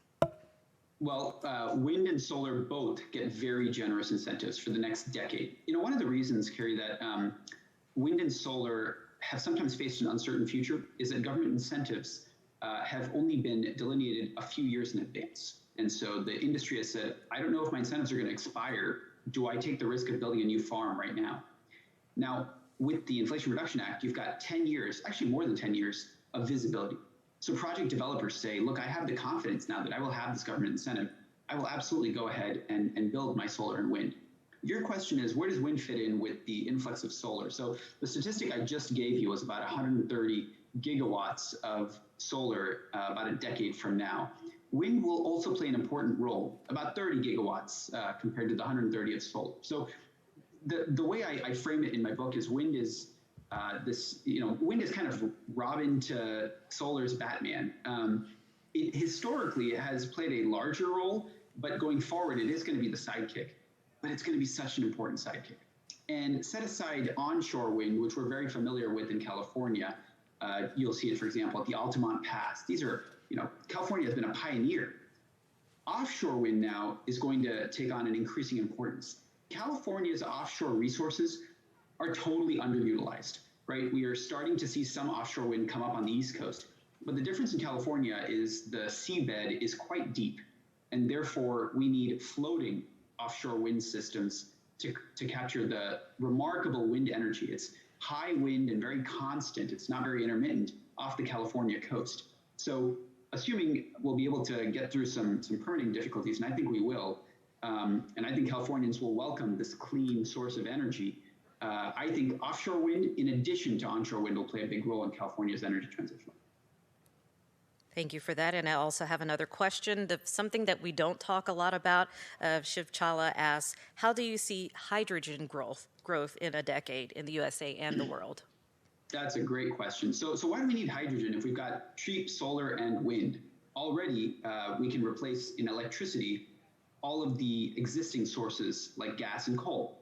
Well, wind and solar both get very generous incentives for the next decade. You know, one of the reasons, Carrie, that wind and solar have sometimes faced an uncertain future is that government incentives have only been delineated a few years in advance. And so the industry has said, I don't know if my incentives are going to expire. Do I take the risk of building a new farm right now? Now, with the Inflation Reduction Act, you've got 10 years, actually more than 10 years of visibility. So project developers say, look, I have the confidence now that I will have this government incentive. I will absolutely go ahead and build my solar and wind. Your question is, where does wind fit in with the influx of solar? So the statistic I just gave you was about 130 gigawatts of solar about a decade from now. Wind will also play an important role, about 30 gigawatts compared to the 130 of solar. So the way I frame it in my book is wind is wind is kind of Robin to solar's Batman. It historically has played a larger role, but going forward, it is going to be the sidekick. But it's going to be such an important sidekick. And set aside onshore wind, which we're very familiar with in California. You'll see it, for example, at the Altamont Pass. These are, California has been a pioneer. Offshore wind now is going to take on an increasing importance. California's offshore resources are totally underutilized, right? We are starting to see some offshore wind come up on the East Coast. But the difference in California is the seabed is quite deep. And therefore, we need floating offshore wind systems to capture the remarkable wind energy. It's high wind and very constant. It's not very intermittent off the California coast. So assuming we'll be able to get through some permitting difficulties, and I think we will, and I think Californians will welcome this clean source of energy, I think offshore wind, in addition to onshore wind, will play a big role in California's energy transition. Thank you for that. And I also have another question. Something that we don't talk a lot about. Shiv Chawla asks, how do you see hydrogen growth in a decade in the USA and the world? That's a great question. So why do we need hydrogen if we've got cheap solar and wind? Already, we can replace in electricity all of the existing sources like gas and coal.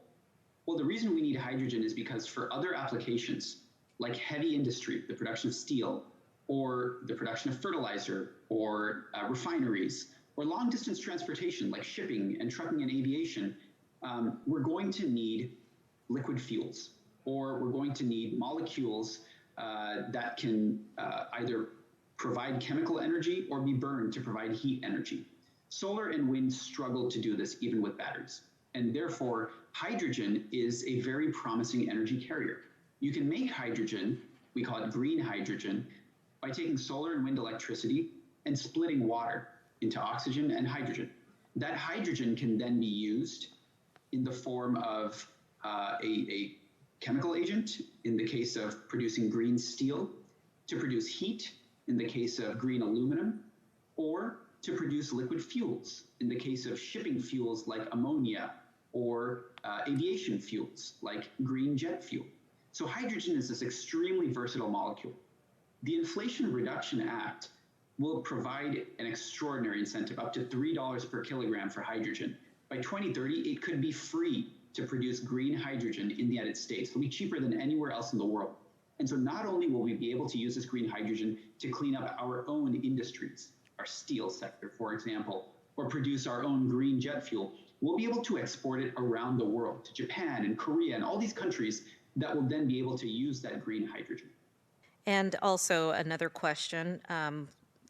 Well, the reason we need hydrogen is because for other applications, like heavy industry, the production of steel, or the production of fertilizer, or refineries, or long-distance transportation like shipping and trucking and aviation, we're going to need liquid fuels, or we're going to need molecules that can either provide chemical energy or be burned to provide heat energy. Solar and wind struggle to do this even with batteries. And therefore, hydrogen is a very promising energy carrier. You can make hydrogen, we call it green hydrogen, by taking solar and wind electricity and splitting water into oxygen and hydrogen. That hydrogen can then be used in the form of a chemical agent, in the case of producing green steel, to produce heat, in the case of green aluminum, or to produce liquid fuels in the case of shipping fuels like ammonia or aviation fuels like green jet fuel. So hydrogen is this extremely versatile molecule. The Inflation Reduction Act will provide an extraordinary incentive, up to $3 per kilogram for hydrogen. By 2030, it could be free to produce green hydrogen in the United States. It'll be cheaper than anywhere else in the world. And so not only will we be able to use this green hydrogen to clean up our own industries, our steel sector, for example, or produce our own green jet fuel, we'll be able to export it around the world to Japan and Korea and all these countries that will then be able to use that green hydrogen. And also another question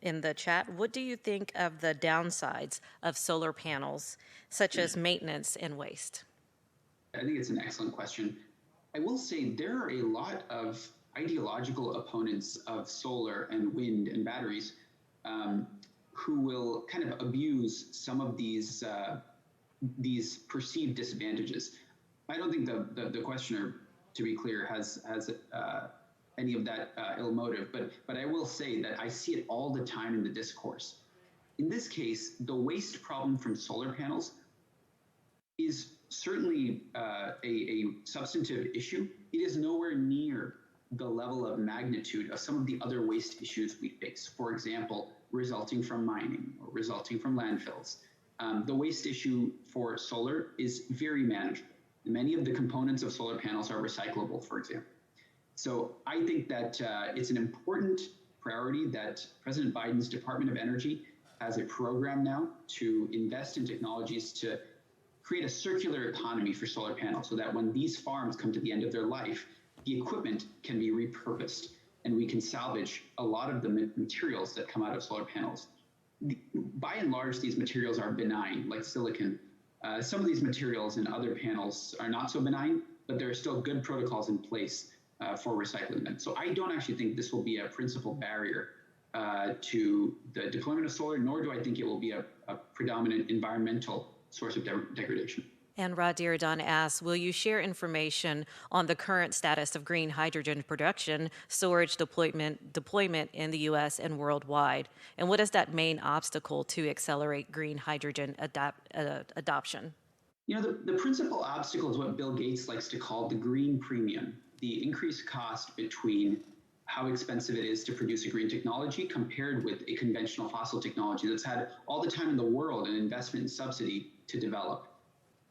in the chat, what do you think of the downsides of solar panels, such as maintenance and waste? I think it's an excellent question. I will say there are a lot of ideological opponents of solar and wind and batteries who will kind of abuse some of these perceived disadvantages. I don't think the questioner, to be clear, has any of that ill motive, but I will say that I see it all the time in the discourse. In this case, the waste problem from solar panels is certainly a substantive issue. It is nowhere near the level of magnitude of some of the other waste issues we face. For example, resulting from mining or resulting from landfills. The waste issue for solar is very manageable. Many of the components of solar panels are recyclable, for example. So I think that it's an important priority that President Biden's Department of Energy has a program now to invest in technologies to create a circular economy for solar panels so that when these farms come to the end of their life, the equipment can be repurposed and we can salvage a lot of the materials that come out of solar panels. By and large, these materials are benign, like silicon. Some of these materials in other panels are not so benign, but there are still good protocols in place for recycling them. So I don't actually think this will be a principal barrier to the deployment of solar, nor do I think it will be a predominant environmental source of degradation. And Rod Diridon asks, will you share information on the current status of green hydrogen production, storage, deployment in the U.S. and worldwide? And what is that main obstacle to accelerate green hydrogen adoption? You know, the principal obstacle is what Bill Gates likes to call the green premium, the increased cost between how expensive it is to produce a green technology compared with a conventional fossil technology that's had all the time in the world an investment and subsidy to develop.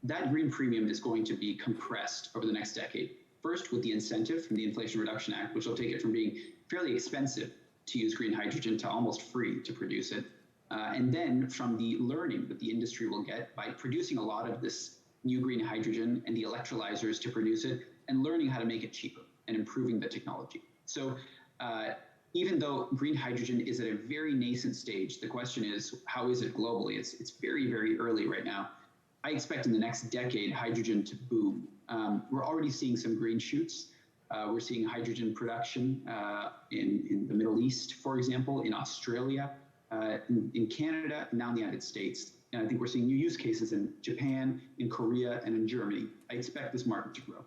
That green premium is going to be compressed over the next decade. First, with the incentive from the Inflation Reduction Act, which will take it from being fairly expensive to use green hydrogen to almost free to produce it. And then from the learning that the industry will get by producing a lot of this new green hydrogen and the electrolyzers to produce it and learning how to make it cheaper and improving the technology. So even though green hydrogen is at a very nascent stage, the question is, how is it globally? It's very, very early right now. I expect in the next decade, hydrogen to boom. We're already seeing some green shoots. We're seeing hydrogen production in the Middle East, for example, in Australia, in Canada, and now in the United States. And I think we're seeing new use cases in Japan, in Korea, and in Germany. I expect this market to grow.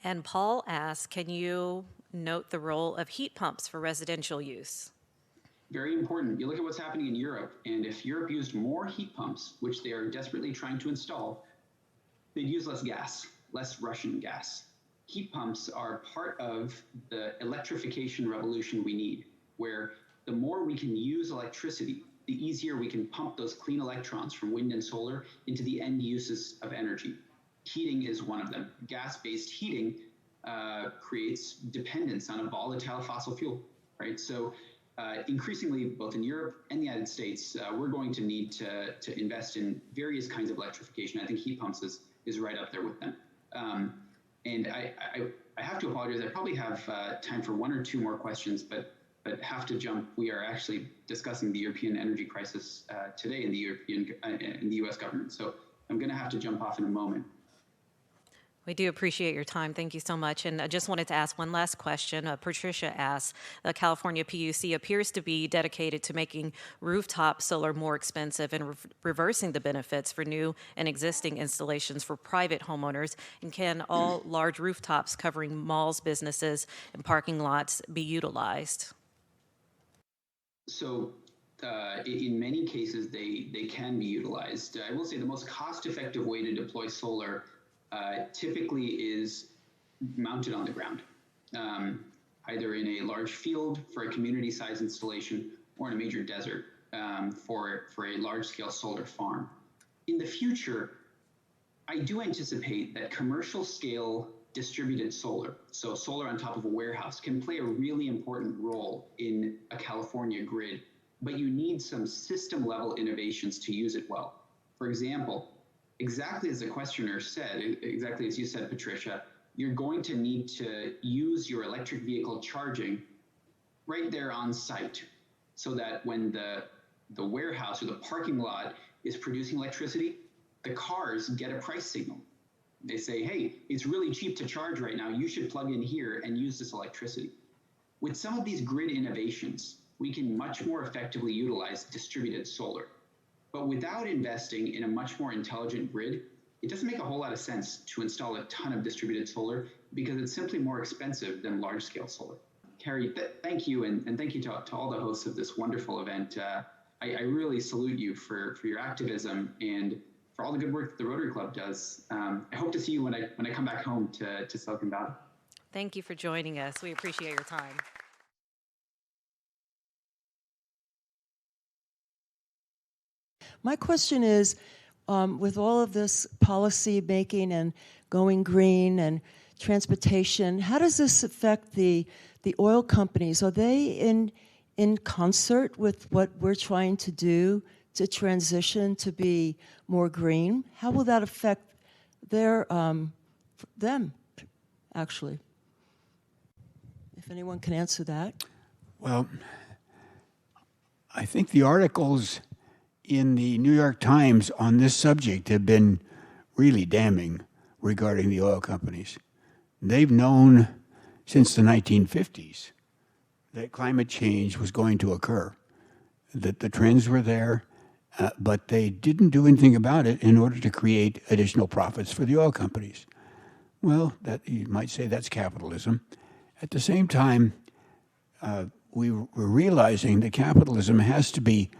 And Paul asks, can you note the role of heat pumps for residential use? Very important. You look at what's happening in Europe, and if Europe used more heat pumps, which they are desperately trying to install, they'd use less gas, less Russian gas. Heat pumps are part of the electrification revolution we need, where the more we can use electricity, the easier we can pump those clean electrons from wind and solar into the end uses of energy. Heating is one of them. Gas-based heating creates dependence on a volatile fossil fuel, right? So increasingly, both in Europe and the United States, we're going to need to invest in various kinds of electrification. I think heat pumps is right up there with them. And I have to apologize. I probably have time for one or two more questions, but have to jump. We are actually discussing the European energy crisis today in the U.S. government. So I'm going to have to jump off in a moment. We do appreciate your time. Thank you so much. And I just wanted to ask one last question. Patricia asks, the California PUC appears to be dedicated to making rooftop solar more expensive and reversing the benefits for new and existing installations for private homeowners. And can all large rooftops covering malls, businesses, and parking lots be utilized? So in many cases, they can be utilized. I will say the most cost-effective way to deploy solar typically is mounted on the ground, either in a large field for a community-sized installation or in a major desert for a large-scale solar farm. In the future, I do anticipate that commercial-scale distributed solar, so solar on top of a warehouse, can play a really important role in a California grid, but you need some system-level innovations to use it well. For example, exactly as the questioner said, exactly as you said, Patricia, you're going to need to use your electric vehicle charging right there on site, so that when the warehouse or the parking lot is producing electricity, the cars get a price signal. They say, hey, it's really cheap to charge right now. You should plug in here and use this electricity. With some of these grid innovations, we can much more effectively utilize distributed solar. But without investing in a much more intelligent grid, it doesn't make a whole lot of sense to install a ton of distributed solar because it's simply more expensive than large-scale solar. Carrie, thank you, and thank you to all the hosts of this wonderful event. I really salute you for your activism and for all the good work that the Rotary Club does. I hope to see you when I come back home to Silicon Valley. Thank you for joining us. We appreciate your time. My question is, with all of this policy making and going green and transportation, how does this affect the oil companies? Are they in concert with what we're trying to do to transition to be more green? How will that affect them, actually? If anyone can answer that. Well, I think the articles in the New York Times on this subject have been really damning regarding the oil companies. They've known since the 1950s that climate change was going to occur, that the trends were there, but they didn't do anything about it in order to create additional profits for the oil companies. Well, that you might say that's capitalism. At the same time, we're realizing that capitalism has to be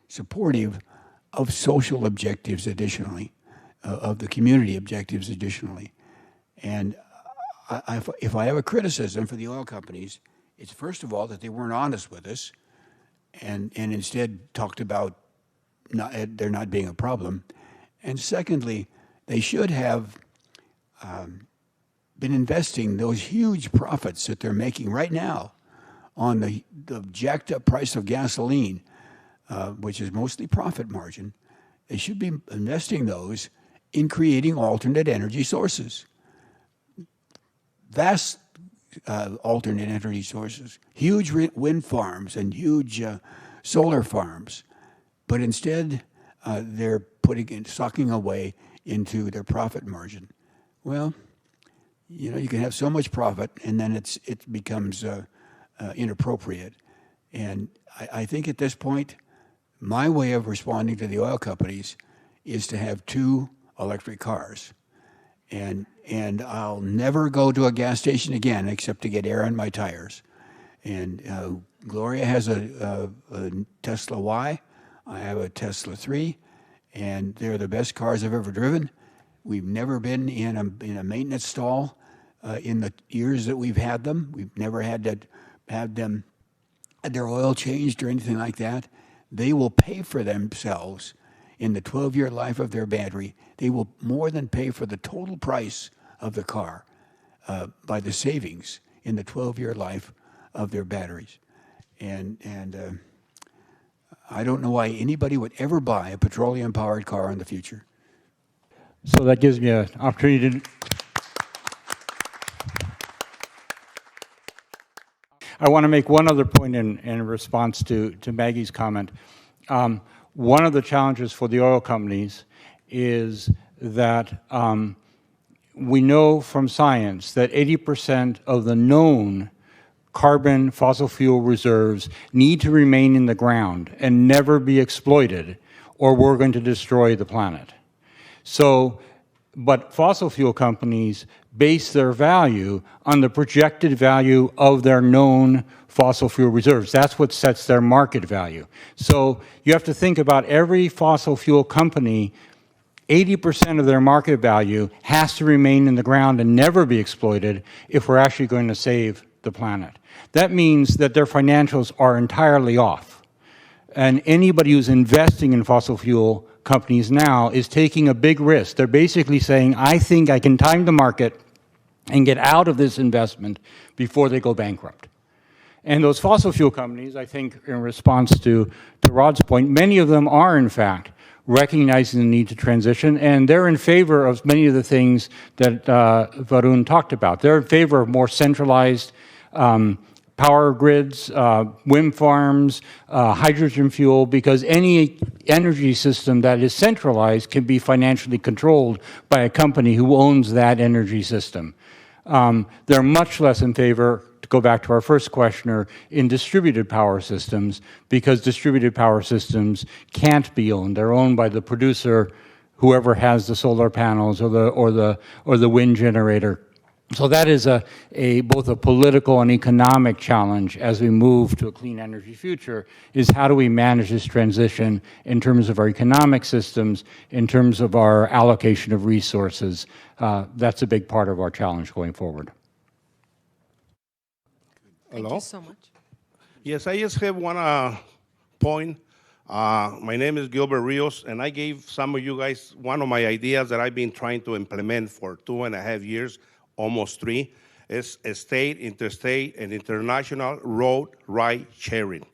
supportive of social objectives additionally, of the community objectives additionally. And if I have a criticism for the oil companies, it's first of all that they weren't honest with us and instead talked about there not being a problem. And secondly, they should have been investing those huge profits that they're making right now on the jacked up price of gasoline, which is mostly profit margin. They should be investing those in creating alternate energy sources. Vast alternate energy sources, huge wind farms and huge solar farms, but instead they're sucking away into their profit margin. Well, you can have so much profit, and then it becomes inappropriate. And I think at this point, my way of responding to the oil companies is to have 2 electric cars. And I'll never go to a gas station again except to get air on my tires. And Gloria has a Tesla Y. I have a Tesla 3, and they're the best cars I've ever driven. We've never been in a maintenance stall in the years that we've had them. We've never had to have them had their oil changed or anything like that. They will pay for themselves in the 12-year life of their battery. They will more than pay for the total price of the car by the savings in the 12-year life of their batteries. And I don't know why anybody would ever buy a petroleum-powered car in the future. So that gives me an opportunity to... I want to make one other point in response to Maggie's comment. One of the challenges for the oil companies is that we know from science that 80% of the known carbon fossil fuel reserves need to remain in the ground and never be exploited, or we're going to destroy the planet. So But fossil fuel companies base their value on the projected value of their known fossil fuel reserves. That's what sets their market value. So you have to think about every fossil fuel company, 80% of their market value has to remain in the ground and never be exploited if we're actually going to save the planet. That means that their financials are entirely off. And anybody who's investing in fossil fuel companies now is taking a big risk. They're basically saying, I think I can time the market and get out of this investment before they go bankrupt. And those fossil fuel companies, I think in response to Rod's point, many of them are in fact recognizing the need to transition, and they're in favor of many of the things that Varun talked about. They're in favor of more centralized power grids, wind farms, hydrogen fuel, because any energy system that is centralized can be financially controlled by a company who owns that energy system. They're much less in favor, to go back to our first questioner, in distributed power systems, because distributed power systems can't be owned. They're owned by the producer, whoever has the solar panels or the wind generator. So that is both a political and economic challenge as we move to a clean energy future, is how do we manage this transition in terms of our economic systems, in terms of our allocation of resources. That's a big part of our challenge going forward. Thank Hello? you so much. Yes, I just have one point. My name is Gilbert Rios, and I gave some of you guys one of my ideas that I've been trying to implement for 2.5 years, almost 3, is a state, interstate, and international road ride sharing.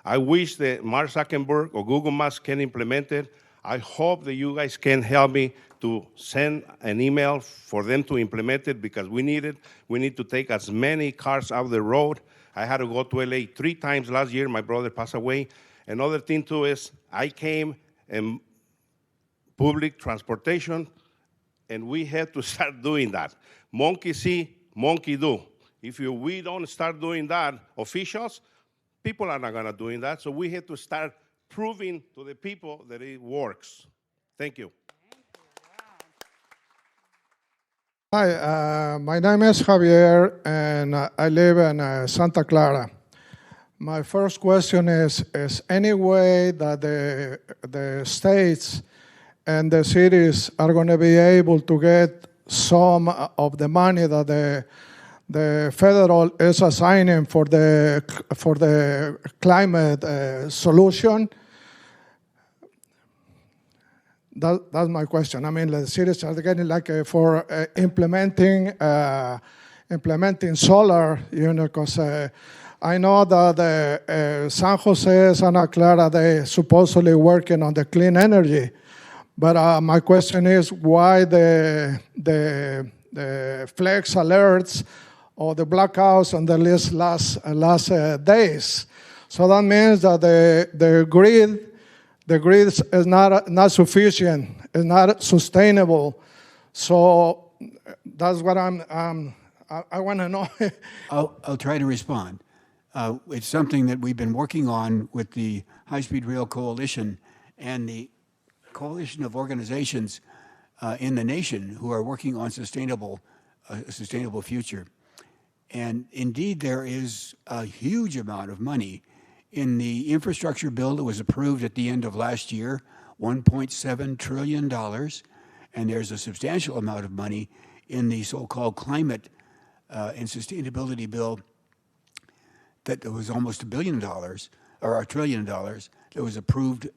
I wish that Mark Zuckerberg or Google Maps can implement it. I hope that you guys can help me to send an email for them to implement it, because we need it. We need to take as many cars out of the road. I had to go to LA 3 times last year. My brother passed away. Another thing too is I came in public transportation, and we had to start doing that. Monkey see, monkey do. If we don't start doing that, officials, people are not gonna do that. So we have to start proving to the people that it works. Thank you. Hi, my name is Javier, and I live in Santa Clara. My first question is any way that the states and the cities are going to be able to get some of the money that the federal is assigning for the climate solution? That's my question. I mean, the cities are getting like for implementing solar, because I know that San Jose, Santa Clara, they supposedly working on the clean energy. But my question is why the flex alerts or the blackouts on the last days? So that means that the grid is not sufficient, is not sustainable. So that's what I want to know. I'll try to respond. It's something that we've been working on with the High-Speed Rail Coalition and the coalition of organizations in the nation who are working on a sustainable future. And indeed, there is a huge amount of money in the infrastructure bill that was approved at the end of last year, $1.7 trillion. And there's a substantial amount of money in the so-called climate and sustainability bill that was almost $1 billion, or $1 trillion, that was approved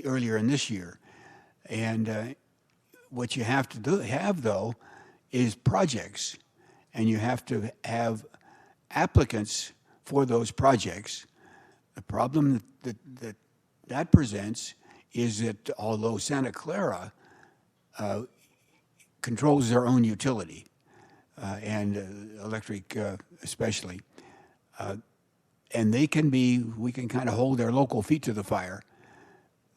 earlier in this year. And what you have to have, though, is projects. And you have to have applicants for those projects. The problem that presents is that although Santa Clara controls their own utility, and electric especially, and we can kind of hold their local feet to the fire.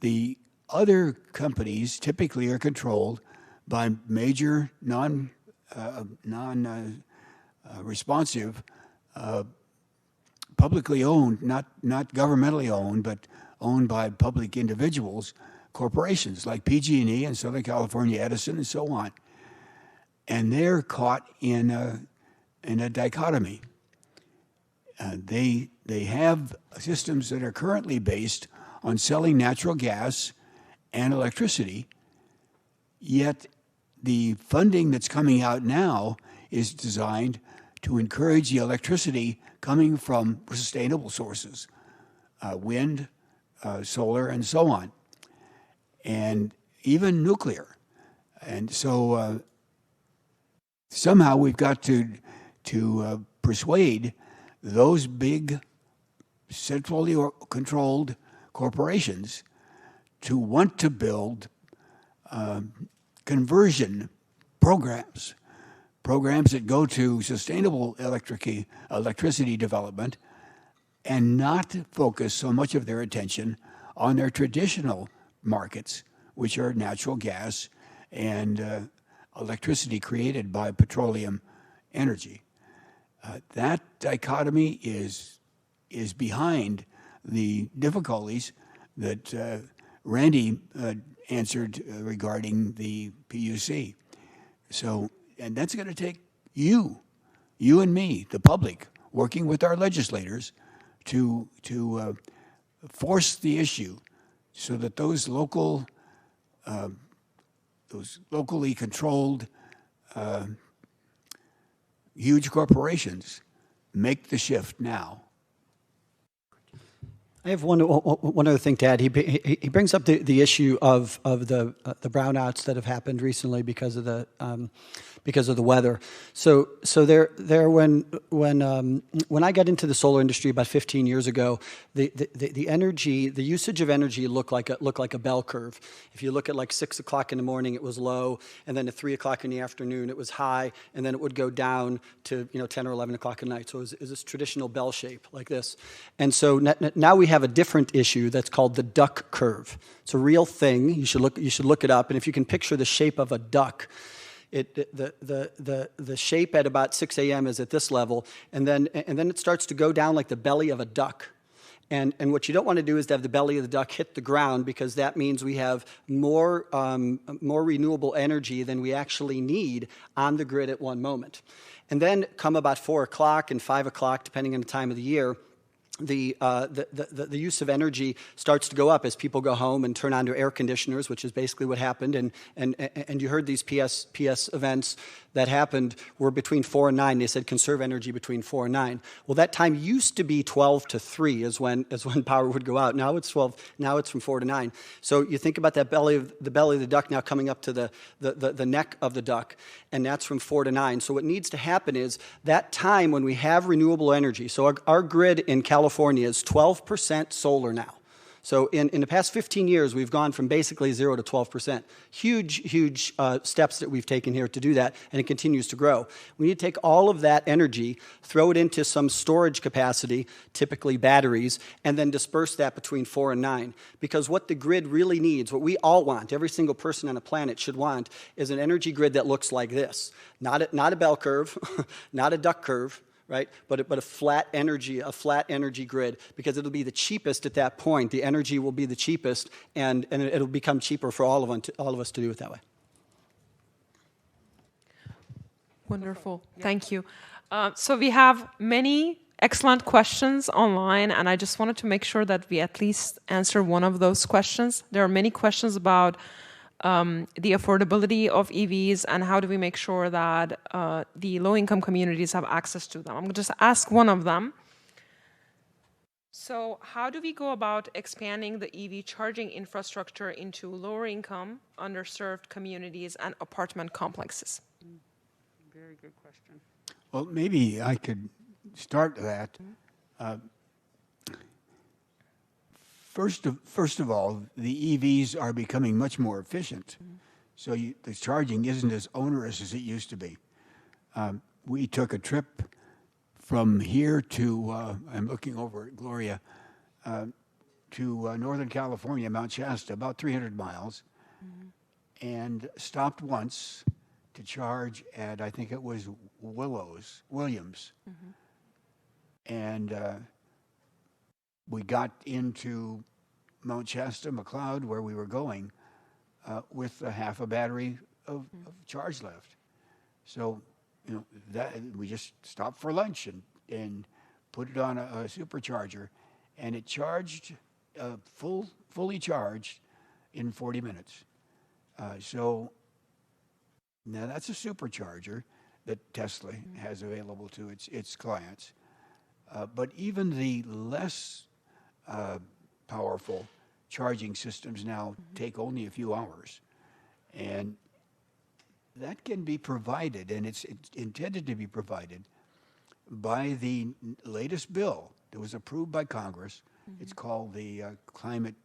The other companies typically are controlled by major non-responsive, publicly owned, not governmentally owned, but owned by public individuals, corporations like PG&E and Southern California Edison and so on. and they're caught in a dichotomy. They have systems that are currently based on selling natural gas and electricity, yet the funding that's coming out now is designed to encourage the electricity coming from sustainable sources, wind, solar, and so on, and even nuclear. And so somehow we've got to persuade those big centrally controlled corporations to want to build conversion programs that go to sustainable electricity development and not focus so much of their attention on their traditional markets, which are natural gas and electricity created by petroleum energy. That dichotomy is behind the difficulties that Randy answered regarding the PUC. So, and that's going to take you and me, the public, working with our legislators to force the issue so that those locally controlled huge corporations make the shift now. I have one other thing to add. He brings up the issue of the brownouts that have happened recently because of the weather. So when I got into the solar industry about 15 years ago, the usage of energy looked like a bell curve. If you look at like 6 o'clock in the morning, it was low, and then at 3 o'clock in the afternoon, it was high, and then it would go down to 10 or 11 o'clock at night. So it was this traditional bell shape like this. And so now we have a different issue that's called the duck curve. It's a real thing. You should look it up. And if you can picture the shape of a duck, the shape at about 6 a.m. is at this level, and then it starts to go down like the belly of a duck. And what you don't want to do is to have the belly of the duck hit the ground, because that means we have more renewable energy than we actually need on the grid at one moment. And then come about 4 o'clock and 5 o'clock, depending on the time of the year, the use of energy starts to go up as people go home and turn on their air conditioners, which is basically what happened. And you heard these PS events that happened were between 4 and 9. They said conserve energy between 4 and 9. Well, that time used to be 12 to 3 is when power would go out. Now it's 12. Now it's from 4 to 9. So you think about that belly of the duck now coming up to the neck of the duck, and that's from 4 to 9. So what needs to happen is that time when we have renewable energy. So our grid in California is 12% solar now. So in the past 15 years, we've gone from basically 0 to 12%. Huge steps that we've taken here to do that, and it continues to grow. We need to take all of that energy, throw it into some storage capacity, typically batteries, and then disperse that between 4 and 9. Because what the grid really needs, what we all want, every single person on the planet should want, is an energy grid that looks like this. Not a bell curve, not a duck curve, right? But a flat energy grid, because it'll be the cheapest at that point. The energy will be the cheapest, and it'll become cheaper for all of us to do it that way. Wonderful. Thank you. So we have many excellent questions online, and I just wanted to make sure that we at least answer one of those questions. There are many questions about the affordability of EVs and how do we make sure that the low-income communities have access to them. I'm going to just ask one of them. So how do we go about expanding the EV charging infrastructure into lower-income, underserved communities and apartment complexes? Very good question. Well, maybe I could start that. First of all, the EVs are becoming much more efficient, so the charging isn't as onerous as it used to be. We took a trip from here to, I'm looking over at Gloria, to Northern California, Mount Shasta, about 300 miles, and stopped once to charge at, I think it was Williams. And we got into Mount Shasta, McLeod, where we were going, with half a battery of charge left. So, that we just stopped for lunch and put it on a supercharger, and it charged fully charged in 40 minutes. So now that's a supercharger that Tesla has available to its clients. But even the less powerful charging systems now take only a few hours. And that can be provided, and it's intended to be provided by the latest bill that was approved by Congress. It's called the Climate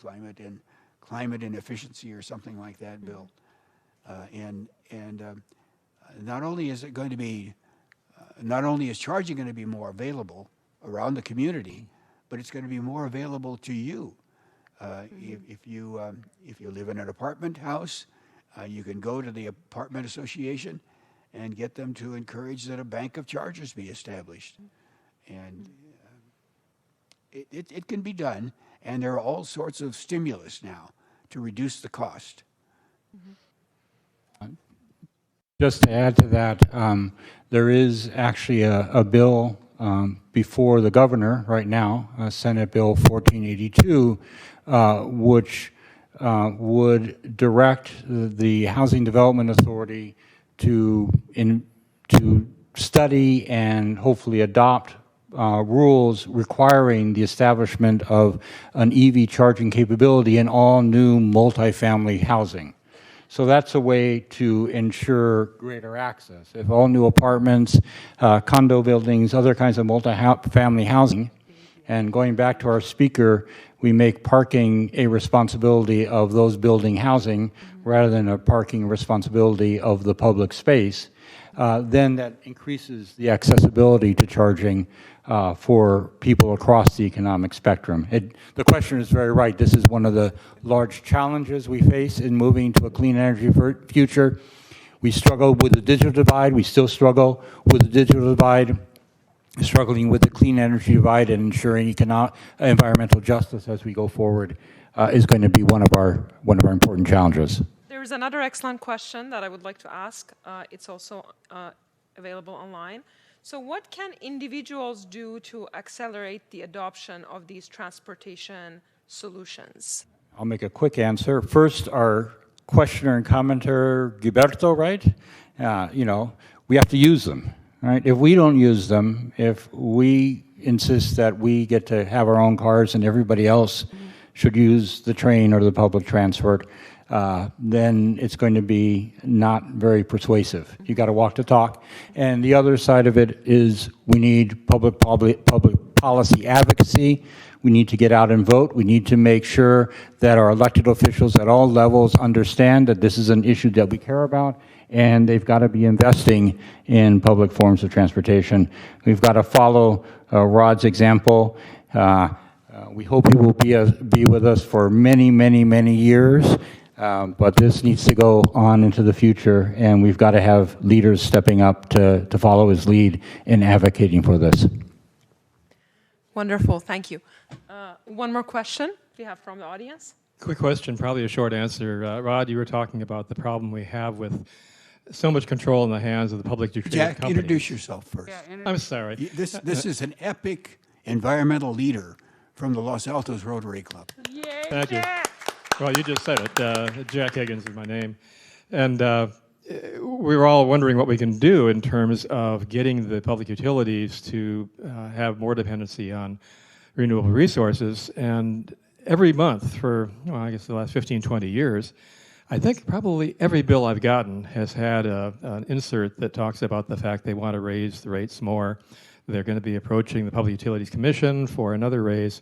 and Efficiency or something like that bill. Not only is it going to be, not only is charging going to be more available around the community, but it's going to be more available to you. If you live in an apartment house, you can go to the apartment association and get them to encourage that a bank of chargers be established. And it can be done, and there are all sorts of stimulus now to reduce the cost. Just to add to that, there is actually a bill before the governor right now, Senate Bill 1482, which would direct the Housing Development Authority to study and hopefully adopt rules requiring the establishment of an EV charging capability in all new multifamily housing. So that's a way to ensure greater access. If all new apartments, condo buildings, other kinds of multifamily housing, and going back to our speaker, we make parking a responsibility of those building housing rather than a parking responsibility of the public space, then that increases the accessibility to charging for people across the economic spectrum. The question is very right. This is one of the large challenges we face in moving to a clean energy future. We struggle with the digital divide. We still struggle with the digital divide, struggling with the clean energy divide, and ensuring environmental justice as we go forward is going to be one of our important challenges. There is another excellent question that I would like to ask. It's also available online. So what can individuals do to accelerate the adoption of these transportation solutions? I'll make a quick answer. First, our questioner and commenter, Gilberto, right? We have to use them, right? If we don't use them, if we insist that we get to have our own cars and everybody else should use the train or the public transport, then it's going to be not very persuasive. You got to walk the talk. And the other side of it is we need public policy advocacy. We need to get out and vote. We need to make sure that our elected officials at all levels understand that this is an issue that we care about, and they've got to be investing in public forms of transportation. We've got to follow Rod's example. We hope he will be with us for many, many, many years. But this needs to go on into the future, and we've got to have leaders stepping up to follow his lead in advocating for this. Wonderful, thank you. One more question we have from the audience. Quick question, probably a short answer. Rod, you were talking about the problem we have with so much control in the hands of the publicly traded Jack, companies. introduce yourself first. Yeah, I'm sorry. This is an epic environmental leader from the Los Altos Rotary Club. Yay, Thank you. Well, you just said it. Jack Higgins is my name. And we were all wondering what we can do in terms of getting the public utilities to have more dependency on renewable resources. And every month for, I guess the last 15, 20 years, I think probably every bill I've gotten has had an insert that talks about the fact they want to raise the rates more. They're going to be approaching the Public Utilities Commission for another raise.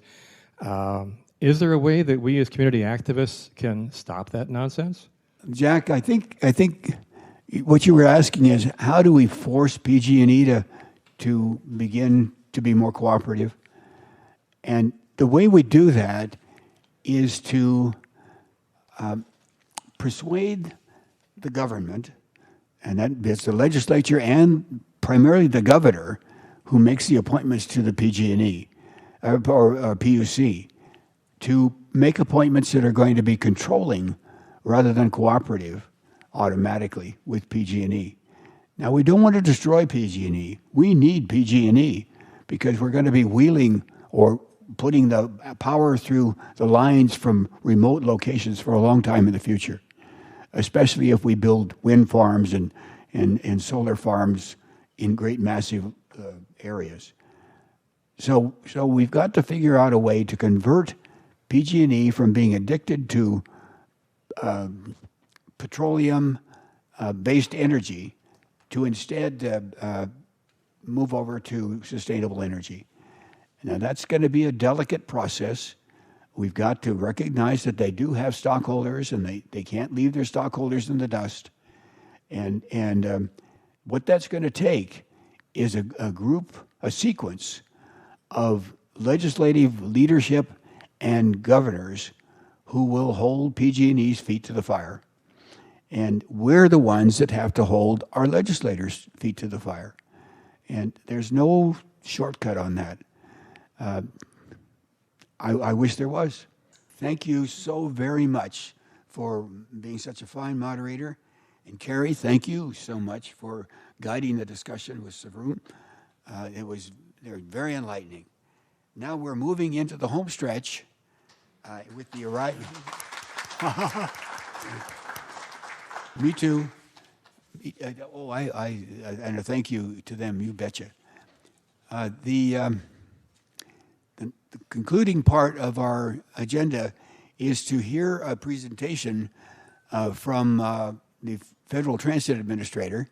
Is there a way that we as community activists can stop that nonsense? Jack, I think what you were asking is how do we force PG&E to begin to be more cooperative? And the way we do that is to persuade the government, and it's the legislature and primarily the governor who makes the appointments to the PG&E or PUC, to make appointments that are going to be controlling rather than cooperative automatically with PG&E. Now, we don't want to destroy PG&E. We need PG&E because we're going to be wheeling or putting the power through the lines from remote locations for a long time in the future, especially if we build wind farms and solar farms in great massive areas. So we've got to figure out a way to convert PG&E from being addicted to petroleum-based energy to instead move over to sustainable energy. Now, that's going to be a delicate process. We've got to recognize that they do have stockholders, and they can't leave their stockholders in the dust. And what that's going to take is a sequence of legislative leadership and governors who will hold PG&E's feet to the fire. And we're the ones that have to hold our legislators' feet to the fire. And there's no shortcut on that. I wish there was. Thank you so very much for being such a fine moderator. And Carrie, thank you so much for guiding the discussion with Savrun. They were very enlightening. Now we're moving into the home stretch with the arrival. Me too. And a thank you to them, you betcha. The concluding part of our agenda is to hear a presentation from the Federal Transit Administrator,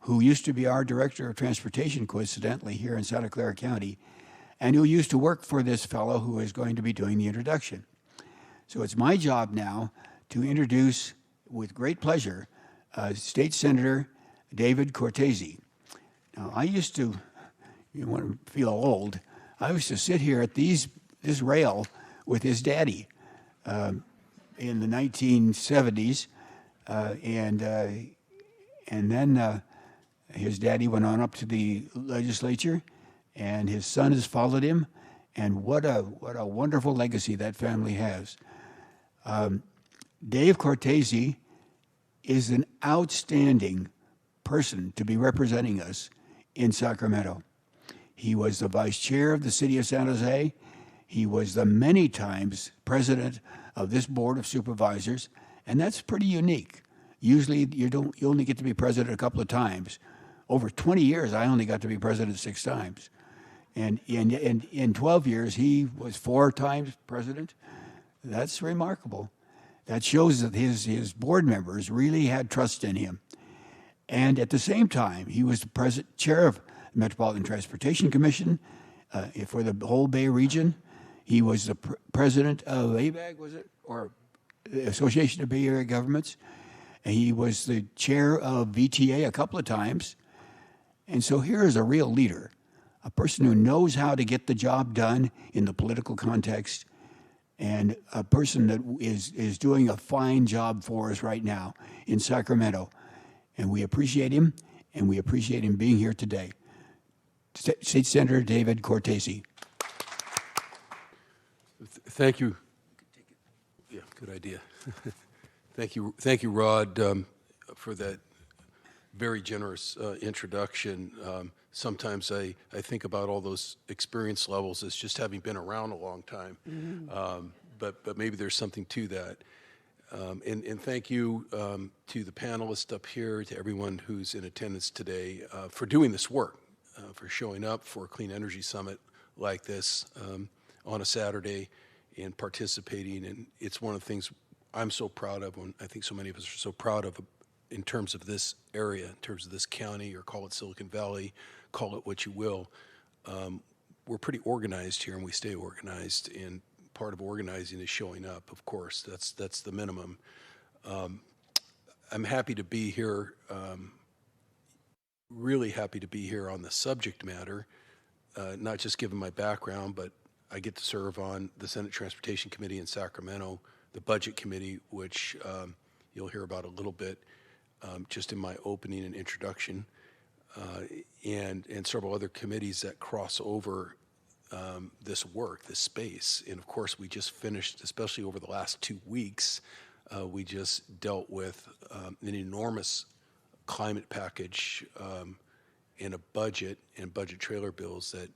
who used to be our Director of Transportation, coincidentally, here in Santa Clara County, and who used to work for this fellow who is going to be doing the introduction. So it's my job now to introduce, with great pleasure, State Senator David Cortese. Now, I used to, you want to feel old, I used to sit here at this rail with his daddy in the 1970s, and then his daddy went on up to the legislature, and his son has followed him, and what a wonderful legacy that family has. Dave Cortese is an outstanding person to be representing us in Sacramento. He was the vice chair of the city of San Jose. He was the many times president of this board of supervisors, and that's pretty unique. Usually you only get to be president a couple of times. Over 20 years, I only got to be president 6 times. And in 12 years, he was 4 times president. That's remarkable. That shows that his board members really had trust in him. And at the same time, he was the chair of the Metropolitan Transportation Commission for the whole Bay region. He was the president of ABAG, was it? Or the Association of Bay Area Governments. And he was the chair of VTA a couple of times. And so here is a real leader, a person who knows how to get the job done in the political context, and a person that is doing a fine job for us right now in Sacramento. And we appreciate him, and we appreciate him being here today. State Senator David Cortese. Thank you. Yeah, good idea. Thank you, Rod, for that very generous introduction. Sometimes I think about all those experience levels as just having been around a long time, but maybe there's something to that. And thank you to the panelists up here, to everyone who's in attendance today for doing this work, for showing up for a Clean Energy Summit like this on a Saturday and participating. And it's one of the things I'm so proud of, and I think so many of us are so proud of in terms of this area, in terms of this county, or call it Silicon Valley, call it what you will. We're pretty organized here, and we stay organized, and part of organizing is showing up, of course. That's the minimum. I'm happy to be here, really happy to be here on the subject matter, not just given my background, but I get to serve on the Senate Transportation Committee in Sacramento, the Budget Committee, which you'll hear about a little bit just in my opening and introduction, and several other committees that cross over this work, this space. And of course, we just finished, especially over the last 2 weeks, we just dealt with an enormous climate package and a budget and budget trailer bills that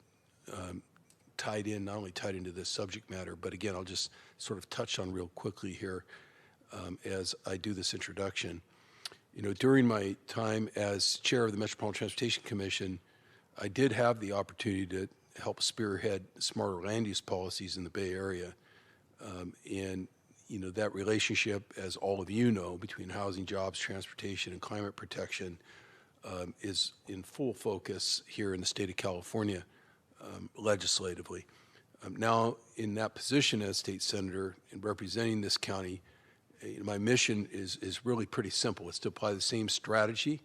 tied in, not only tied into this subject matter, but again, I'll just sort of touch on real quickly here as I do this introduction. You know, during my time as chair of the Metropolitan Transportation Commission, I did have the opportunity to help spearhead smarter land use policies in the Bay Area. And, you know, that relationship, as all of you know, between housing, jobs, transportation, and climate protection is in full focus here in the state of California legislatively. Now, in that position as state senator and representing this county, my mission is really pretty simple. It's to apply the same strategy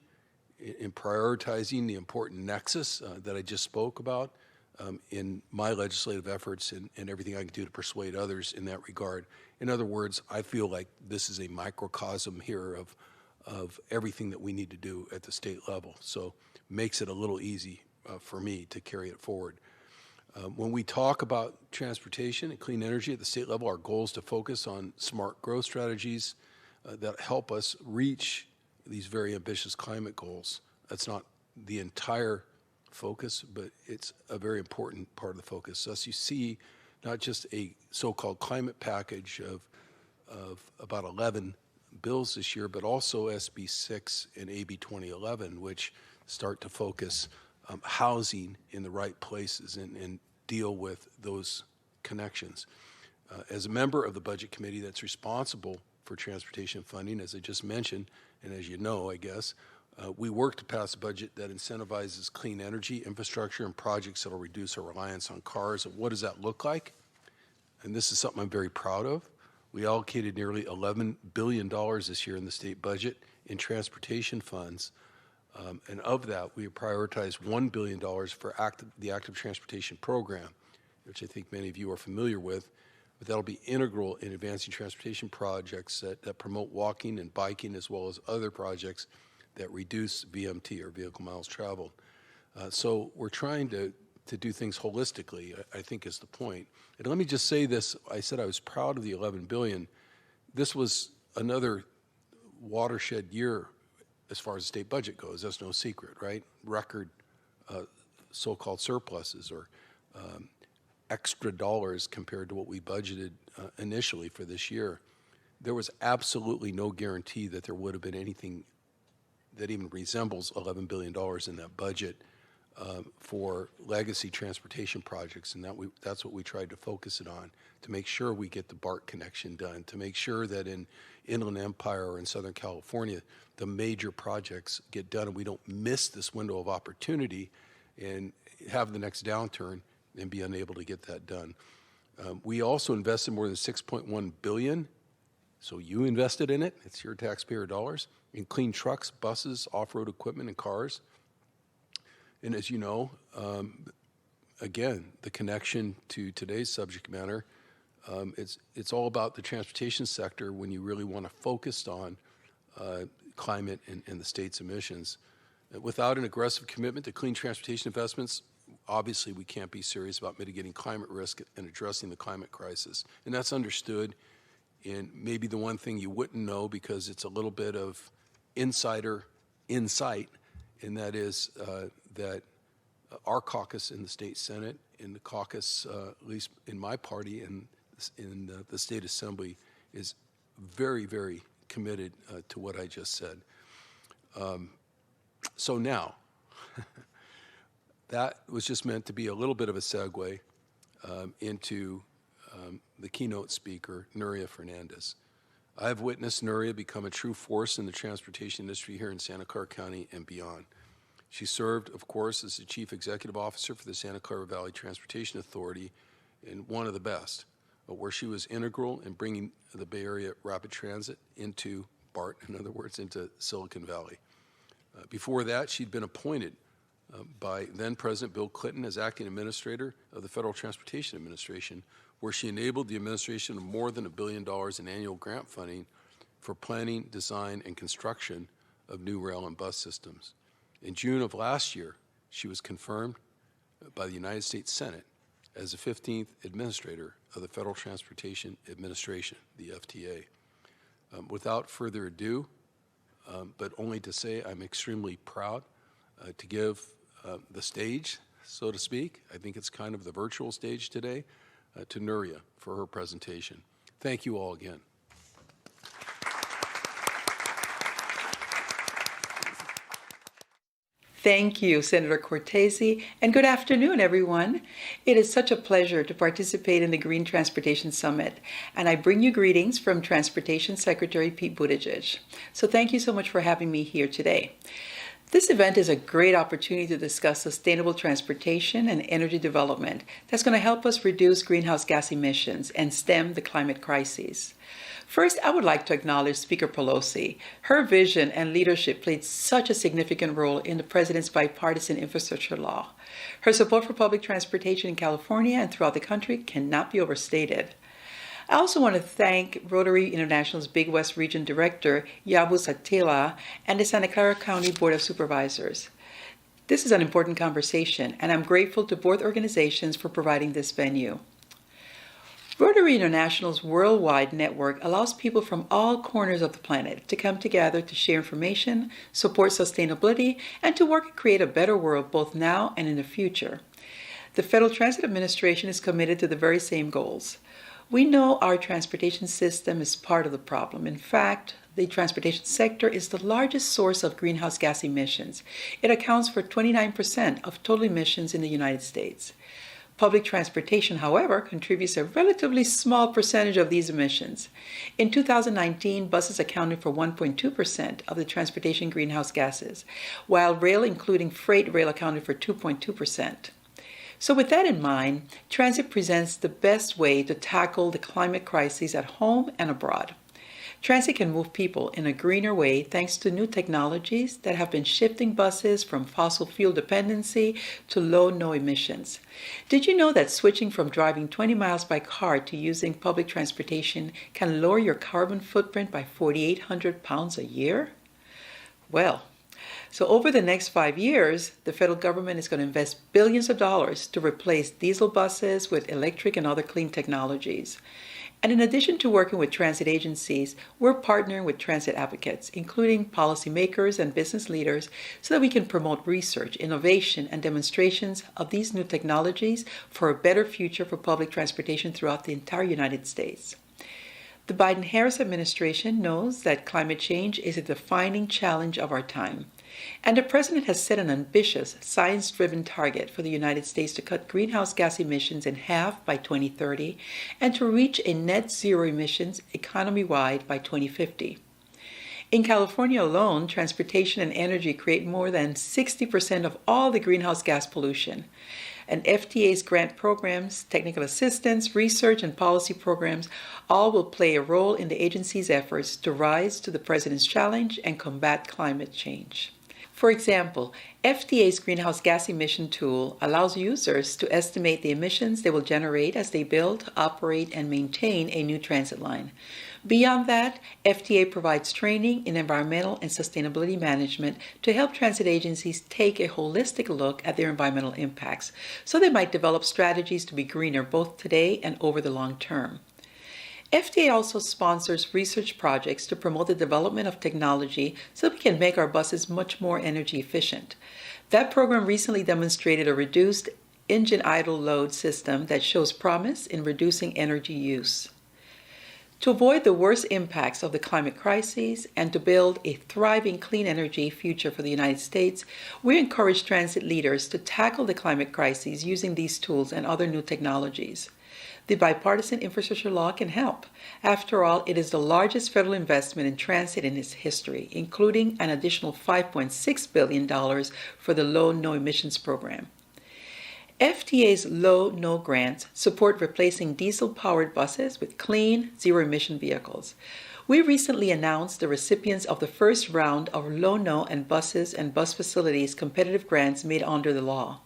in prioritizing the important nexus that I just spoke about in my legislative efforts and everything I can do to persuade others in that regard. In other words, I feel like this is a microcosm here of everything that we need to do at the state level. So makes it a little easy for me to carry it forward. When we talk about transportation and clean energy at the state level, our goal is to focus on smart growth strategies that help us reach these very ambitious climate goals. That's not the entire focus, but it's a very important part of the focus. Thus, you see not just a so-called climate package of about 11 bills this year, but also SB 6 and AB 2011, which start to focus housing in the right places and deal with those connections. As a member of the Budget Committee that's responsible for transportation funding, as I just mentioned, and as you know, I guess, we work to pass a budget that incentivizes clean energy, infrastructure, and projects that will reduce our reliance on cars. And what does that look like? And this is something I'm very proud of. We allocated nearly $11 billion this year in the state budget in transportation funds. And of that, we prioritized $1 billion for the Active Transportation Program, which I think many of you are familiar with. But that'll be integral in advancing transportation projects that promote walking and biking, as well as other projects that reduce VMT, or vehicle miles traveled. So we're trying to do things holistically, I think is the point. And let me just say this, I said I was proud of the $11 billion. This was another watershed year as far as the state budget goes. That's no secret, right? Record so-called surpluses or extra dollars compared to what we budgeted initially for this year. There was absolutely no guarantee that there would have been anything that even resembles $11 billion in that budget for legacy transportation projects, and that's what we tried to focus it on, to make sure we get the BART connection done, to make sure that in Inland Empire or in Southern California, the major projects get done and we don't miss this window of opportunity and have the next downturn and be unable to get that done. We also invested more than $6.1 billion, so you invested in it, it's your taxpayer dollars, in clean trucks, buses, off-road equipment, and cars. And as you know, again, the connection to today's subject matter, it's all about the transportation sector when you really want to focus on climate and the state's emissions. Without an aggressive commitment to clean transportation investments, obviously we can't be serious about mitigating climate risk and addressing the climate crisis. And that's understood. And maybe the one thing you wouldn't know, because it's a little bit of insider insight, and that is that our caucus in the state Senate and the caucus, at least in my party and in the state assembly, is very, very committed to what I just said. So now, that was just meant to be a little bit of a segue into the keynote speaker, Nuria Fernandez. I've witnessed Nuria become a true force in the transportation industry here in Santa Clara County and beyond. She served, of course, as the Chief Executive Officer for the Santa Clara Valley Transportation Authority, and one of the best, where she was integral in bringing the Bay Area rapid transit into BART, in other words, into Silicon Valley. Before that, she'd been appointed by then President Bill Clinton as acting administrator of the Federal Transportation Administration, where she enabled the administration of more than $1 billion in annual grant funding for planning, design, and construction of new rail and bus systems. In June of last year, she was confirmed by the United States Senate as the 15th administrator of the Federal Transportation Administration, the FTA. Without further ado, but only to say I'm extremely proud to give the stage, so to speak. I think it's kind of the virtual stage today, to Nuria for her presentation. Thank you all again. Thank you, Senator Cortese, and good afternoon, everyone. It is such a pleasure to participate in the Green Transportation Summit, and I bring you greetings from Transportation Secretary Pete Buttigieg. So thank you so much for having me here today. This event is a great opportunity to discuss sustainable transportation and energy development that's going to help us reduce greenhouse gas emissions and stem the climate crises. First, I would like to acknowledge Speaker Pelosi. Her vision and leadership played such a significant role in the President's bipartisan infrastructure law. Her support for public transportation in California and throughout the country cannot be overstated. I also want to thank Rotary International's Big West Region Director, Yabu Satila, and the Santa Clara County Board of Supervisors. This is an important conversation, and I'm grateful to both organizations for providing this venue. Rotary International's worldwide network allows people from all corners of the planet to come together to share information, support sustainability, and to work to create a better world both now and in the future. The Federal Transit Administration is committed to the very same goals. We know our transportation system is part of the problem. In fact, the transportation sector is the largest source of greenhouse gas emissions. It accounts for 29% of total emissions in the United States. Public transportation, however, contributes a relatively small percentage of these emissions. In 2019, buses accounted for 1.2% of the transportation greenhouse gases, while rail, including freight rail, accounted for 2.2%. So with that in mind, transit presents the best way to tackle the climate crises at home and abroad. Transit can move people in a greener way thanks to new technologies that have been shifting buses from fossil fuel dependency to low/no emissions. Did you know that switching from driving 20 miles by car to using public transportation can lower your carbon footprint by 4,800 pounds a year? Well, so over the next 5 years, the federal government is going to invest billions of dollars to replace diesel buses with electric and other clean technologies. And in addition to working with transit agencies, we're partnering with transit advocates, including policymakers and business leaders, so that we can promote research, innovation, and demonstrations of these new technologies for a better future for public transportation throughout the entire United States. The Biden-Harris administration knows that climate change is a defining challenge of our time. And the President has set an ambitious, science-driven target for the United States to cut greenhouse gas emissions in half by 2030 and to reach a net zero emissions economy-wide by 2050. In California alone, transportation and energy create more than 60% of all the greenhouse gas pollution. And FTA's grant programs, technical assistance, research, and policy programs all will play a role in the agency's efforts to rise to the President's challenge and combat climate change. For example, FTA's greenhouse gas emission tool allows users to estimate the emissions they will generate as they build, operate, and maintain a new transit line. Beyond that, FTA provides training in environmental and sustainability management to help transit agencies take a holistic look at their environmental impacts, so they might develop strategies to be greener both today and over the long term. FTA also sponsors research projects to promote the development of technology so we can make our buses much more energy efficient. That program recently demonstrated a reduced engine idle load system that shows promise in reducing energy use. To avoid the worst impacts of the climate crises and to build a thriving clean energy future for the United States, we encourage transit leaders to tackle the climate crises using these tools and other new technologies. The bipartisan infrastructure law can help. After all, it is the largest federal investment in transit in its history, including an additional $5.6 billion for the Low/No Emissions Program. FTA's Low/No grants support replacing diesel-powered buses with clean, zero-emission vehicles. We recently announced the recipients of the first round of Low/No and buses and bus facilities competitive grants made under the law.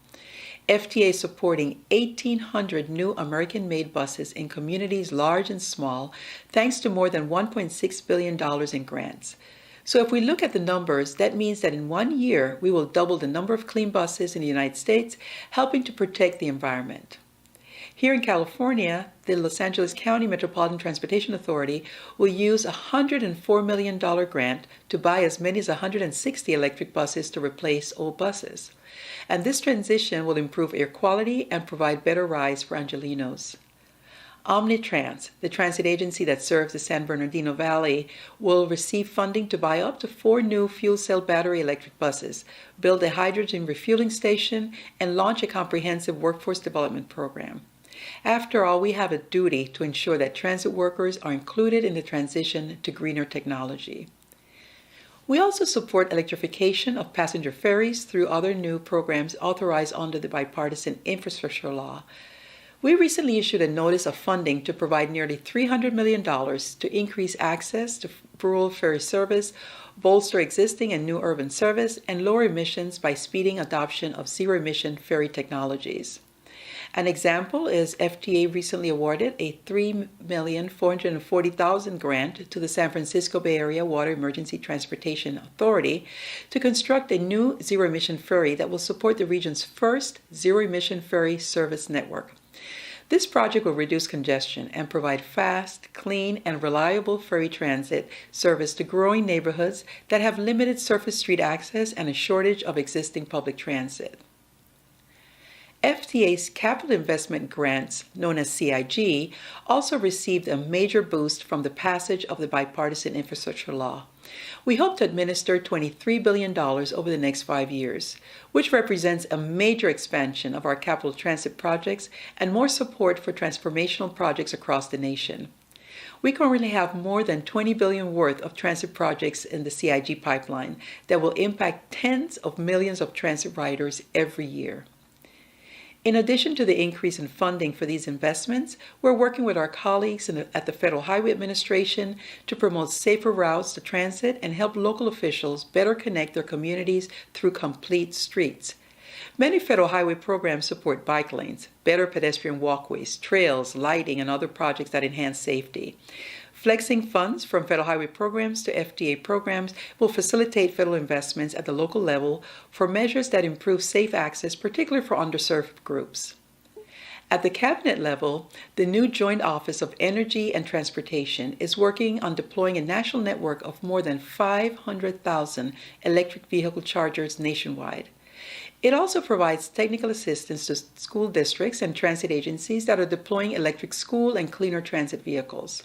FTA supporting 1,800 new American-made buses in communities large and small, thanks to more than $1.6 billion in grants. So if we look at the numbers, that means that in 1 year, we will double the number of clean buses in the United States, helping to protect the environment. Here in California, the Los Angeles County Metropolitan Transportation Authority will use a $104 million grant to buy as many as 160 electric buses to replace old buses. And this transition will improve air quality and provide better rides for Angelenos. Omnitrans, the transit agency that serves the San Bernardino Valley, will receive funding to buy up to 4 new fuel cell battery electric buses, build a hydrogen refueling station, and launch a comprehensive workforce development program. After all, we have a duty to ensure that transit workers are included in the transition to greener technology. We also support electrification of passenger ferries through other new programs authorized under the bipartisan infrastructure law. We recently issued a notice of funding to provide nearly $300 million to increase access to rural ferry service, bolster existing and new urban service, and lower emissions by speeding adoption of zero-emission ferry technologies. An example is FTA recently awarded a $3,440,000 grant to the San Francisco Bay Area Water Emergency Transportation Authority to construct a new zero-emission ferry that will support the region's first zero-emission ferry service network. This project will reduce congestion and provide fast, clean, and reliable ferry transit service to growing neighborhoods that have limited surface street access and a shortage of existing public transit. FTA's capital investment grants, known as CIG, also received a major boost from the passage of the bipartisan infrastructure law. We hope to administer $23 billion over the next 5 years, which represents a major expansion of our capital transit projects and more support for transformational projects across the nation. We currently have more than $20 billion worth of transit projects in the CIG pipeline that will impact tens of millions of transit riders every year. In addition to the increase in funding for these investments, we're working with our colleagues at the Federal Highway Administration to promote safer routes to transit and help local officials better connect their communities through complete streets. Many federal highway programs support bike lanes, better pedestrian walkways, trails, lighting, and other projects that enhance safety. Flexing funds from federal highway programs to FTA programs will facilitate federal investments at the local level for measures that improve safe access, particularly for underserved groups. At the cabinet level, the new Joint Office of Energy and Transportation is working on deploying a national network of more than 500,000 electric vehicle chargers nationwide. It also provides technical assistance to school districts and transit agencies that are deploying electric school and cleaner transit vehicles.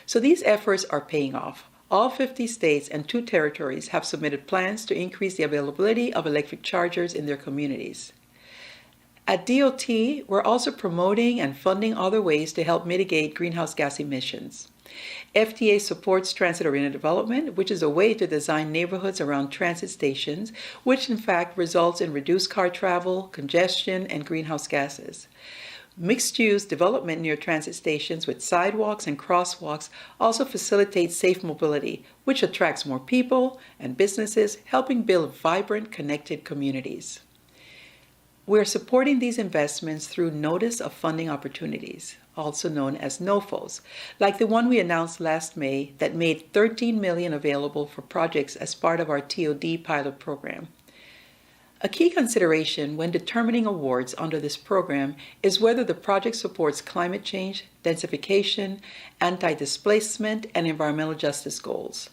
So these efforts are paying off. All 50 states and 2 territories have submitted plans to increase the availability of electric chargers in their communities. At DOT, we're also promoting and funding other ways to help mitigate greenhouse gas emissions. FTA supports transit-oriented development, which is a way to design neighborhoods around transit stations, which in fact results in reduced car travel, congestion, and greenhouse gases. Mixed-use development near transit stations with sidewalks and crosswalks also facilitates safe mobility, which attracts more people and businesses, helping build vibrant, connected communities. We're supporting these investments through Notice of Funding Opportunities, also known as NOFOs, like the one we announced last May that made $13 million available for projects as part of our TOD pilot program. A key consideration when determining awards under this program is whether the project supports climate change, densification, anti-displacement, and environmental justice goals.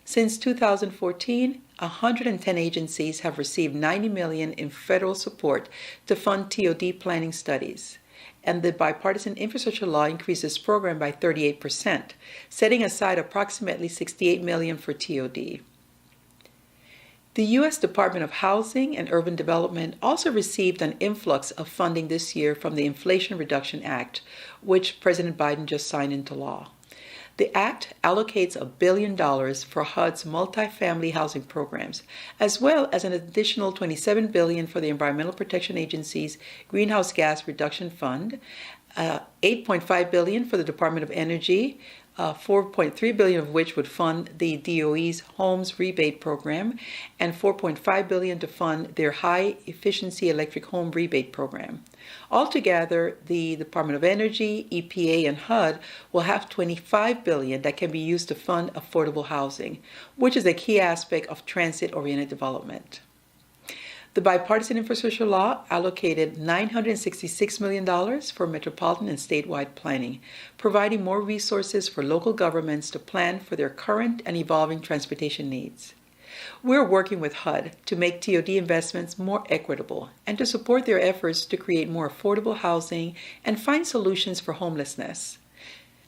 Since 2014, 110 agencies have received $90 million in federal support to fund TOD planning studies, and the bipartisan infrastructure law increased this program by 38%, setting aside approximately $68 million for TOD. The U.S. Department of Housing and Urban Development also received an influx of funding this year from the Inflation Reduction Act, which President Biden just signed into law. The act allocates $1 billion for HUD's multifamily housing programs, as well as an additional $27 billion for the Environmental Protection Agency's Greenhouse Gas Reduction Fund, $8.5 billion for the Department of Energy, $4.3 billion of which would fund the DOE's Homes Rebate Program, and $4.5 billion to fund their High Efficiency Electric Home Rebate Program. Altogether, the Department of Energy, EPA, and HUD will have $25 billion that can be used to fund affordable housing, which is a key aspect of transit-oriented development. The bipartisan infrastructure law allocated $966 million for metropolitan and statewide planning, providing more resources for local governments to plan for their current and evolving transportation needs. We're working with HUD to make TOD investments more equitable and to support their efforts to create more affordable housing and find solutions for homelessness.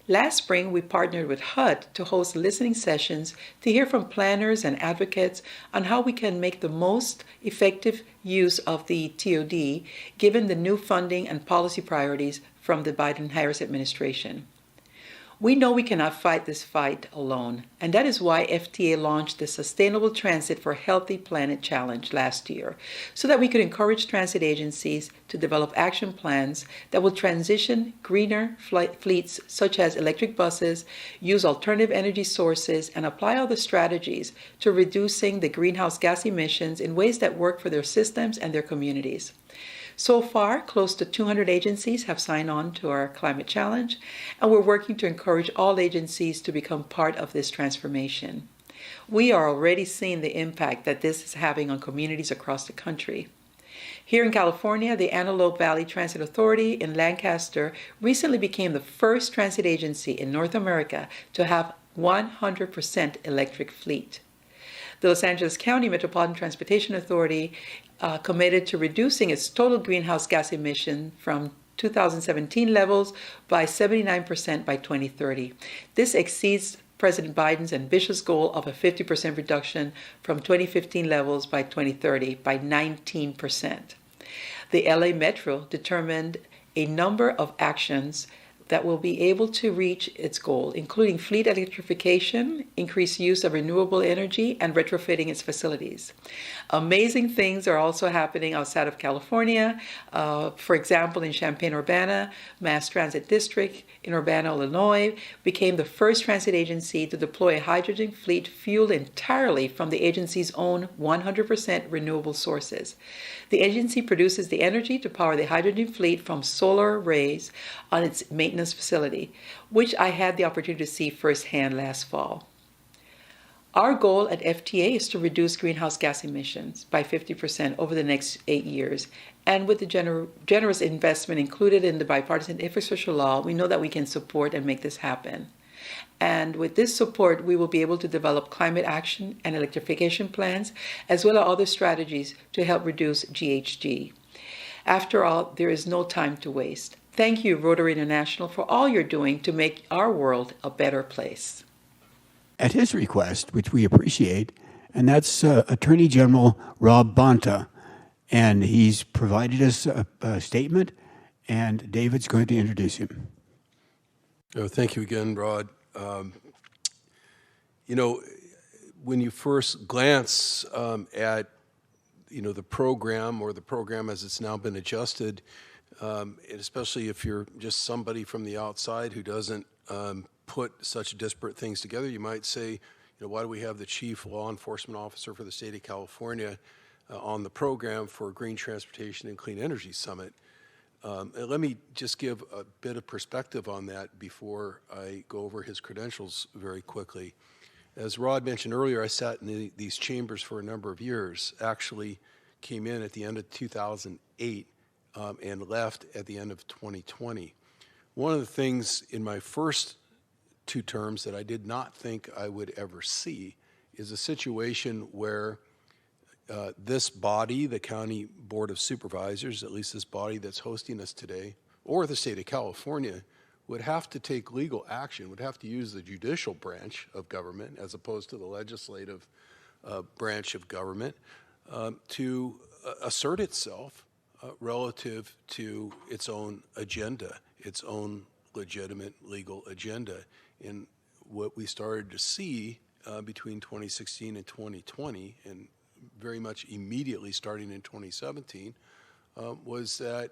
Last spring, we partnered with HUD to host listening sessions to hear from planners and advocates on how we can make the most effective use of the TOD given the new funding and policy priorities from the Biden-Harris administration. We know we cannot fight this fight alone, and that is why FTA launched the Sustainable Transit for Healthy Planet Challenge last year, so that we could encourage transit agencies to develop action plans that will transition greener fleets such as electric buses, use alternative energy sources, and apply other strategies to reducing the greenhouse gas emissions in ways that work for their systems and their communities. So far, close to 200 agencies have signed on to our climate challenge, and we're working to encourage all agencies to become part of this transformation. We are already seeing the impact that this is having on communities across the country. Here in California, the Antelope Valley Transit Authority in Lancaster recently became the first transit agency in North America to have 100% electric fleet. The Los Angeles County Metropolitan Transportation Authority committed to reducing its total greenhouse gas emission from 2017 levels by 79% by 2030. This exceeds President Biden's ambitious goal of a 50% reduction from 2015 levels by 2030 by 19%. The LA Metro determined a number of actions that will be able to reach its goal, including fleet electrification, increased use of renewable energy, and retrofitting its facilities. Amazing things are also happening outside of California. For example, in Champaign-Urbana, Mass Transit District in Urbana, Illinois, became the first transit agency to deploy a hydrogen fleet fueled entirely from the agency's own 100% renewable sources. The agency produces the energy to power the hydrogen fleet from solar arrays on its maintenance facility, which I had the opportunity to see firsthand last fall. Our goal at FTA is to reduce greenhouse gas emissions by 50% over the next 8 years. And with the generous investment included in the bipartisan infrastructure law, we know that we can support and make this happen. And with this support, we will be able to develop climate action and electrification plans, as well as other strategies to help reduce GHG. After all, there is no time to waste. Thank you, Rotary International, for all you're doing to make our world a better place. At his request, which we appreciate, and that's Attorney General Rob Bonta, and he's provided us a statement, and David's going to introduce him. Thank you again, Rod. You know, when you first glance at, the program or the program as it's now been adjusted, and especially if you're just somebody from the outside who doesn't put such disparate things together, you might say, why do we have the chief law enforcement officer for the state of California on the program for Green Transportation and Clean Energy Summit? Let me just give a bit of perspective on that before I go over his credentials very quickly. As Rod mentioned earlier, I sat in these chambers for a number of years, actually came in at the end of 2008 and left at the end of 2020. One of the things in my first 2 terms that I did not think I would ever see is a situation where this body, the County Board of Supervisors, at least this body that's hosting us today, or the state of California, would have to take legal action, would have to use the judicial branch of government as opposed to the legislative branch of government to assert itself relative to its own agenda, its own legitimate legal agenda. And what we started to see between 2016 and 2020, and very much immediately starting in 2017, was that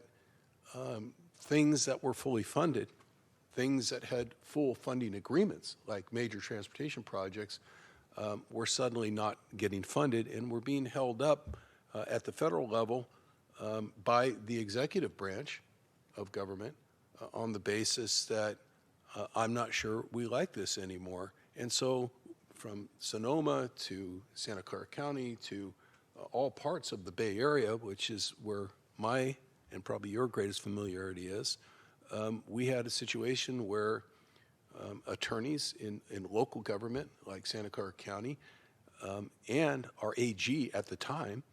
things that were fully funded, things that had full funding agreements, like major transportation projects, were suddenly not getting funded and were being held up at the federal level by the executive branch of government on the basis that I'm not sure we like this anymore. And so from Sonoma to Santa Clara County to all parts of the Bay Area, which is where my and probably your greatest familiarity is, we had a situation where attorneys in local government, like Santa Clara County, and our AG at the time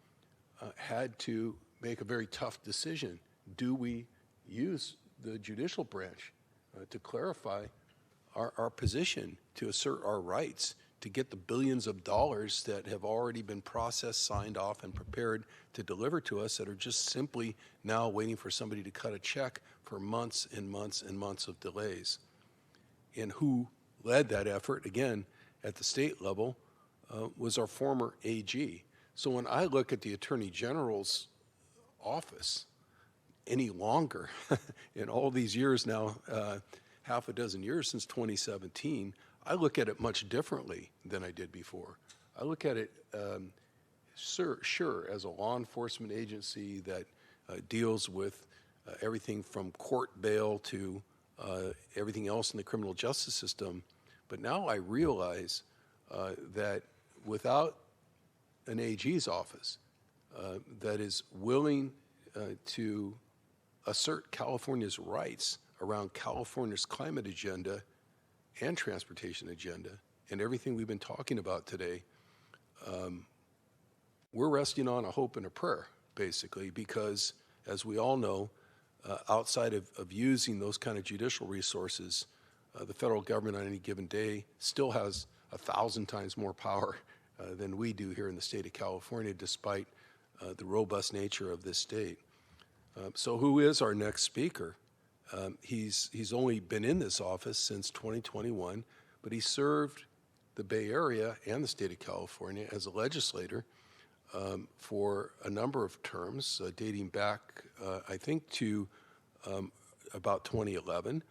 had to make a very tough decision. Do we use the judicial branch to clarify our position, to assert our rights, to get the billions of dollars that have already been processed, signed off, and prepared to deliver to us that are just simply now waiting for somebody to cut a check for months and months and months of delays? And who led that effort, again, at the state level, was our former AG. So when I look at the Attorney General's office any longer, in all these years now, half a dozen years since 2017, I look at it much differently than I did before. I look at it, sure, as a law enforcement agency that deals with everything from court bail to everything else in the criminal justice system. But now I realize that without an AG's office that is willing to assert California's rights around California's climate agenda and transportation agenda and everything we've been talking about today, we're resting on a hope and a prayer, basically, because as we all know, outside of using those kind of judicial resources, the federal government on any given day still has 1,000 times more power than we do here in the state of California, despite the robust nature of this state. So who is our next speaker? He's only been in this office since 2021, but he served the Bay Area and the state of California as a legislator for a number of terms, dating back, I think, to about 2011.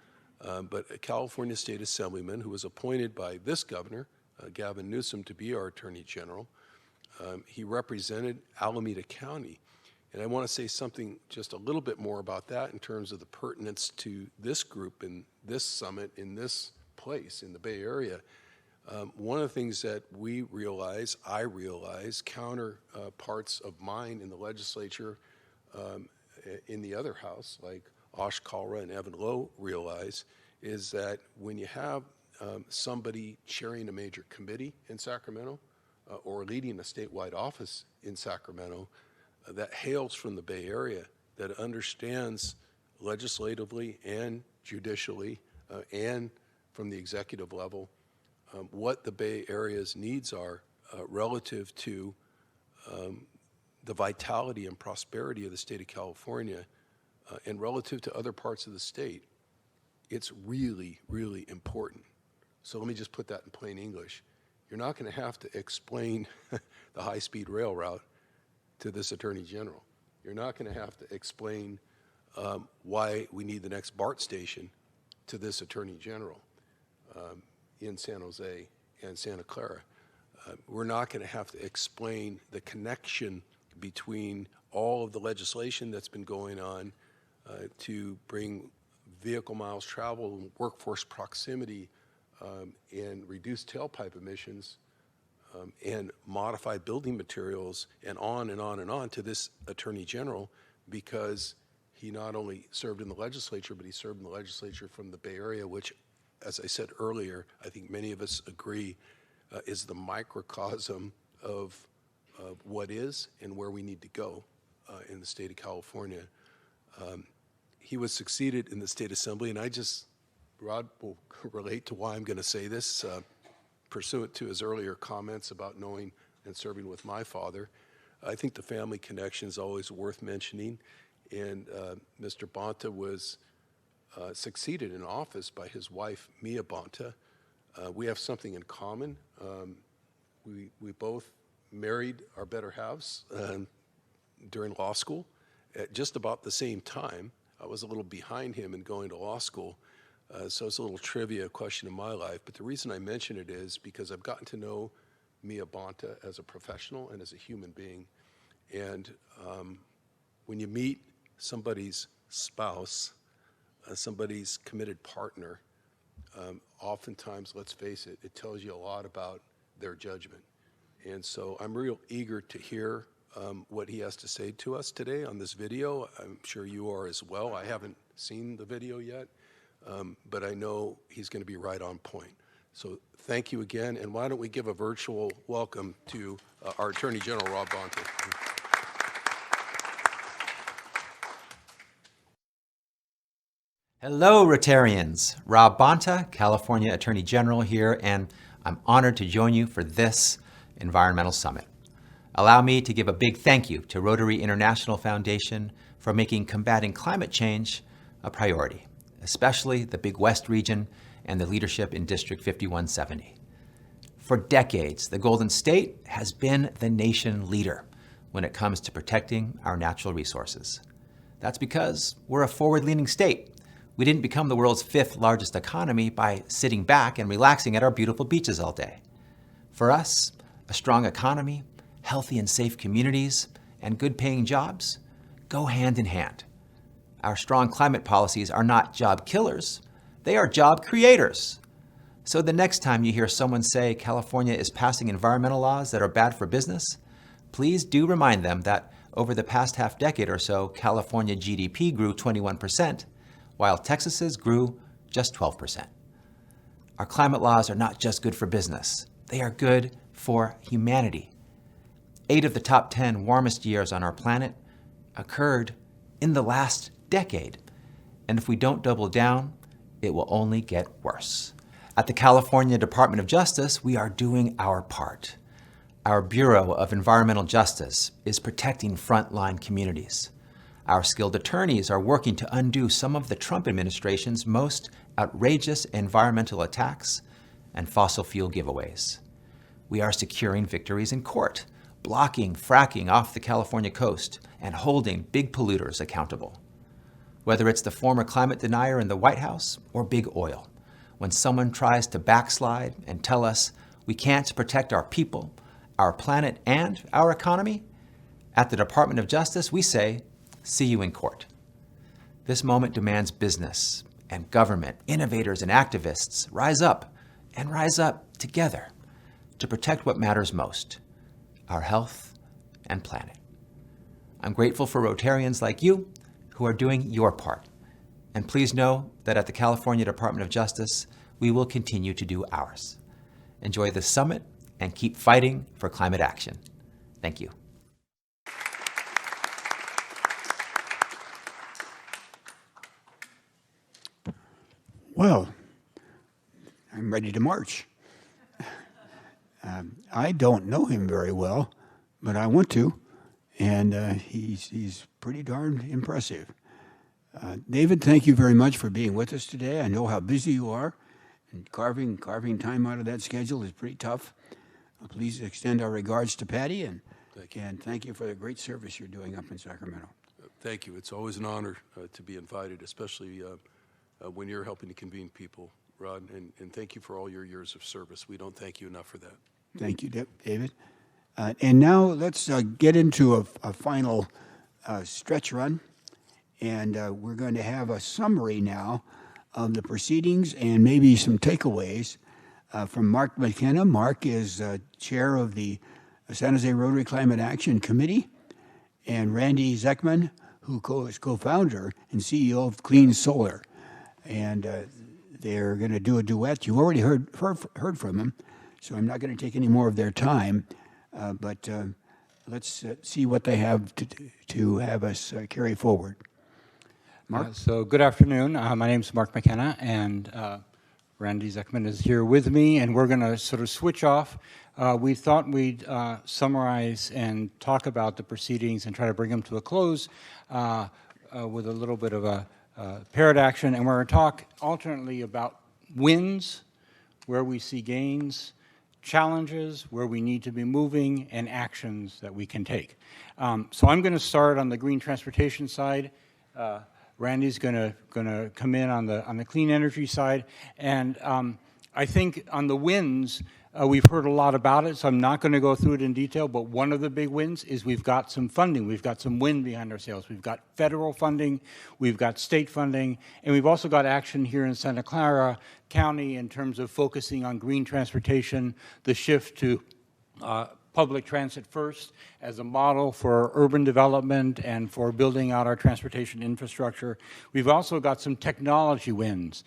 But a California State Assemblyman who was appointed by this governor, Gavin Newsom, to be our Attorney General. He represented Alameda County. And I want to say something just a little bit more about that in terms of the pertinence to this group and this summit in this place in the Bay Area. One of the things that we realize, I realize, counterparts of mine in the legislature in the other house, like Osh Kalra and Evan Lowe, realize, is that when you have somebody chairing a major committee in Sacramento or leading a statewide office in Sacramento that hails from the Bay Area, that understands legislatively and judicially and from the executive level what the Bay Area's needs are relative to the vitality and prosperity of the state of California and relative to other parts of the state, it's really, really important. So let me just put that in plain English. You're not going to have to explain the high-speed rail route to this Attorney General. You're not going to have to explain why we need the next BART station to this Attorney General in San Jose and Santa Clara. We're not going to have to explain the connection between all of the legislation that's been going on to bring vehicle miles traveled, workforce proximity, and reduced tailpipe emissions, and modified building materials, and on and on and on to this Attorney General, because he not only served in the legislature, but he served in the legislature from the Bay Area, which, as I said earlier, I think many of us agree is the microcosm of what is and where we need to go in the state of California. He was succeeded in the State Assembly, and Rod will relate to why I'm going to say this, pursuant to his earlier comments about knowing and serving with my father. I think the family connection is always worth mentioning, and Mr. Bonta was succeeded in office by his wife, Mia Bonta. We have something in common. We both married our better halves during law school at just about the same time. I was a little behind him in going to law school, so it's a little trivia question in my life. But the reason I mention it is because I've gotten to know Mia Bonta as a professional and as a human being. And when you meet somebody's spouse, somebody's committed partner, oftentimes, let's face it, it tells you a lot about their judgment. And so I'm real eager to hear what he has to say to us today on this video. I'm sure you are as well. I haven't seen the video yet, but I know he's going to be right on point. So thank you again, and why don't we give a virtual welcome to our Attorney General, Rob Bonta. Hello, Rotarians. Rob Bonta, California Attorney General here, and I'm honored to join you for this Environmental Summit. Allow me to give a big thank you to Rotary International Foundation for making combating climate change a priority, especially the Big West region and the leadership in District 5170. For decades, the Golden State has been the nation leader when it comes to protecting our natural resources. That's because we're a forward-leaning state. We didn't become the world's 5th largest economy by sitting back and relaxing at our beautiful beaches all day. For us, a strong economy, healthy and safe communities, and good-paying jobs go hand in hand. Our strong climate policies are not job killers, they are job creators. So the next time you hear someone say California is passing environmental laws that are bad for business, please do remind them that over the past half-decade or so, California GDP grew 21%, while Texas's grew just 12%. Our climate laws are not just good for business, they are good for humanity. 8 of the top 10 warmest years on our planet occurred in the last decade. And if we don't double down, it will only get worse. At the California Department of Justice, we are doing our part. Our Bureau of Environmental Justice is protecting frontline communities. Our skilled attorneys are working to undo some of the Trump administration's most outrageous environmental attacks and fossil fuel giveaways. We are securing victories in court, blocking fracking off the California coast, and holding big polluters accountable. Whether it's the former climate denier in the White House or big oil, when someone tries to backslide and tell us we can't protect our people, our planet, and our economy, at the Department of Justice, we say, see you in court. This moment demands business and government, innovators and activists rise up and rise up together to protect what matters most, our health and planet. I'm grateful for Rotarians like you who are doing your part. And please know that at the California Department of Justice, we will continue to do ours. Enjoy this summit and keep fighting for climate action. Thank you. Well, I'm ready to march. I don't know him very well, but I want to, and he's pretty darn impressive. David, thank you very much for being with us today. I know how busy you are, and carving time out of that schedule is pretty tough. Please extend our regards to Patty, and thank you for the great service you're doing up in Sacramento. Thank you. It's always an honor to be invited, especially when you're helping to convene people, Rod, and thank you for all your years of service. We don't thank you enough for that. Thank you, David. And now let's get into a final stretch run, and we're going to have a summary now of the proceedings and maybe some takeaways from Mark McKenna. Mark is chair of the San Jose Rotary Climate Action Committee, and Randy Zeckman, who is co-founder and CEO of Clean Solar. And they're going to do a duet. You've already heard from them, so I'm not going to take any more of their time. But let's see what they have to have us carry forward. Mark? So good afternoon. My name is Mark McKenna, and Randy Zeckman is here with me, and we're going to sort of switch off. We thought we'd summarize and talk about the proceedings and try to bring them to a close with a little bit of a paired action, and we're going to talk alternately about wins, where we see gains, challenges, where we need to be moving, and actions that we can take. So I'm going to start on the green transportation side. Randy's going to come in on the clean energy side, and I think on the wins, we've heard a lot about it, so I'm not going to go through it in detail, but one of the big wins is we've got some funding. We've got some wind behind our sails. We've got federal funding, we've got state funding, and we've also got action here in Santa Clara County in terms of focusing on green transportation, the shift to public transit first as a model for urban development and for building out our transportation infrastructure. We've also got some technology wins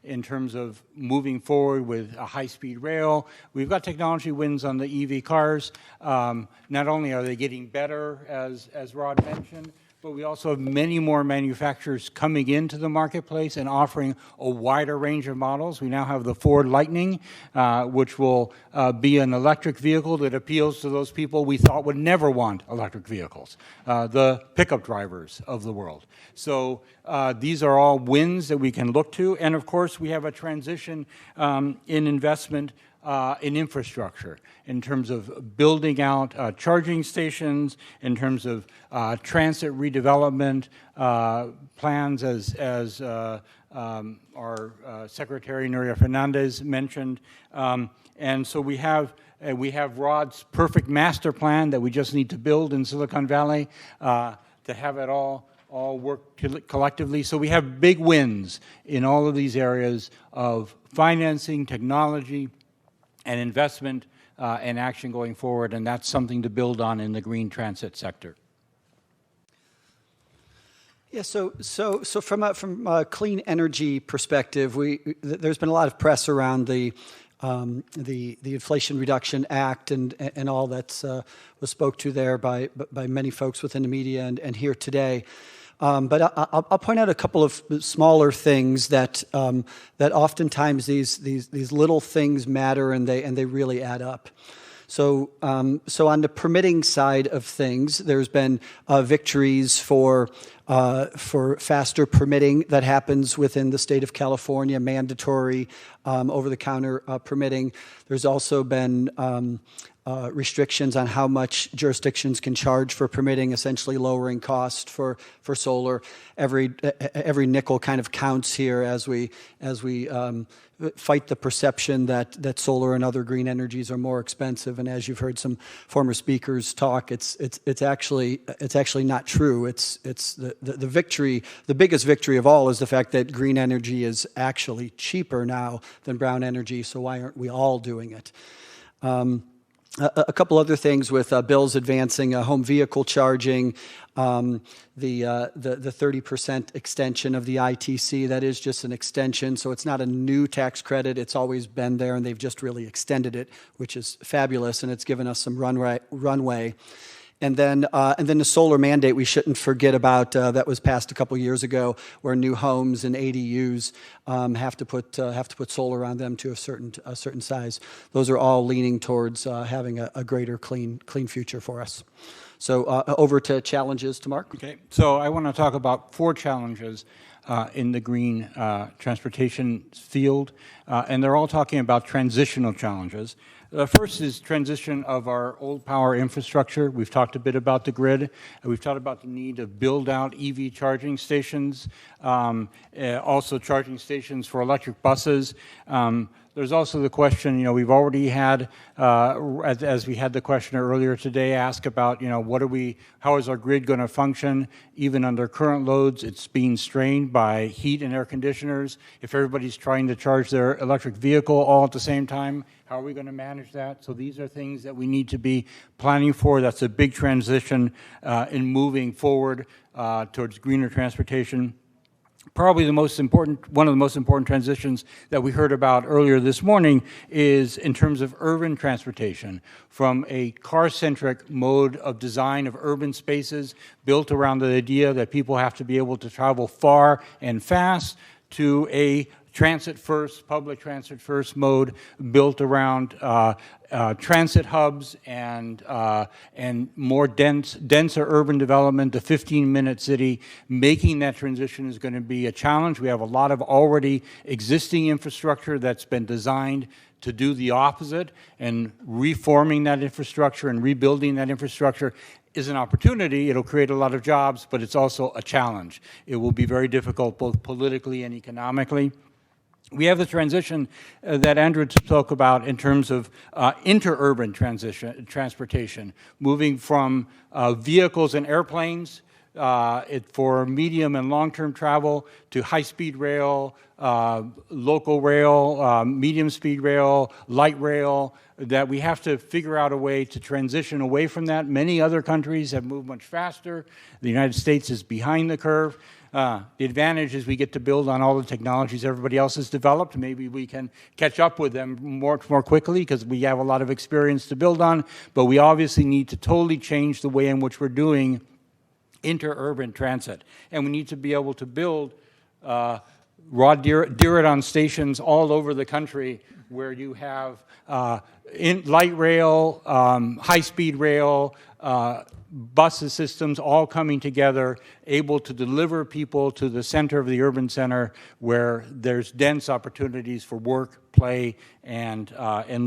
in terms of moving forward with a high-speed rail. We've got technology wins on the EV cars. Not only are they getting better, as Rod mentioned, but we also have many more manufacturers coming into the marketplace and offering a wider range of models. We now have the Ford Lightning, which will be an electric vehicle that appeals to those people we thought would never want electric vehicles, the pickup drivers of the world. So these are all wins that we can look to. And of course, we have a transition in investment in infrastructure, in terms of building out charging stations, in terms of transit redevelopment plans, as our Secretary Nuria Fernandez mentioned. And so we have Rod's perfect master plan that we just need to build in Silicon Valley to have it all work collectively. So we have big wins in all of these areas of financing, technology, and investment and action going forward, and that's something to build on in the green transit sector. Yeah, so from a clean energy perspective, there's been a lot of press around the Inflation Reduction Act and all that was spoke to there by many folks within the media and here today. But I'll point out a couple of smaller things that oftentimes these little things matter and they really add up. So on the permitting side of things, there's been victories for faster permitting that happens within the state of California, mandatory over-the-counter permitting. There's also been restrictions on how much jurisdictions can charge for permitting, essentially lowering cost for solar. Every nickel kind of counts here as we fight the perception that solar and other green energies are more expensive. And as you've heard some former speakers talk, it's actually not true. It's the victory. The biggest victory of all is the fact that green energy is actually cheaper now than brown energy. So why aren't we all doing it? A couple other things with bills advancing home vehicle charging, the 30% extension of the ITC. That is just an extension, so it's not a new tax credit. It's always been there, and they've just really extended it, which is fabulous, and it's given us some runway. And then the solar mandate we shouldn't forget about that was passed a couple years ago, where new homes and ADUs have to put solar on them to a certain size. Those are all leaning towards having a greater clean future for us. So over to challenges to Mark. Okay, so I want to talk about 4 challenges in the green transportation field, and they're all talking about transitional challenges. The first is transition of our old power infrastructure. We've talked a bit about the grid. We've talked about the need to build out EV charging stations, also charging stations for electric buses. There's also the question, we've already had, as we had the question earlier today, ask about, how is our grid going to function? Even under current loads, it's being strained by heat and air conditioners. If everybody's trying to charge their electric vehicle all at the same time, how are we going to manage that? So these are things that we need to be planning for. That's a big transition in moving forward towards greener transportation. Probably one of the most important transitions that we heard about earlier this morning is in terms of urban transportation, from a car-centric mode of design of urban spaces built around the idea that people have to be able to travel far and fast, to a public transit first mode built around transit hubs and more denser urban development. The 15-minute city, making that transition is going to be a challenge. We have a lot of already existing infrastructure that's been designed to do the opposite, and reforming that infrastructure and rebuilding that infrastructure is an opportunity. It'll create a lot of jobs, but it's also a challenge. It will be very difficult both politically and economically. We have the transition that Andrew spoke about in terms of interurban transportation, moving from vehicles and airplanes for medium and long-term travel, to high-speed rail, local rail, medium-speed rail, light rail, that we have to figure out a way to transition away from that. Many other countries have moved much faster. The United States is behind the curve. The advantage is we get to build on all the technologies everybody else has developed. Maybe we can catch up with them more quickly because we have a lot of experience to build on, but we obviously need to totally change the way in which we're doing interurban transit. And we need to be able to build raw Diridon stations all over the country where you have light rail, high-speed rail, bus systems all coming together, able to deliver people to the center of the urban center where there's dense opportunities for work, play, and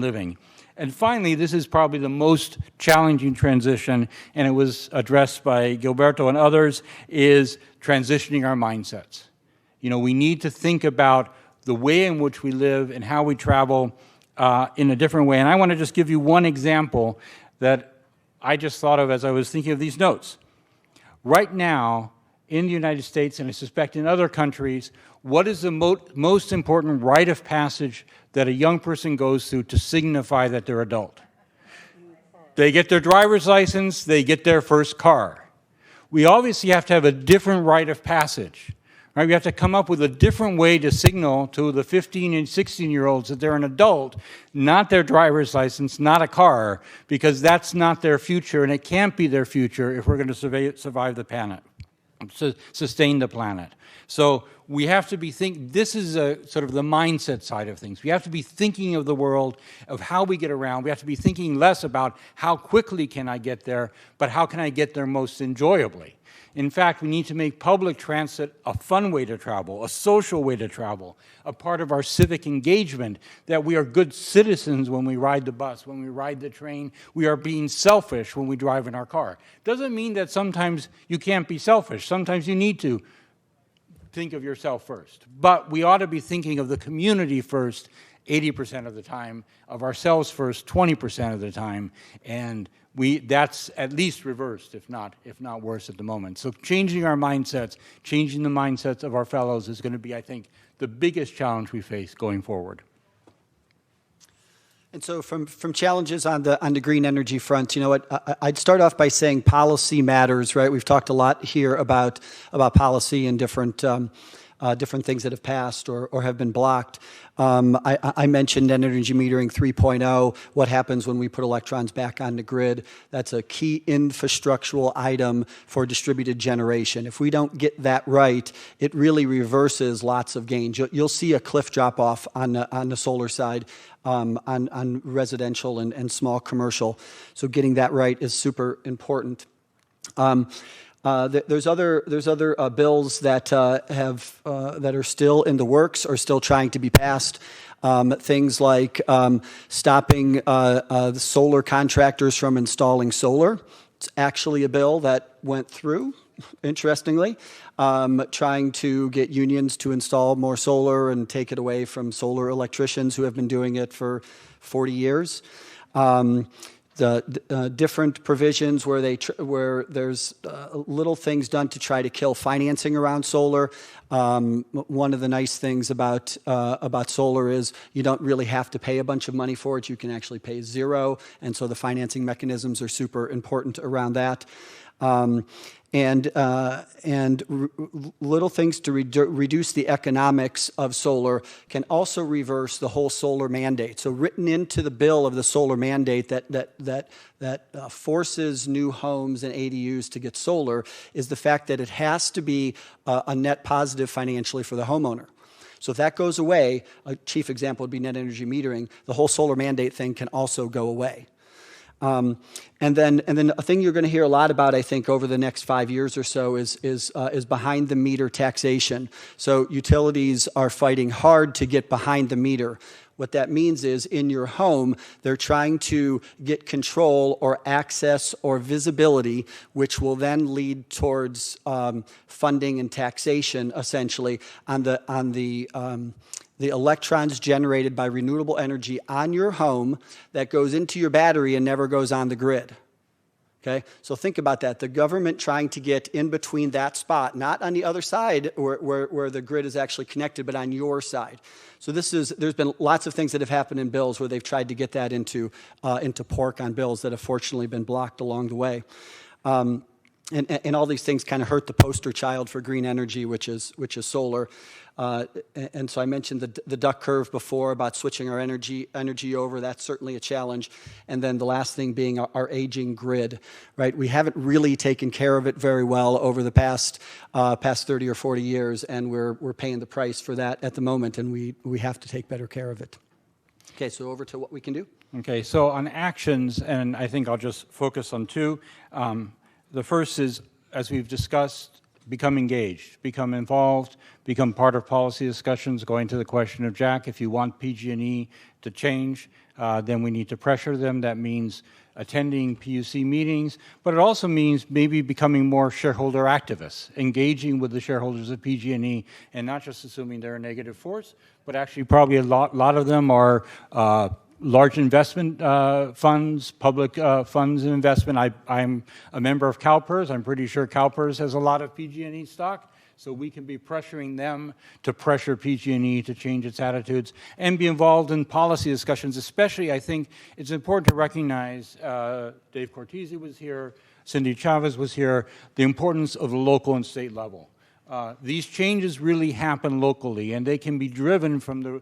living. And finally, this is probably the most challenging transition, and it was addressed by Gilberto and others, is transitioning our mindsets. You know, we need to think about the way in which we live and how we travel in a different way. And I want to just give you one example that I just thought of as I was thinking of these notes. Right now, in the United States, and I suspect in other countries, what is the most important rite of passage that a young person goes through to signify that they're adult? They get their driver's license, they get their first car. We obviously have to have a different rite of passage. Right? We have to come up with a different way to signal to the 15 and 16-year-olds that they're an adult, not their driver's license, not a car, because that's not their future, and it can't be their future if we're going to survive the planet, sustain the planet. So we have to be this is sort of the mindset side of things. We have to be thinking of the world, of how we get around. We have to be thinking less about how quickly can I get there, but how can I get there most enjoyably. In fact, we need to make public transit a fun way to travel, a social way to travel, a part of our civic engagement, that we are good citizens when we ride the bus, when we ride the train. We are being selfish when we drive in our car. Doesn't mean that sometimes you can't be selfish. Sometimes you need to think of yourself first. But we ought to be thinking of the community first 80% of the time, of ourselves first 20% of the time, and that's at least reversed, if not worse at the moment. So changing our mindsets, changing the mindsets of our fellows is going to be, I think, the biggest challenge we face going forward. And so from challenges on the green energy front, you know what, I'd start off by saying policy matters, right? We've talked a lot here about policy and different things that have passed or have been blocked. I mentioned net energy metering 3.0, what happens when we put electrons back on the grid. That's a key infrastructural item for distributed generation. If we don't get that right, it really reverses lots of gains. You'll see a cliff drop off on the solar side, on residential and small commercial. So getting that right is super important. There's other bills that that are still in the works or still trying to be passed. Things like stopping the solar contractors from installing solar. It's actually a bill that went through, interestingly, trying to get unions to install more solar and take it away from solar electricians who have been doing it for 40 years. The different provisions where there's little things done to try to kill financing around solar. One of the nice things about solar is you don't really have to pay a bunch of money for it. You can actually pay zero, and so the financing mechanisms are super important around that. And little things to reduce the economics of solar can also reverse the whole solar mandate. So written into the bill of the solar mandate that forces new homes and ADUs to get solar is the fact that it has to be a net positive financially for the homeowner. So if that goes away, a chief example would be net energy metering. The whole solar mandate thing can also go away. And then a thing you're going to hear a lot about, I think, over the next 5 years or so is behind the meter taxation. So utilities are fighting hard to get behind the meter. What that means is in your home, they're trying to get control or access or visibility, which will then lead towards funding and taxation, essentially, on the electrons generated by renewable energy on your home that goes into your battery and never goes on the grid. Okay, so think about that. The government trying to get in between that spot, not on the other side where the grid is actually connected, but on your side. So there's been lots of things that have happened in bills where they've tried to get that into pork on bills that have fortunately been blocked along the way. And all these things kind of hurt the poster child for green energy, which is solar. And so I mentioned the duck curve before about switching our energy over. That's certainly a challenge. And then the last thing being our aging grid, right? We haven't really taken care of it very well over the past 30 or 40 years, and we're paying the price for that at the moment, and we have to take better care of it. Okay, so over to what we can do. Okay, so on actions, and I think I'll just focus on two. The first is, as we've discussed, become engaged, become involved, become part of policy discussions. Going to the question of Jack, if you want PG&E to change, then we need to pressure them. That means attending PUC meetings, but it also means maybe becoming more shareholder activists, engaging with the shareholders of PG&E, and not just assuming they're a negative force, but actually probably a lot of them are large investment funds, public funds and investment. I'm a member of CalPERS. I'm pretty sure CalPERS has a lot of PG&E stock, so we can be pressuring them to pressure PG&E to change its attitudes and be involved in policy discussions. Especially, I think it's important to recognize, Dave Cortese was here, Cindy Chavez was here, the importance of the local and state level. These changes really happen locally, and they can be driven from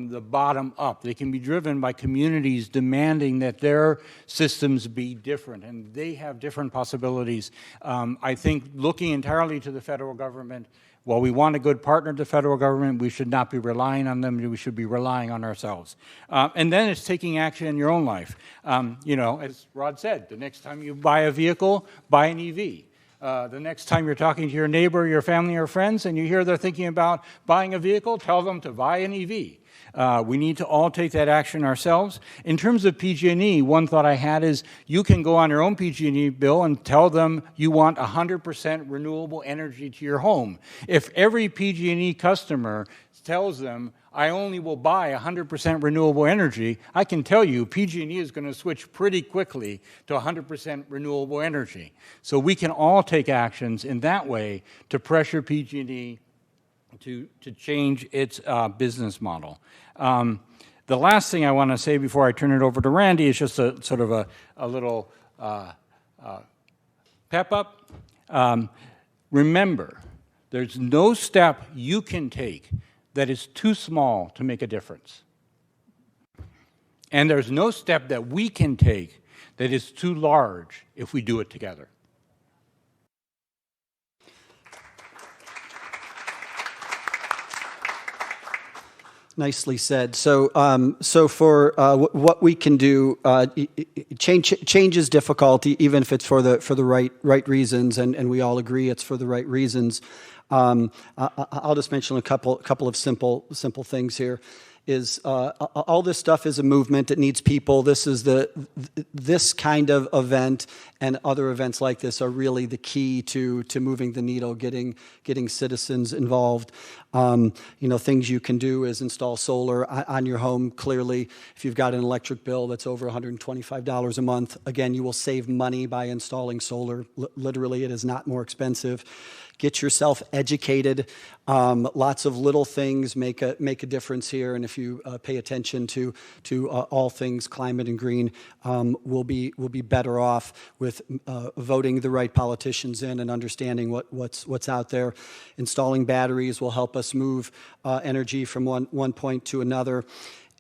the bottom up. They can be driven by communities demanding that their systems be different, and they have different possibilities. I think looking entirely to the federal government, while we want a good partner to the federal government, we should not be relying on them. We should be relying on ourselves. And then it's taking action in your own life. You know, as Rod said, the next time you buy a vehicle, buy an EV. The next time you're talking to your neighbor, your family, or friends, and you hear they're thinking about buying a vehicle, tell them to buy an EV. We need to all take that action ourselves. In terms of PG&E, one thought I had is you can go on your own PG&E bill and tell them you want 100% renewable energy to your home. If every PG&E customer tells them, I only will buy 100% renewable energy, I can tell you PG&E is going to switch pretty quickly to 100% renewable energy. So we can all take actions in that way to pressure PG&E to change its business model. The last thing I want to say before I turn it over to Randy is just a sort of a little pep up. Remember, there's no step you can take that is too small to make a difference. And there's no step that we can take that is too large if we do it together. Nicely said. So, for what we can do, change is difficult, even if it's for the right reasons, and we all agree it's for the right reasons. I'll just mention a couple of simple things here. Is all this stuff is a movement. It needs people. This is this kind of event and other events like this are really the key to moving the needle, getting citizens involved. You know, things you can do is install solar on your home. Clearly, if you've got an electric bill that's over $125 a month, again, you will save money by installing solar. Literally, it is not more expensive. Get yourself educated. Lots of little things make a difference here, and if you pay attention to all things climate and green, we'll be better off with voting the right politicians in and understanding what's out there. Installing batteries will help us move energy from one point to another.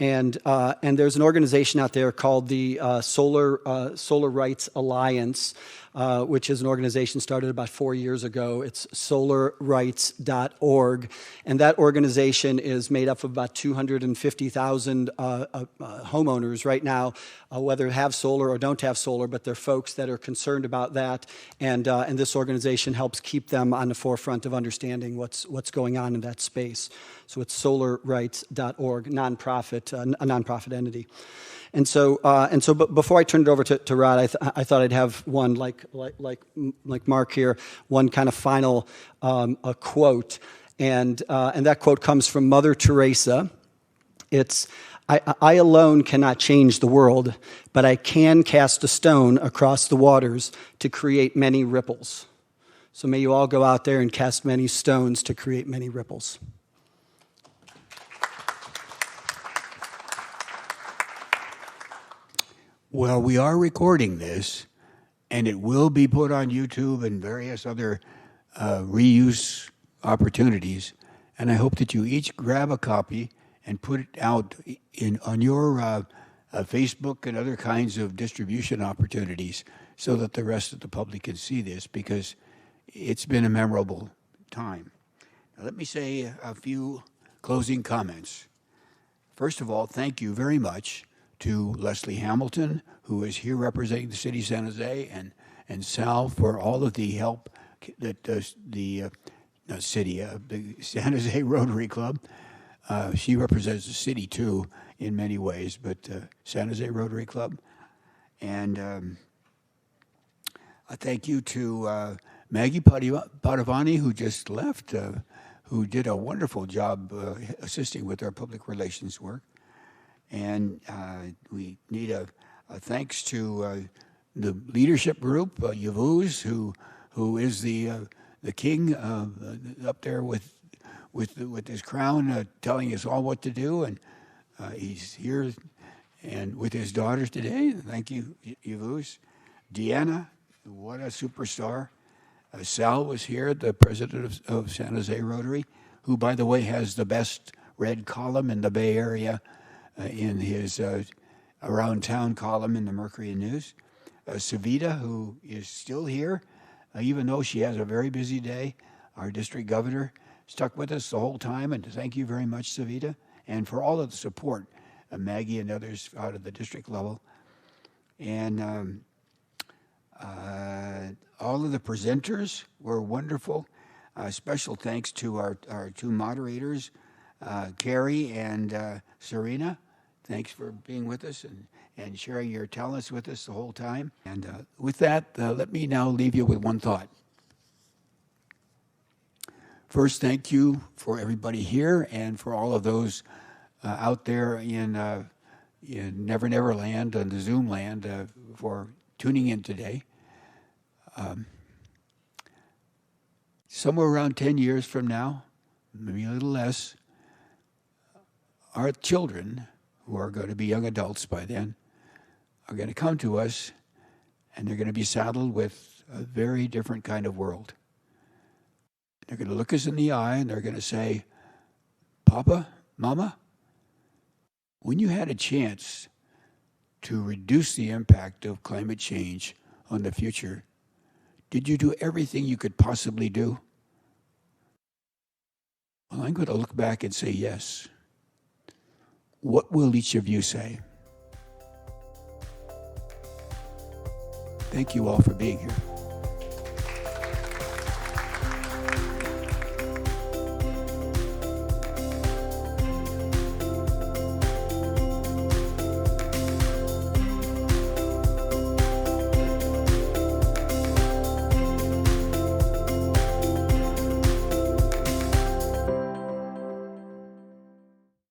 And there's an organization out there called the Solar Rights Alliance, which is an organization started about 4 years ago. It's solarrights.org, and that organization is made up of about 250,000 homeowners right now, whether have solar or don't have solar, but they're folks that are concerned about that, and this organization helps keep them on the forefront of understanding what's going on in that space. So it's solarrights.org, a nonprofit entity. And so, but before I turn it over to Rod, I thought I'd have one like Mark here, one kind of final a quote, and that quote comes from Mother Teresa. It's I alone cannot change the world, but I can cast a stone across the waters to create many ripples. So may you all go out there and cast many stones to create many ripples. Well, we are recording this, and it will be put on YouTube and various other reuse opportunities. And I hope that you each grab a copy and put it out on your Facebook and other kinds of distribution opportunities so that the rest of the public can see this, because it's been a memorable time. Now, let me say a few closing comments. First of all, thank you very much to Leslie Hamilton, who is here representing the city of San Jose, and Sal for all of the help that the San Jose Rotary Club. She represents the city too in many ways, but San Jose Rotary Club. And a thank you to Maggie Padavani, who just left, who did a wonderful job assisting with our public relations work. And we need a thanks to the leadership group, Yavuz, who is the king up there with his crown, telling us all what to do, and he's here and with his daughters today. Thank you, Yavuz. Deanna, what a superstar. Sal was here, the president of San Jose Rotary, who, by the way, has the best red column in the Bay Area in his Around Town column in the Mercury News. Savita, who is still here, even though she has a very busy day. Our district governor stuck with us the whole time, and thank you very much, Savita, and for all of the support, Maggie and others out of the district level. And all of the presenters were wonderful. Special thanks to our two moderators, Carrie and Serena. Thanks for being with us and sharing your talents with us the whole time. And with that, let me now leave you with one thought. First, thank you for everybody here and for all of those out there in Never Never Land and the Zoom land for tuning in today. Somewhere around 10 years from now, maybe a little less, our children, who are going to be young adults by then, are going to come to us, and they're going to be saddled with a very different kind of world. They're going to look us in the eye, and they're going to say, Papa, Mama, when you had a chance to reduce the impact of climate change on the future, did you do everything you could possibly do? Well, I'm going to look back and say yes. What will each of you say? Thank you all for being here.